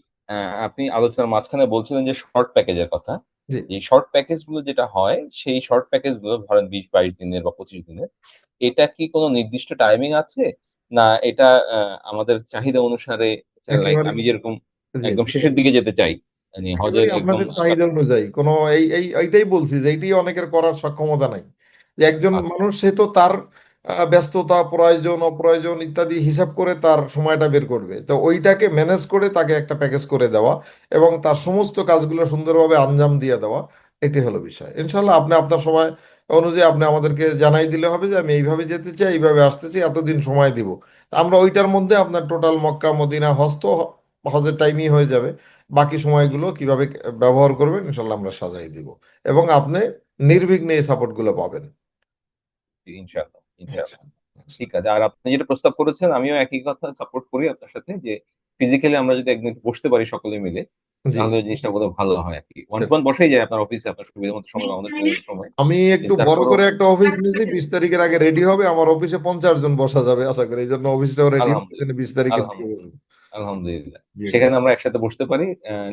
আপনি আলোচনার মাঝখানে বলছিলেন যে শর্ট প্যাকেজের কথা। জি। এই শর্ট প্যাকেজ গুলো যেটা হয়, সেই শর্ট প্যাকেজ গুলো ধরেন 20-22 দিনের বা 25 দিনের, এটা কি কোনো নির্দিষ্ট টাইমিং আছে, না এটা আমাদের চাহিদা অনুসারে, লাইক একেবারে। আমি যেরকম জি একদম জি, শেষের দিকে যেতে চাই, মানে হজের একেবারেই একদম আপনাদের চাহিদা অনুযায়ী কোনো এইটাই বলছি যে এইটাই অনেকের করার সক্ষমতা নাই। যে একজন আচ্ছা মানুষ সে তো তার ব্যস্ততা, প্রয়োজন অপ্রয়োজন ইত্যাদি হিসাব করে তার সময়টা বের করবে, তো ওইটাকে ম্যানেজ করে তাকে একটা প্যাকেজ করে দেওয়া এবং তার সমস্ত কাজগুলো সুন্দরভাবে আঞ্জাম দিয়ে দেওয়া, এটি হলো বিষয়। ইনশাল্লাহ আপনি আপনার সময় অনুযায়ী আপনি আমাদেরকে জানাই দিলে হবে যে আমি এইভাবে যেতে চাই, এইভাবে আসতে চাই, এতদিন সময় দিব। তা আমরা ওইটার মধ্যে আপনার টোটাল মক্কা মদিনা হজ তো হজের টাইমই হয়ে যাবে, বাকি সময়গুলো কিভাবে ব্যবহার করবেন ইনশাল্লাহ আমরা সাজাই দিব এবং আপনি নির্বিঘ্নে এই সাপোর্টগুলো পাবেন। ইনশাআল্লাহ ইনশাআল্লাহ। ইনশাল্লাহ, ঠিক ইনশাল্লাহ। আছে। আর আপনি যেটা প্রস্তাব করেছেন, আমিও একই কথা সাপোর্ট করি আপনার সাথে, যে ফিজিক্যালি আমরা যদি একদিন বসতে পারি সকলে মিলে, জি, তাহলে ওই জিনিসটা বোধহয় ভালো হয় আর কি। ওয়ান টু সেটাই। ওয়ান বসেই যায় আপনার অফিসে, আপনার সুবিধা মতো সময়, আমাদের সুবিধা মতো সময়। আমি একটু কিন্তু বড় তারপরও করে একটা অফিস নিয়েছি, 20 তারিখের আগে রেডি হবে, আমার অফিসে 50 জন বসা যাবে আশা করি, এই জন্য অফিসটাও রেডি হবে, আলহামদুলিল্লাহ 20 তারিখের দিকে আলহামদুলিল্লাহ বসবো। আলহামদুলিল্লাহ, জি জি সেখানে আমরা একসাথে বসতে পারি,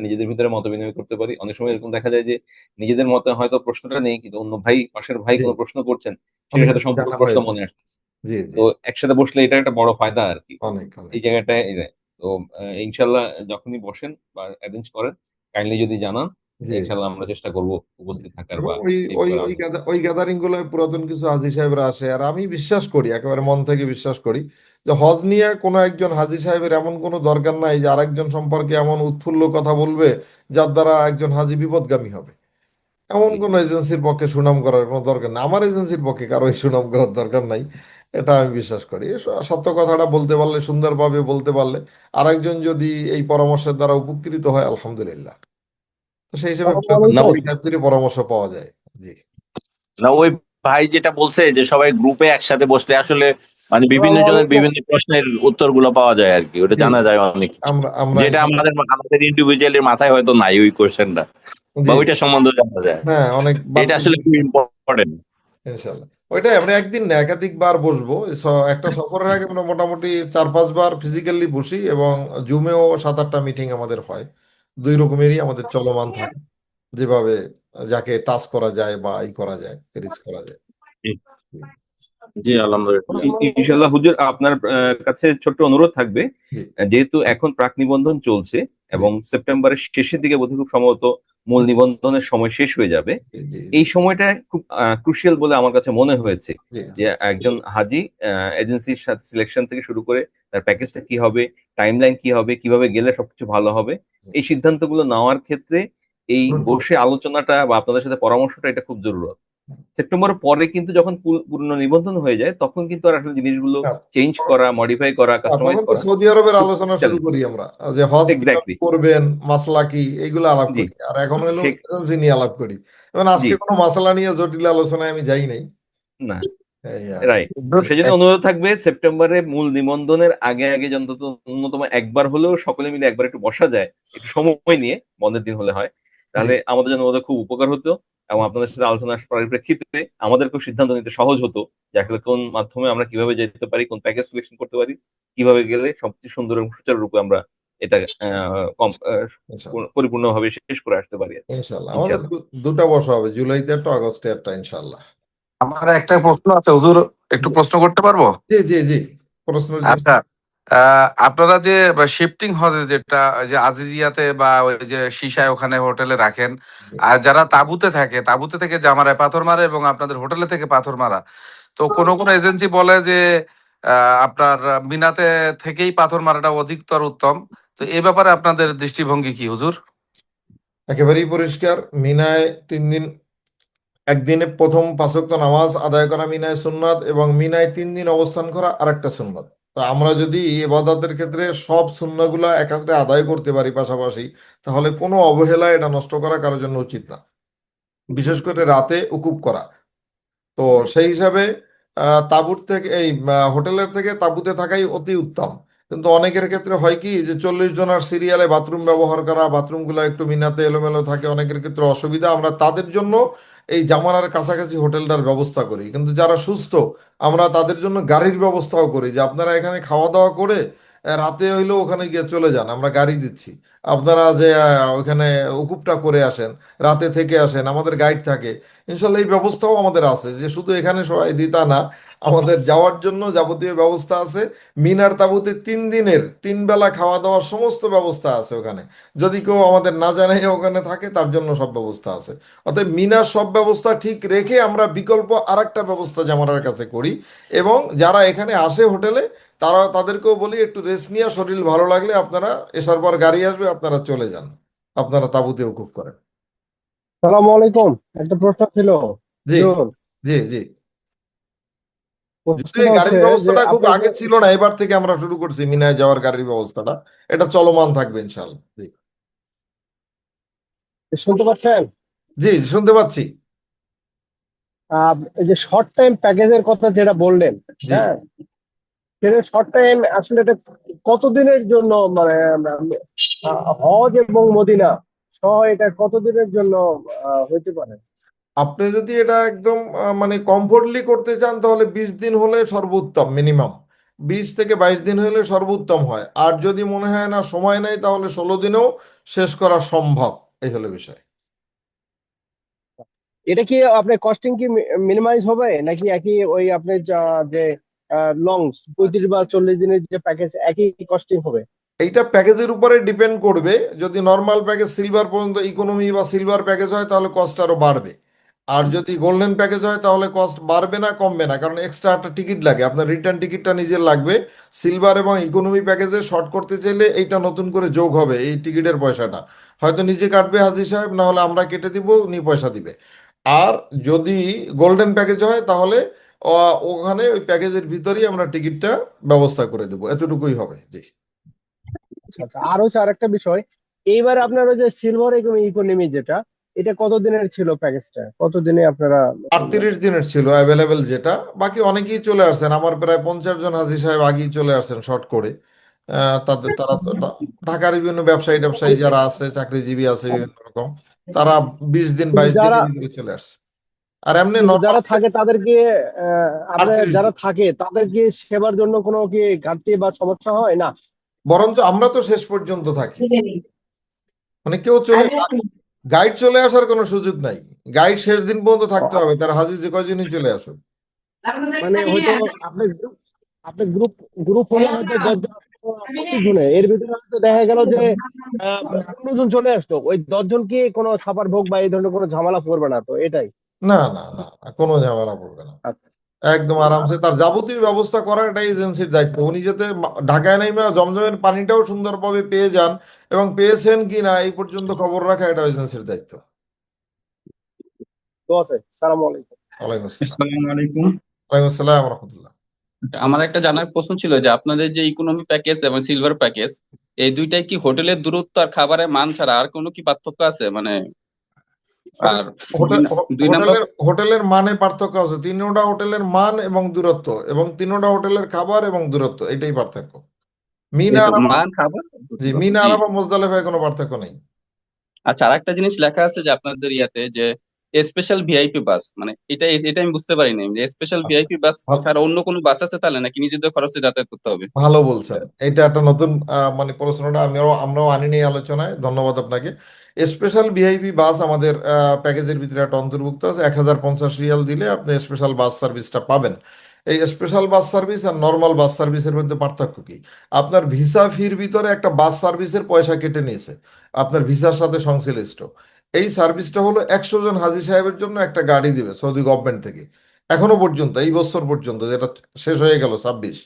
নিজেদের ভিতরে মত বিনিময় করতে পারি। অনেক সময় এরকম দেখা যায় যে নিজেদের মতে হয়তো প্রশ্নটা নেই, কিন্তু অন্য ভাই, পাশের ভাই জি, কোনো প্রশ্ন করছেন, অনেক সেটার সাথে কিছু সম্পূর্ণ জানা প্রশ্ন হয়ে যায়। মনে আসছে। জি জি, তো একসাথে বসলে এটা একটা বড় ফায়দা আর কি, অনেক এই অনেক। জায়গাটায়। তো ইনশাল্লাহ যখনই বসেন বা অ্যারেঞ্জ করেন, কাইন্ডলি যদি জানান, জি ইনশাল্লাহ আমরা চেষ্টা করব জি। উপস্থিত থাকার এবং বা ওই এই ওই ওই প্রোগ্রামে। ওই গ্যাদারিং গুলোয় পুরাতন কিছু হাজি সাহেবরা আসে, আর আমি বিশ্বাস করি, একেবারে মন থেকে বিশ্বাস করি যে হজ নিয়ে কোনো একজন হাজি সাহেবের এমন কোনো দরকার নাই যে আরেকজন সম্পর্কে এমন উৎফুল্ল কথা বলবে যার দ্বারা একজন হাজি বিপদগামী হবে। এমন জি কোনো এজেন্সির পক্ষে সুনাম করার কোনো দরকার নেই, আমার এজেন্সির পক্ষে কারো সুনাম করার দরকার নাই। এটা আমি বিশ্বাস করি। সত্য কথাটা বলতে পারলে, সুন্দরভাবে বলতে পারলে, আরেকজন যদি এই পরামর্শের দ্বারা উপকৃত হয় আলহামদুলিল্লাহ। তো সেই হিসেবে না পুরাতন ওই সাহেবদেরই পরামর্শ পাওয়া যায়। জি না ওই ভাই যেটা বলছে যে সবাই গ্রুপে একসাথে বসলে আসলে মানে বিভিন্ন আসসালামু জনের আলাইকুম। বিভিন্ন প্রশ্নের উত্তরগুলো পাওয়া যায় আর কি, ওটা জি জানা যায় অনেক কিছু, আমরা যেটা আমাদের আমাদের ইন্ডিভিজুয়ালের মাথায় হয়তো নাই ওই কোশ্চেনটা বা জি ওইটা সম্বন্ধে জানা যায়। হ্যাঁ অনেক এটা আসলে খুব ইম্পর্টেন্ট। ইনশাল্লাহ ওইটাই আমরা একদিন না একাধিকবার বসবো একটা সফরের আগে আমরা মোটামুটি 4-5 বার ফিজিক্যালি বসি এবং জুমেও 7-8টা মিটিং আমাদের হয়, দুই রকমেরই আমাদের চলমান থাকে, যেভাবে যাকে টাচ করা যায় বা করা যায় রিচ করা যায়। জি আলহামদুলিল্লাহ। ইনশাল্লাহ হুজুর, আপনার কাছে ছোট্ট অনুরোধ থাকবে, জি যেহেতু এখন প্রাক নিবন্ধন চলছে এবং সেপ্টেম্বরের শেষের দিকে বোধহয় খুব সম্ভবত মূল নিবন্ধনের সময় শেষ হয়ে যাবে, জি জি এই সময়টা খুব ক্রুশিয়াল বলে আমার কাছে মনে হয়েছে। জি যে একজন হাজি এজেন্সির সাথে সিলেকশন থেকে শুরু করে তার প্যাকেজটা কি হবে, টাইমলাইন কি হবে, কিভাবে গেলে সবকিছু ভালো হবে, এই সিদ্ধান্তগুলো নেওয়ার ক্ষেত্রে এই বসে আলোচনাটা বা আপনাদের সাথে পরামর্শটা এটা খুব জরুরত। সেপ্টেম্বরের পরে কিন্তু যখন পূর্ণ নিবন্ধন হয়ে যায় তখন কিন্তু আর আসলে জিনিসগুলো চেঞ্জ করা, মডিফাই করা, কাস্টমাইজ তখন তো করা সৌদি আরবের আলোচনা শুরু করি আমরা, যে হজ কিভাবে এক্স্যাক্টলি। করবেন, মাসলা কি, এইগুলো আলাপ জি করি, আর এখন হলো সে এজেন্সি নিয়ে আলাপ করি। এবং জি আজকে কোনো মাসলা নিয়ে জটিল আলোচনায় আমি যাই নাই। না এই আর রাইট। সেজন্য অনুরোধ থাকবে সেপ্টেম্বরে মূল নিবন্ধনের আগে আগে অন্তত ন্যূনতম একবার হলেও সকলে মিলে একবার একটু বসা যায়, একটু সময় নিয়ে, বন্ধের দিন হলে হয়, তাহলে আমাদের জন্য ওদের খুব উপকার হতো এবং আপনাদের সাথে আলোচনার পরিপ্রেক্ষিতে আমাদেরকেও সিদ্ধান্ত নিতে সহজ হতো যে আসলে কোন মাধ্যমে আমরা কিভাবে যেতে পারি, কোন প্যাকেজ সিলেকশন করতে পারি, কিভাবে গেলে সবচেয়ে সুন্দর এবং সুচারুরূপে আমরা এটা ইনশাল্লাহ পরিপূর্ণভাবে শেষ করে আসতে পারি। ইনশাল্লাহ আমাদের ইনশাল্লাহ। দুটা বসা হবে, জুলাইতে একটা, আগস্টে একটা, ইনশাল্লাহ। আমার একটা প্রশ্ন আছে হুজুর, একটু প্রশ্ন করতে পারবো? জি জি জি প্রশ্নের জন্য আচ্ছা, আপনারা যে শিফটিং হজে যেটা ওই যে আজিজিয়াতে বা ওই যে সিসায় ওখানে হোটেলে রাখেন, আর যারা তাঁবুতে থাকে, তাঁবুতে থেকে জামারায় পাথর মারে এবং আপনাদের হোটেলে থেকে পাথর মারা, তো কোনো কোনো এজেন্সি বলে যে আপনার মিনাতে থেকেই পাথর মারাটা অধিকতর উত্তম, তো এই ব্যাপারে আপনাদের দৃষ্টিভঙ্গি কি হুজুর? একেবারেই পরিষ্কার, মিনায় 3 দিন, একদিনে প্রথম 5 ওয়াক্ত নামাজ আদায় করা মিনায় সুন্নাত, এবং মিনায় 3 দিন অবস্থান করা আরেকটা সুন্নাত। তো আমরা যদি ইবাদতের ক্ষেত্রে সব সুন্নাহগুলো একাত্রে আদায় করতে পারি পাশাপাশি, তাহলে কোনো অবহেলা এটা নষ্ট করা কারোর জন্য উচিত না, বিশেষ করে রাতে উকুপ করা। তো সেই হিসাবে তাঁবুর থেকে হোটেলের থেকে তাঁবুতে থাকাই অতি উত্তম। কিন্তু অনেকের ক্ষেত্রে হয় কি যে 40 জনের সিরিয়ালে বাথরুম ব্যবহার করা, বাথরুমগুলো একটু মিনাতে এলোমেলো থাকে, অনেকের ক্ষেত্রে অসুবিধা, আমরা তাদের জন্য এই জামানার কাছাকাছি হোটেলটার ব্যবস্থা করি। কিন্তু যারা সুস্থ, আমরা তাদের জন্য গাড়ির ব্যবস্থাও করি, যে আপনারা এখানে খাওয়া দাওয়া করে রাতে হইলেও ওখানে গিয়ে চলে যান, আমরা গাড়ি দিচ্ছি, আপনারা যে ওখানে উকুপটা করে আসেন, রাতে থেকে আসেন, আমাদের গাইড থাকে। ইনশাল্লাহ এই ব্যবস্থাও আমাদের আছে, যে শুধু এখানে সবাই দিতা না, আমাদের যাওয়ার জন্য যাবতীয় ব্যবস্থা আছে। মিনার তাঁবুতে 3 দিনের 3 বেলা খাওয়া দাওয়ার সমস্ত ব্যবস্থা আছে ওখানে, যদি কেউ আমাদের না জানাই ওখানে থাকে তার জন্য সব ব্যবস্থা আছে। অতএব মিনার সব ব্যবস্থা ঠিক রেখে আমরা বিকল্প আরেকটা ব্যবস্থা জামারার কাছে করি, এবং যারা এখানে আসে হোটেলে তাদেরকেও বলি একটু রেস্ট নিয়ে শরীর ভালো লাগলে আপনারা এসার পর গাড়ি আসবে, আপনারা চলে যান, আপনারা তাঁবুতে উকুপ করেন। সালামু আলাইকুম। একটা প্রশ্ন ছিল জি হুজুর। জি জি যদিও প্রশ্নটা এই হচ্ছে গাড়ির যে ব্যবস্থাটা খুব আপনি আগে ছিল না, এবার থেকে আমরা শুরু করছি মিনায় যাওয়ার গাড়ির ব্যবস্থাটা, এটা চলমান থাকবে ইনশাল্লাহ। জি শুনতে পাচ্ছেন? জি শুনতে পাচ্ছি। এই যে শর্ট টাইম প্যাকেজের কথা যেটা বললেন, জি হ্যাঁ, সেটা শর্ট টাইম আসলে এটা কতদিনের জন্য, মানে হজ এবং মদিনা সহ এটা কতদিনের জন্য হইতে পারে? আপনি যদি এটা একদম মানে কমফোর্টলি করতে চান তাহলে 20 দিন হলে সর্বোত্তম, মিনিমাম 20 থেকে 22 দিন হলে সর্বোত্তম হয়। আর যদি মনে হয় না সময় নেই, তাহলে 16 দিনেও শেষ করা সম্ভব, এই হলো বিষয়। এটা কি আপনার কস্টিং কি মিনিমাইজ হবে নাকি একই ওই আপনার যে লং 35 বা 40 দিনের যে প্যাকেজ একই কস্টিং হবে? এইটা প্যাকেজের উপরে ডিপেন্ড করবে। যদি নর্মাল প্যাকেজ সিলভার পর্যন্ত, ইকোনমি বা সিলভার প্যাকেজ হয় তাহলে কস্ট আরো বাড়বে। আর যদি গোল্ডেন প্যাকেজ হয় তাহলে কস্ট বাড়বে না, কমবে না, কারণ এক্সট্রা একটা টিকিট লাগে, আপনার রিটার্ন টিকিটটা নিজের লাগবে। সিলভার এবং ইকোনমি প্যাকেজে শর্ট করতে চাইলে এইটা নতুন করে যোগ হবে, এই টিকিটের পয়সাটা হয়তো নিজে কাটবে হাজি সাহেব, না হলে আমরা কেটে দিব, উনি পয়সা দিবে। আর যদি গোল্ডেন প্যাকেজ হয় তাহলে ওখানে ওই প্যাকেজের ভিতরেই আমরা টিকিটটা ব্যবস্থা করে দেবো, এতটুকুই হবে। জি আচ্ছা আচ্ছা, আর হচ্ছে আরেকটা বিষয়, এইবার আপনার ওই যে সিলভার ইকোনমি যেটা, এটা কতদিনের ছিল প্যাকেজটা, কতদিনে আপনারা 38 দিনের ছিল অ্যাভেলেবেল যেটা, বাকি অনেকেই চলে আসছেন, আমার প্রায় 50 জন হাজী সাহেব আগেই চলে আসছেন শর্ট করে। তারা তো ঢাকার বিভিন্ন ব্যবসায়ী ট্যাবসায়ী যারা আছে, চাকরিজীবী আছে বিভিন্ন রকম, তারা 20 দিন কিন্তু 22 যারা দিনের ভিতরে চলে আসছে। আর এমনি কিন্তু নর্মাল যারা থাকে তাদেরকে আপনার 38 যারা দিন। থাকে তাদেরকে সেবার জন্য কোনো কি ঘাটতি বা সমস্যা হয় না? বরঞ্চ আমরা তো শেষ পর্যন্ত থাকি, মানে কেউ চলে, গাইড চলে আসার কোনো সুযোগ নাই, গাইড শেষ দিন পর্যন্ত থাকতে হবে, তার হাজির যে কয়জনই চলে আসুক। মানে হয়তো আপনি আপনি গ্রুপ গ্রুপ হলে হয়তো 10 জনে, এর ভিতরে হয়তো দেখা গেল যে 15 জন চলে আসলো, ওই 10 জন কি কোনো ছাপার ভোগ বা এই ধরনের কোনো ঝামেলা করবে না তো, এটাই? না না না, কোনো ঝামেলা পড়বে না, আচ্ছা। একদম আরামসে তার যাবতীয় ব্যবস্থা করা এটাই এজেন্সির দায়িত্ব। উনি যাতে ঢাকায় নেমে জমজমের পানিটাও সুন্দরভাবে পেয়ে যান এবং পেয়েছেন কিনা এই পর্যন্ত খবর রাখা এটা এজেন্সির দায়িত্ব। তো আছে। সালাম আলাইকুম। ওয়ালাইকুম আসসালাম। আসসালামু আলাইকুম। ওয়ালাইকুম আসসালাম রহমতুল্লাহ। আমার একটা জানার প্রশ্ন ছিল যে আপনাদের যে ইকোনমি প্যাকেজ এবং সিলভার প্যাকেজ, এই দুইটাই কি হোটেলের দূরত্ব আর খাবারের মান ছাড়া আর কোনো কি পার্থক্য আছে? মানে আর দুই নাম্বার, হোটেলের মানে পার্থক্য আছে, তিনোটা হোটেলের মান এবং দূরত্ব, এবং তিনোটা হোটেলের খাবার এবং দূরত্ব, এটাই পার্থক্য। মিনা এই তো আরাফা, মান, খাবার, জি, দূরত্ব। মিনা জি। আরাফা মুজদালিফায় কোনো পার্থক্য নেই। আচ্ছা, আর একটা জিনিস লেখা আছে যে আপনাদের ইয়াতে যে স্পেশাল ভিআইপি বাস, মানে এটা আমি বুঝতে পারিনি যে স্পেশাল ভিআইপি বাস ছাড়া অন্য কোনো বাস আছে তাহলে, নাকি নিজেদের খরচে যাতায়াত করতে হবে? ভালো বলছেন, এটা একটা নতুন মানে প্রশ্নটা আমরাও আনি নেই আলোচনায়, ধন্যবাদ আপনাকে। স্পেশাল ভিআইপি বাস আমাদের প্যাকেজের ভিতরে একটা অন্তর্ভুক্ত আছে, 1050 রিয়াল দিলে আপনি স্পেশাল বাস সার্ভিসটা পাবেন। এই স্পেশাল বাস সার্ভিস আর নর্মাল বাস সার্ভিসের মধ্যে পার্থক্য কি? আপনার ভিসা ফির ভিতরে একটা বাস সার্ভিসের পয়সা কেটে নিয়েছে, আপনার ভিসার সাথে সংশ্লিষ্ট। এই সার্ভিসটা হলো 100 জন হাজী সাহেবের জন্য একটা গাড়ি দিবে সৌদি গভর্নমেন্ট থেকে, এখনো পর্যন্ত এই বছর পর্যন্ত, যেটা শেষ হয়ে গেল 26,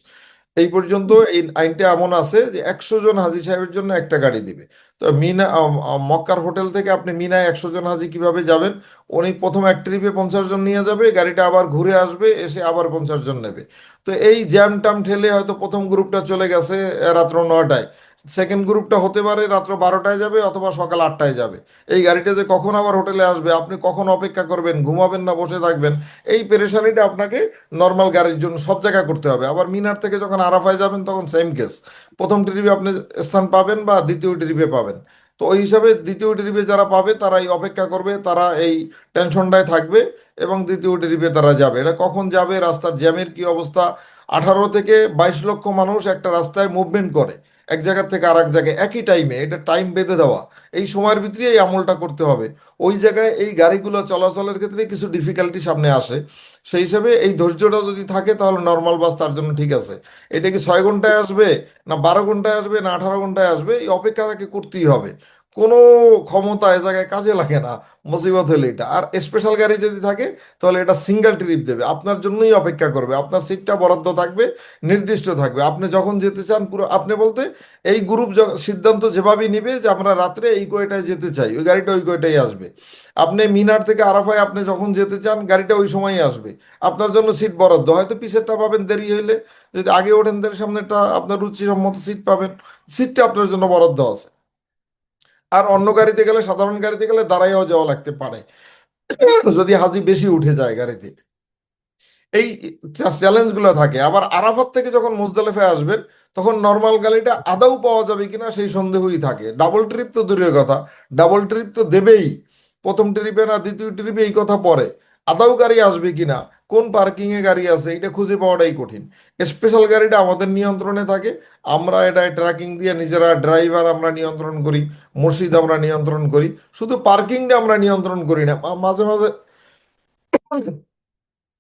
এই পর্যন্ত এই আইনটা এমন আছে যে 100 জন হাজী সাহেবের জন্য একটা গাড়ি দিবে। তো মিনা মক্কার হোটেল থেকে আপনি মিনায় 100 জন হাজী কিভাবে যাবেন? উনি প্রথম এক ট্রিপে 50 জন নিয়ে যাবে, গাড়িটা আবার ঘুরে আসবে, এসে আবার 50 জন নেবে। তো এই জ্যাম টাম ঠেলে হয়তো প্রথম গ্রুপটা চলে গেছে রাত্র 9টায়, সেকেন্ড গ্রুপটা হতে পারে রাত্র 12টায় যাবে অথবা সকাল 8টায় যাবে। এই গাড়িটা যে কখন আবার হোটেলে আসবে, আপনি কখন অপেক্ষা করবেন, ঘুমাবেন না বসে থাকবেন, এই পেরেশানিটা আপনাকে নর্মাল গাড়ির জন্য সব জায়গায় করতে হবে। আবার মিনার থেকে যখন আরাফায় যাবেন তখন সেম কেস, প্রথম ট্রিপে আপনি স্থান পাবেন বা দ্বিতীয় ট্রিপে পাবেন। তো ওই হিসাবে দ্বিতীয় ট্রিপে যারা পাবে তারা এই অপেক্ষা করবে, তারা এই টেনশনটায় থাকবে এবং দ্বিতীয় ট্রিপে তারা যাবে। এটা কখন যাবে, রাস্তার জ্যামের কি অবস্থা, 18 থেকে 22 লক্ষ মানুষ একটা রাস্তায় মুভমেন্ট করে এক জায়গা থেকে আর এক জায়গায় একই টাইমে, এটা টাইম বেঁধে দেওয়া, এই সময়ের ভিতরে এই আমলটা করতে হবে। ওই জায়গায় এই গাড়িগুলো চলাচলের ক্ষেত্রে কিছু ডিফিকাল্টি সামনে আসে, সেই হিসাবে এই ধৈর্যটা যদি থাকে তাহলে নর্মাল বাস তার জন্য ঠিক আছে। এটা কি 6 ঘন্টায় আসবে না 12 ঘন্টায় আসবে না 18 ঘন্টায় আসবে, এই অপেক্ষা তাকে করতেই হবে, কোনো ক্ষমতা এ জায়গায় কাজে লাগে না, মুসিবত হলে এটা। আর স্পেশাল গাড়ি যদি থাকে তাহলে এটা সিঙ্গেল ট্রিপ দেবে, আপনার জন্যই অপেক্ষা করবে, আপনার সিটটা বরাদ্দ থাকবে, নির্দিষ্ট থাকবে, আপনি যখন যেতে চান পুরো, আপনি বলতে এই গ্রুপ সিদ্ধান্ত যেভাবেই নিবে যে আমরা রাত্রে এই কয়টায় যেতে চাই, ওই গাড়িটা ওই কয়টাই আসবে। আপনি মিনার থেকে আরাফায় আপনি যখন যেতে চান গাড়িটা ওই সময়ই আসবে, আপনার জন্য সিট বরাদ্দ, হয়তো পিছেরটা পাবেন দেরি হইলে, যদি আগে ওঠেন তাহলে সামনেটা আপনার রুচিসম্মত সিট পাবেন, সিটটা আপনার জন্য বরাদ্দ আছে। আর অন্য গাড়িতে গেলে, সাধারণ গাড়িতে গেলে দাঁড়াইয়াও যাওয়া লাগতে পারে যদি হাজি বেশি উঠে যায় গাড়িতে, এই চ্যালেঞ্জগুলো থাকে। আবার আরাফাত থেকে যখন মুজদালিফায় আসবেন তখন নর্মাল গাড়িটা আদৌ পাওয়া যাবে কিনা সেই সন্দেহই থাকে। ডাবল ট্রিপ তো দূরের কথা, ডাবল ট্রিপ তো দেবেই, প্রথম ট্রিপে না দ্বিতীয় ট্রিপে এই কথা পরে, আদৌ গাড়ি আসবে কিনা, কোন পার্কিং এ গাড়ি আছে এটা খুঁজে পাওয়াটাই কঠিন। স্পেশাল গাড়িটা আমাদের নিয়ন্ত্রণে থাকে, আমরা এটা ট্র্যাকিং দিয়ে নিজেরা, ড্রাইভার আমরা নিয়ন্ত্রণ করি, মসজিদ আমরা নিয়ন্ত্রণ করি, শুধু পার্কিংটা আমরা নিয়ন্ত্রণ করি না। মাঝে মাঝে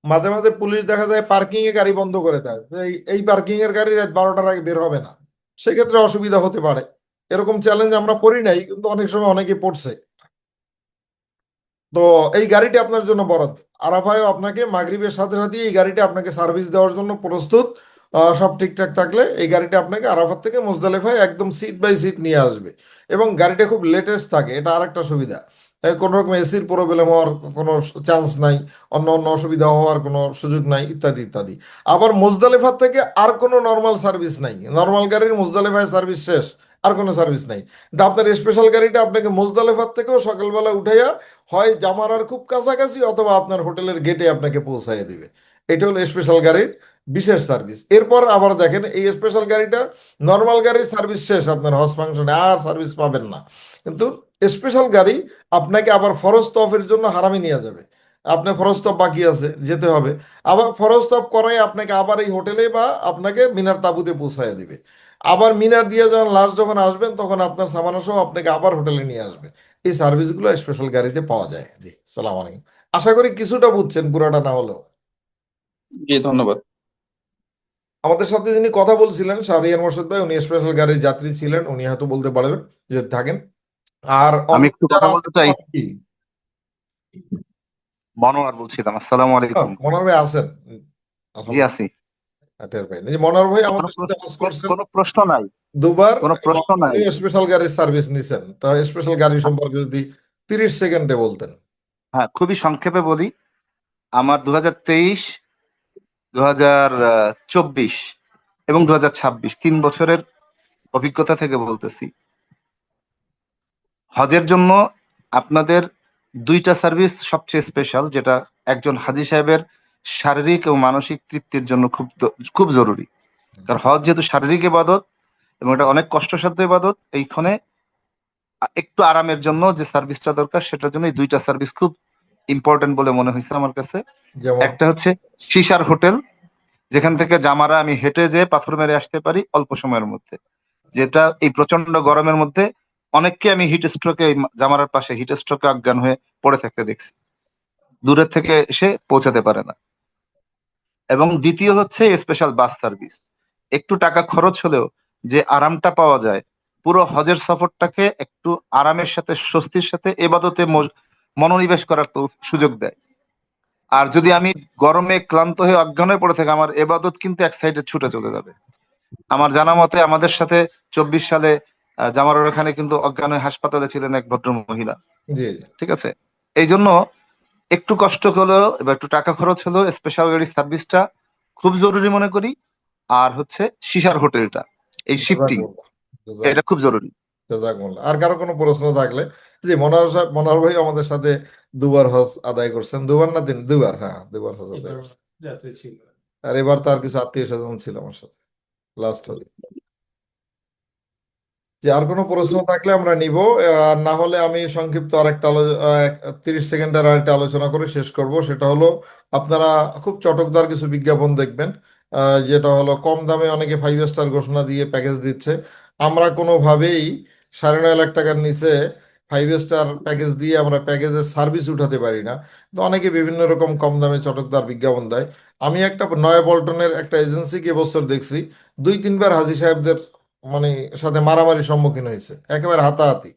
মাঝে মাঝে পুলিশ দেখা যায় পার্কিং এ গাড়ি বন্ধ করে দেয়, এই পার্কিং এর গাড়ি রাত 12টার আগে বের হবে না, সেক্ষেত্রে অসুবিধা হতে পারে। এরকম চ্যালেঞ্জ আমরা করি নাই, কিন্তু অনেক সময় অনেকে পড়ছে। তো এই গাড়িটি আপনার জন্য বরাদ্দ, আরাফায়ও আপনাকে মাগরিবের সাথে সাথে এই গাড়িটা আপনাকে সার্ভিস দেওয়ার জন্য প্রস্তুত। সব ঠিকঠাক থাকলে এই গাড়িটা আপনাকে আরাফাত থেকে মুজদালিফায় একদম সিট বাই সিট নিয়ে আসবে, এবং গাড়িটা খুব লেটেস্ট থাকে, এটা আরেকটা সুবিধা। কোনো রকম এসির প্রবলেম হওয়ার কোনো চান্স নাই, অন্য অন্য অসুবিধা হওয়ার কোনো সুযোগ নাই, ইত্যাদি ইত্যাদি। আবার মুজদালিফা থেকে আর কোনো নর্মাল সার্ভিস নাই, নর্মাল গাড়ির মুজদালিফায় সার্ভিস শেষ, আর কোনো সার্ভিস নাই। কিন্তু আপনার স্পেশাল গাড়িটা আপনাকে মুজদালেফার থেকেও সকালবেলা উঠাইয়া হয় জামারার খুব কাছাকাছি অথবা আপনার হোটেলের গেটে আপনাকে পৌঁছাইয়া দিবে। এটা হলো স্পেশাল গাড়ির বিশেষ সার্ভিস। এরপর আবার দেখেন এই স্পেশাল গাড়িটা নর্মাল গাড়ির সার্ভিস শেষ, আপনার হজ ফাংশনে আর সার্ভিস পাবেন না। কিন্তু স্পেশাল গাড়ি আপনাকে আবার ফরজ তফের জন্য হারামে নিয়ে যাবে। আপনার ফরজ তফ বাকি আছে, যেতে হবে, আবার ফরজ তফ করাই আপনাকে আবার এই হোটেলে বা আপনাকে মিনার তাঁবুতে পৌঁছায় দিবে। আবার মিনার দিয়ে যখন লাস্ট যখন আসবেন তখন আপনার সামানা সহ আপনাকে আবার হোটেলে নিয়ে আসবে। এই সার্ভিসগুলো স্পেশাল গাড়িতে পাওয়া যায়। জি, সালাম আলাইকুম। আশা করি কিছুটা বুঝছেন, পুরাটা না হলেও। জি ধন্যবাদ। আমাদের সাথে যিনি কথা বলছিলেন শাহরিয়ার মোর্শেদ ভাই, উনি স্পেশাল গাড়ির যাত্রী ছিলেন, উনি হয়তো বলতে পারবেন যদি থাকেন। আর আমি অন্য একটু যারা কথা বলতে আছেন চাই। তারা কি? মনোয়ার বলছিলাম, আসসালামু আলাইকুম। মনোয়ার ভাই আছেন? জি আলহামদুলিল্লাহ। আছি। টের পাই জি, মনোয়ার ভাই কোনো আমাদের সাথে হজ করছেন কোনো প্রশ্ন নাই, দুবার, কোনো এবং প্রশ্ন নাই। উনি স্পেশাল গাড়ির সার্ভিস নিছেন। তো স্পেশাল গাড়ি সম্পর্কে যদি 30 সেকেন্ডে বলতেন। হ্যাঁ, খুবই সংক্ষেপে বলি। আমার 2023, 2024 এবং 2026 3 বছরের অভিজ্ঞতা থেকে বলতেছি। হজের জন্য আপনাদের দুইটা সার্ভিস সবচেয়ে স্পেশাল, যেটা একজন হাজী সাহেবের শারীরিক এবং মানসিক তৃপ্তির জন্য খুব জরুরি। কারণ হজ যেহেতু শারীরিক ইবাদত এবং এটা অনেক কষ্টসাধ্য ইবাদত, এইখানে একটু আরামের জন্য যে সার্ভিসটা দরকার সেটার জন্য এই দুইটা সার্ভিস খুব ইম্পর্টেন্ট বলে মনে হয়েছে আমার কাছে। যেমন একটা হচ্ছে সিসার হোটেল, যেখান থেকে জামারা আমি হেঁটে যেয়ে পাথর মেরে আসতে পারি অল্প সময়ের মধ্যে, যেটা এই প্রচন্ড গরমের মধ্যে অনেককে আমি হিট স্ট্রোকে, জামারার পাশে হিট স্ট্রোকে অজ্ঞান হয়ে পড়ে থাকতে দেখছি, দূরের থেকে এসে পৌঁছাতে পারে না। এবং দ্বিতীয় হচ্ছে স্পেশাল বাস সার্ভিস। একটু টাকা খরচ হলেও যে আরামটা পাওয়া যায়, পুরো হজের সফরটাকে একটু আরামের সাথে স্বস্তির সাথে এবাদতে মনোনিবেশ করার তো সুযোগ দেয়। আর যদি আমি গরমে ক্লান্ত হয়ে অজ্ঞান হয়ে পড়ে থাকি, আমার এবাদত কিন্তু এক সাইডে ছুটে চলে যাবে। আমার জানা মতে আমাদের সাথে 24 সালে জামারের ওখানে কিন্তু অজ্ঞান হয়ে হাসপাতালে ছিলেন এক ভদ্র মহিলা। জি ঠিক আছে, এই জন্য একটু কষ্ট হলেও এবার একটু টাকা খরচ হলেও স্পেশাল গাড়ি সার্ভিসটা খুব জরুরি মনে করি। আর হচ্ছে সিসার হোটেলটা, এই শিফটিং, এটা খুব জরুরি। জাযাকুমুল্লাহ। আর কারো কোনো প্রশ্ন থাকলে? জি, মনোহর সাহেব, মনোহর ভাই আমাদের সাথে দুবার হজ আদায় করছেন। দুবার না দুবার, হ্যাঁ দুবার হজ আদায় করছেন। আর এবার তার কিছু আত্মীয় স্বজন ছিল আমার সাথে লাস্ট হজে। যে আর কোনো প্রশ্ন থাকলে আমরা নিব, আর না হলে আমি সংক্ষিপ্ত আরেকটা 30 সেকেন্ডের আরেকটা আলোচনা করে শেষ করব। সেটা হলো আপনারা খুব চটকদার কিছু বিজ্ঞাপন দেখবেন, যেটা হলো কম দামে অনেকে 5 স্টার ঘোষণা দিয়ে প্যাকেজ দিচ্ছে। আমরা কোনোভাবেই 9.5 লাখ টাকার নিচে 5 স্টার প্যাকেজ দিয়ে আমরা প্যাকেজের সার্ভিস উঠাতে পারি না। তো অনেকে বিভিন্ন রকম কম দামে চটকদার বিজ্ঞাপন দেয়। আমি একটা নয়াপল্টনের একটা এজেন্সিকে এবছর দেখছি 2-3 বার হাজী সাহেবদের মানে সাথে মারামারির সম্মুখীন হয়েছে, একেবারে হাতাহাতি।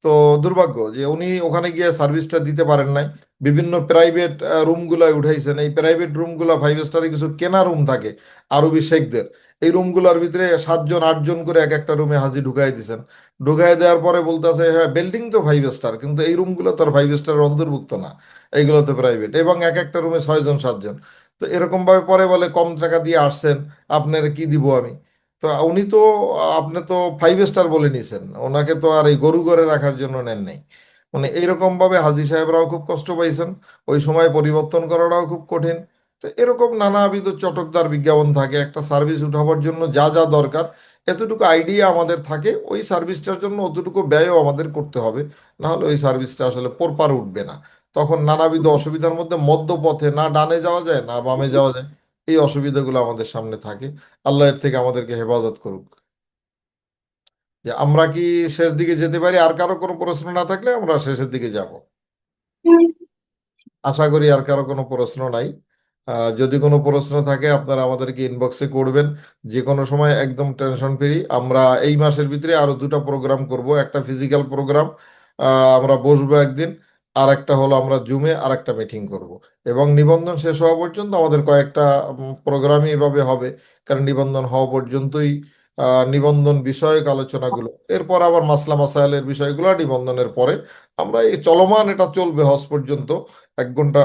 তো দুর্ভাগ্য যে উনি ওখানে গিয়ে সার্ভিসটা দিতে পারেন নাই। বিভিন্ন প্রাইভেট রুমগুলোয় উঠাইছেন। এই প্রাইভেট রুমগুলো 5 স্টারে কিছু কেনা রুম থাকে আরবি শেখদের, এই রুমগুলোর ভিতরে 7জন 8জন করে এক একটা রুমে হাজি ঢুকাই দিয়েছেন। ঢুকাই দেওয়ার পরে বলতেছে হ্যাঁ বিল্ডিং তো 5 স্টার, কিন্তু এই রুমগুলো তো আর 5 স্টারের অন্তর্ভুক্ত না, এইগুলো তো প্রাইভেট, এবং এক একটা রুমে 6জন 7জন। তো এরকম ভাবে পরে বলে কম টাকা দিয়ে আসছেন, আপনার কি দিব আমি? তো উনি তো, আপনি তো 5 স্টার বলে নিয়েছেন, ওনাকে তো আর এই গরু ঘরে রাখার জন্য নেন নাই। মানে এইরকম ভাবে হাজী সাহেবরাও খুব কষ্ট পাইছেন, ওই সময় পরিবর্তন করাটাও খুব কঠিন। তো এরকম নানাবিধ চটকদার বিজ্ঞাপন থাকে। একটা সার্ভিস উঠাবার জন্য যা যা দরকার এতটুকু আইডিয়া আমাদের থাকে, ওই সার্ভিসটার জন্য অতটুকু ব্যয়ও আমাদের করতে হবে, না হলে ওই সার্ভিসটা আসলে পোরপার উঠবে না। তখন নানাবিধ অসুবিধার মধ্যে মধ্যপথে না ডানে যাওয়া যায় না বামে যাওয়া যায়, এই অসুবিধাগুলো আমাদের সামনে থাকে। আল্লাহ এর থেকে আমাদেরকে হেফাজত করুক। যে আমরা কি শেষ দিকে যেতে পারি? আর কারো কোনো প্রশ্ন না থাকলে আমরা শেষের দিকে যাব। আশা করি আর কারো কোনো প্রশ্ন নাই। যদি কোনো প্রশ্ন থাকে আপনারা আমাদেরকে ইনবক্সে করবেন যে কোনো সময়, একদম টেনশন ফ্রি। আমরা এই মাসের ভিতরে আরো 2টা প্রোগ্রাম করব। একটা ফিজিক্যাল প্রোগ্রাম, আমরা বসবো একদিন, আর একটা হলো আমরা জুমে আর একটা মিটিং করব। এবং নিবন্ধন শেষ হওয়া পর্যন্ত আমাদের কয়েকটা প্রোগ্রামই এভাবে হবে, কারণ নিবন্ধন হওয়া পর্যন্তই নিবন্ধন বিষয়ক আলোচনাগুলো, এরপর আবার মাসলা মাসাইলের বিষয়গুলো নিবন্ধনের পরে। আমরা এই চলমান এটা চলবে হজ পর্যন্ত, 1 ঘন্টা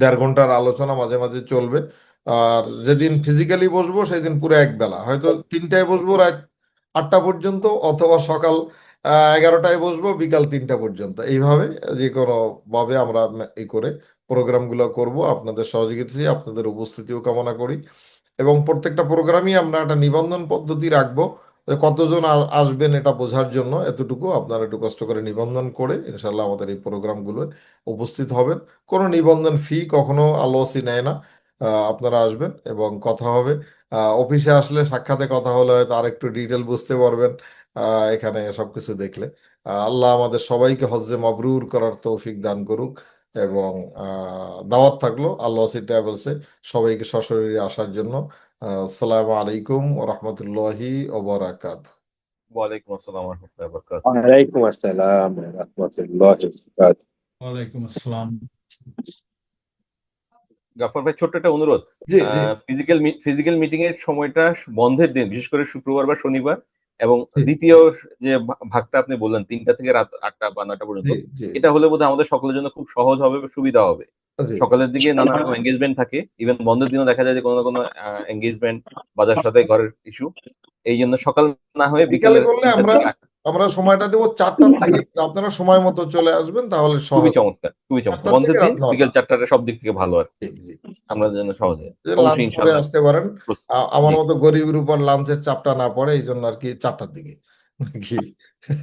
1.5 ঘন্টার আলোচনা মাঝে মাঝে চলবে। আর যেদিন ফিজিক্যালি বসবো সেদিন পুরো এক বেলা, হয়তো 3টায় বসবো রাত 8টা পর্যন্ত, অথবা সকাল 11টায় বসবো বিকাল 3টা পর্যন্ত। এইভাবে যে কোনো ভাবে আমরা এই করে প্রোগ্রামগুলো করব। আপনাদের সহযোগিতা চাই, আপনাদের উপস্থিতিও কামনা করি। এবং প্রত্যেকটা প্রোগ্রামই আমরা একটা নিবন্ধন পদ্ধতি রাখবো, যে কতজন আসবেন এটা বোঝার জন্য। এতটুকু আপনারা একটু কষ্ট করে নিবন্ধন করে ইনশাল্লাহ আমাদের এই প্রোগ্রামগুলো উপস্থিত হবেন। কোনো নিবন্ধন ফি কখনো আলোসি নেয় না। আপনারা আসবেন এবং কথা হবে। অফিসে আসলে সাক্ষাতে কথা হলে হয়তো আর একটু ডিটেল বুঝতে পারবেন এখানে সবকিছু দেখলে। আল্লাহ আমাদের সবাইকে হজ্জে মাবরুর করার তৌফিক দান করুক। এবং দাওয়াত থাকলো আল্লাহ ট্রাভেলসে সবাইকে সশরীরে আসার জন্য। আসসালামু আলাইকুম ওয়া রাহমাতুল্লাহি ওয়া বারাকাতুহু। ওয়ালাইকুম আসসালাম ওয়া রাহমাতুল্লাহি ওয়া বারাকাতুহু। ওয়ালাইকুম আসসালাম ওয়া রাহমাতুল্লাহি ওয়া বারাকাতুহু। ওয়ালাইকুম আসসালাম। গাফফার ভাই, ছোট্ট একটা অনুরোধ। জি জি ফিজিক্যাল মিটিং এর সময়টা বন্ধের দিন, বিশেষ করে শুক্রবার বা শনিবার, এবং জি দ্বিতীয় যে ভাগটা আপনি বললেন 3টা থেকে রাত 8টা বা 9টা পর্যন্ত, জি জি এটা হলে বোধহয় আমাদের সকলের জন্য খুব সহজ হবে, সুবিধা হবে। জি সকালের দিকে নানা রকম এঙ্গেজমেন্ট থাকে, ইভেন বন্ধের দিনও দেখা যায় যে কোনো না কোনো এঙ্গেজমেন্ট, বাজার সাথে ঘরের ইস্যু। এই জন্য সকাল না হয়ে বিকালে বিকালের করলে 3টা আমরা থেকে 8টা। আমরা সময়টা দেবো 4টা থেকে। আপনারা সময় মতো চলে আসবেন, তাহলে খুবই সহজ। চমৎকার, খুবই চমৎকার। 4টা বন্ধের থেকে দিন রাত 9টা। বিকেল 4টাটা সব দিক থেকে ভালো আর কি, জি জি আমরা যেন সহজে যে অবশ্যই লাঞ্চ করে ইনশাল্লাহ আসতে পারেন। প্রস্তুত। আমার জি, মতো গরিবের উপর লাঞ্চের চাপটা না পড়ে, এই জন্য আর কি 4টার দিকে নাকি।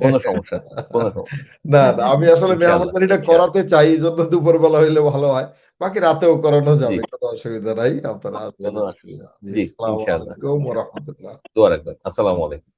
কোনো সমস্যা নেই, কোনো সমস্যা না না, আমি আসলে ইনশাল্লাহ, মেহমানদারিটা ইনশাল্লাহ। করাতে চাই, এই জন্য দুপুরবেলা হইলে ভালো হয়। বাকি রাতেও করানো জি, যাবে, কোনো অসুবিধা নাই। আপনারা আসবেন কোনো ইনশাল্লাহ। জি, জি, আসসালামু ইনশাল্লাহ। আলাইকুম ওয়া রাহমাতুল্লাহ। দোয়া রাখবেন। আসসালামু আলাইকুম।